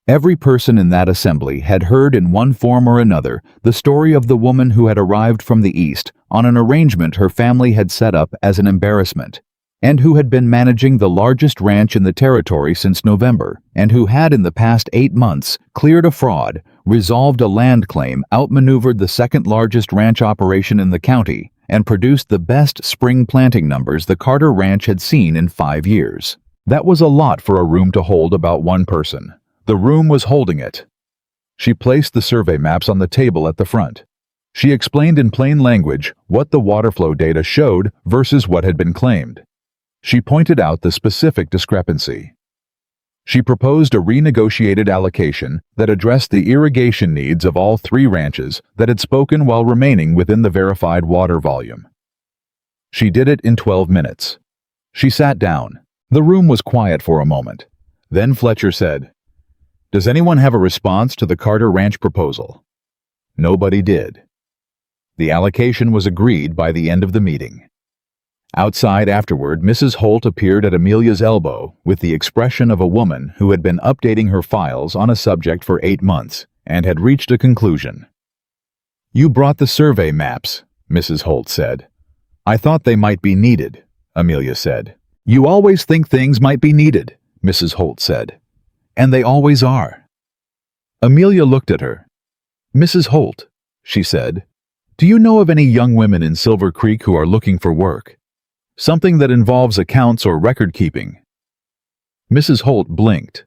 Every person in that assembly had heard in one form or another the story of the woman who had arrived from the East on an arrangement her family had set up as an embarrassment, and who had been managing the largest ranch in the territory since November, and who had in the past 8 months cleared a fraud, resolved a land claim, outmaneuvered the second largest ranch operation in the county, and produced the best spring planting numbers the Carter Ranch had seen in 5 years. That was a lot for a room to hold about one person. The room was holding it. She placed the survey maps on the table at the front. She explained in plain language what the water flow data showed versus what had been claimed. She pointed out the specific discrepancy. She proposed a renegotiated allocation that addressed the irrigation needs of all 3 ranches that had spoken while remaining within the verified water volume. She did it in 12 minutes. She sat down. The room was quiet for a moment. Then Fletcher said, "Does anyone have a response to the Carter Ranch proposal?" Nobody did. The allocation was agreed by the end of the meeting. Outside afterward, Mrs. Holt appeared at Amelia's elbow with the expression of a woman who had been updating her files on a subject for 8 months and had reached a conclusion. "You brought the survey maps," Mrs. Holt said. "I thought they might be needed," Amelia said. "You always think things might be needed," Mrs. Holt said. "And they always are." Amelia looked at her. "Mrs. Holt," she said, "do you know of any young women in Silver Creek who are looking for work? Something that involves accounts or record keeping?" Mrs. Holt blinked.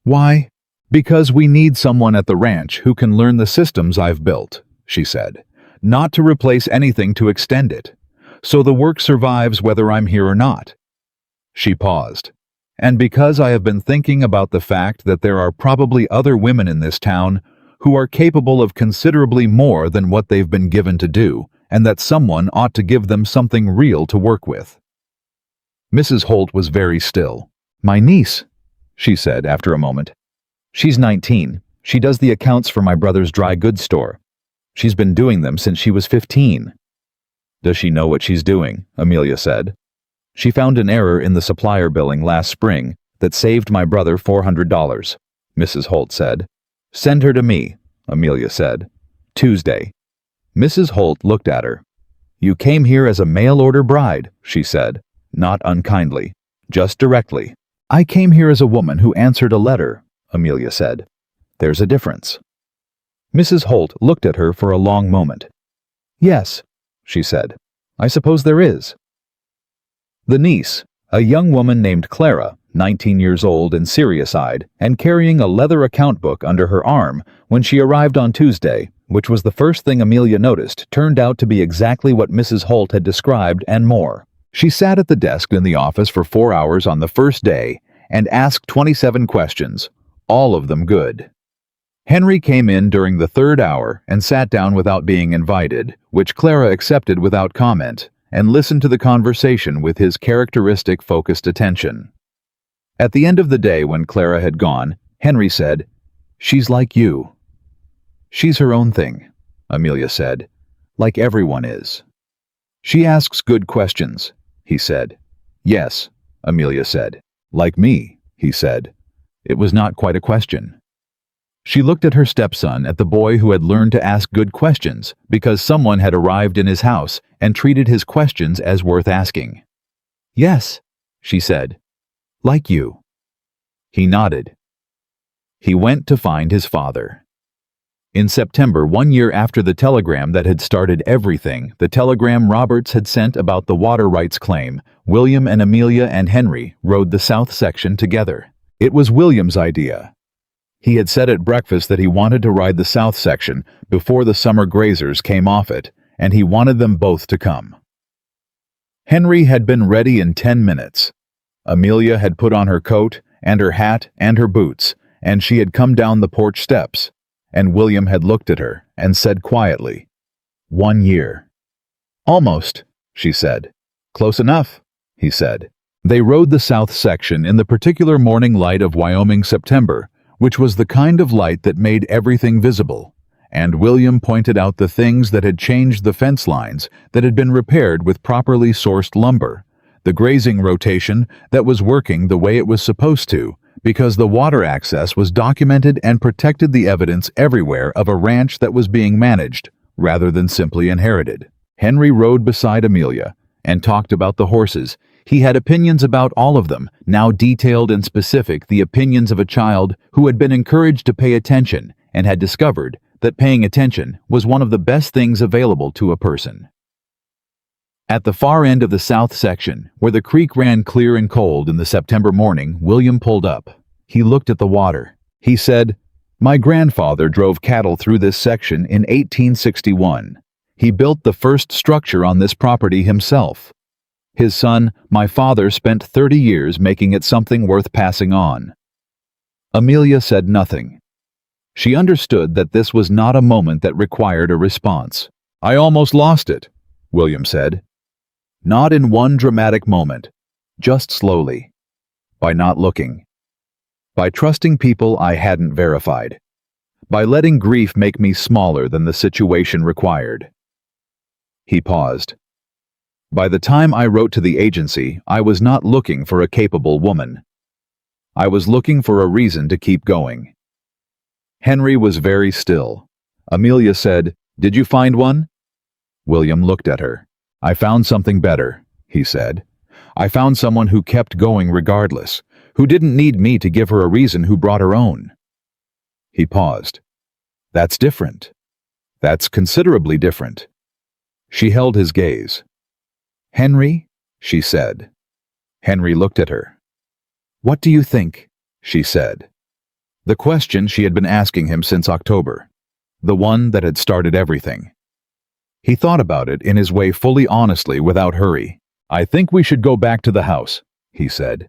"Why? Because we need someone at the ranch who can learn the systems I've built," she said, "not to replace anything, to extend it, so the work survives whether I'm here or not." She paused. "And because I have been thinking about the fact that there are probably other women in this town who are capable of considerably more than what they've been given to do, and that someone ought to give them something real to work with." Mrs. Holt was very still. "My niece," she said after a moment. "She's 19. She does the accounts for my brother's dry goods store. She's been doing them since she was 15. "Does she know what she's doing?" Amelia said. "She found an error in the supplier billing last spring that saved my brother $400, Mrs. Holt said. "Send her to me," Amelia said. "Tuesday." Mrs. Holt looked at her. "You came here as a mail-order bride," she said, not unkindly, just directly. "I came here as a woman who answered a letter," Amelia said. "There's a difference." Mrs. Holt looked at her for a long moment. "Yes," she said, "I suppose there is." The niece, a young woman named Clara, 19 years old and serious-eyed, and carrying a leather account book under her arm when she arrived on Tuesday, which was the first thing Amelia noticed, turned out to be exactly what Mrs. Holt had described and more. She sat at the desk in the office for 4 hours on the first day and asked 27 questions, all of them good. Henry came in during the 3rd hour and sat down without being invited, which Clara accepted without comment, and listened to the conversation with his characteristic focused attention. At the end of the day, when Clara had gone, Henry said, "She's like you." "She's her own thing," Amelia said, "like everyone is." "She asks good questions," he said. "Yes," Amelia said. "Like me," he said. It was not quite a question. She looked at her stepson, at the boy who had learned to ask good questions because someone had arrived in his house and treated his questions as worth asking. "Yes," she said. "Like you." He nodded. He went to find his father. In September, 1 year after the telegram that had started everything, the telegram Roberts had sent about the water rights claim, William and Amelia and Henry rode the south section together. It was William's idea. He had said at breakfast that he wanted to ride the south section before the summer grazers came off it, and he wanted them both to come. Henry had been ready in 10 minutes. Amelia had put on her coat and her hat and her boots, and she had come down the porch steps, and William had looked at her and said quietly, 1 year. "Almost," she said. "Close enough," he said. They rode the south section in the particular morning light of Wyoming September, which was the kind of light that made everything visible, and William pointed out the things that had changed: the fence lines that had been repaired with properly sourced lumber, the grazing rotation that was working the way it was supposed to, because the water access was documented and protected, the evidence everywhere of a ranch that was being managed, rather than simply inherited. Henry rode beside Amelia and talked about the horses. He had opinions about all of them, now detailed and specific, the opinions of a child who had been encouraged to pay attention and had discovered that paying attention was one of the best things available to a person. At the far end of the south section, where the creek ran clear and cold in the September morning, William pulled up. He looked at the water. He said, "My grandfather drove cattle through this section in 1861. He built the first structure on this property himself. His son, my father, spent 30 years making it something worth passing on." Amelia said nothing. She understood that this was not a moment that required a response. "I almost lost it," William said. Not in one dramatic moment, just slowly. By not looking. By trusting people I hadn't verified. By letting grief make me smaller than the situation required. He paused. "By the time I wrote to the agency, I was not looking for a capable woman. I was looking for a reason to keep going." Henry was very still. Amelia said, "Did you find one?" William looked at her. "I found something better," he said. "I found someone who kept going regardless, who didn't need me to give her a reason, who brought her own." He paused. "That's different. That's considerably different." She held his gaze. "Henry," she said. Henry looked at her. "What do you think?" she said. The question she had been asking him since October. The one that had started everything. He thought about it in his way, fully honestly, without hurry. "I think we should go back to the house," he said.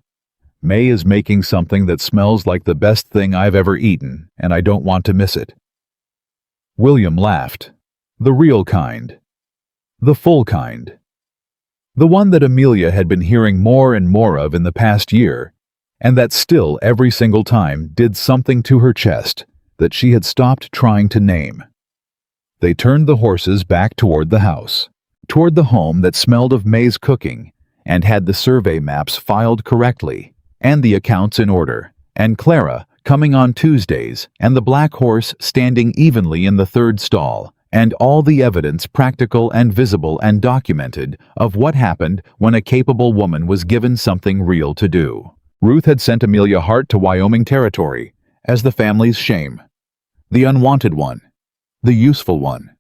"May is making something that smells like the best thing I've ever eaten, and I don't want to miss it." William laughed. The real kind. The full kind. The one that Amelia had been hearing more and more of in the past year, and that still, every single time, did something to her chest that she had stopped trying to name. They turned the horses back toward the house, toward the home that smelled of May's cooking, and had the survey maps filed correctly, and the accounts in order, and Clara coming on Tuesdays, and the black horse standing evenly in the third stall, and all the evidence practical and visible and documented of what happened when a capable woman was given something real to do. Ruth had sent Amelia Hart to Wyoming Territory as the family's shame. The unwanted one. The useful one.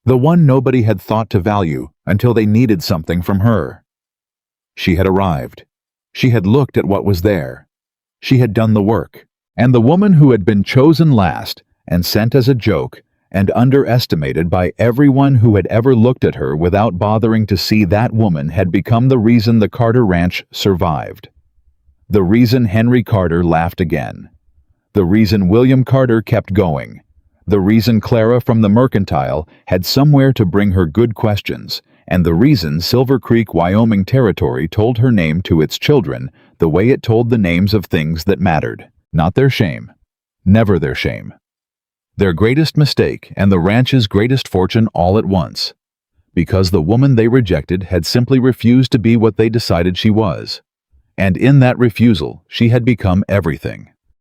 The one nobody had thought to value until they needed something from her. She had arrived. She had looked at what was there. She had done the work. And the woman who had been chosen last and sent as a joke and underestimated by everyone who had ever looked at her without bothering to see that woman had become the reason the Carter Ranch survived. The reason Henry Carter laughed again. The reason William Carter kept going. The reason Clara from the Mercantile had somewhere to bring her good questions, and the reason Silver Creek, Wyoming Territory told her name to its children the way it told the names of things that mattered. Not their shame. Never their shame. Their greatest mistake and the ranch's greatest fortune all at once. Because the woman they rejected had simply refused to be what they decided she was. And in that refusal, she had become everything.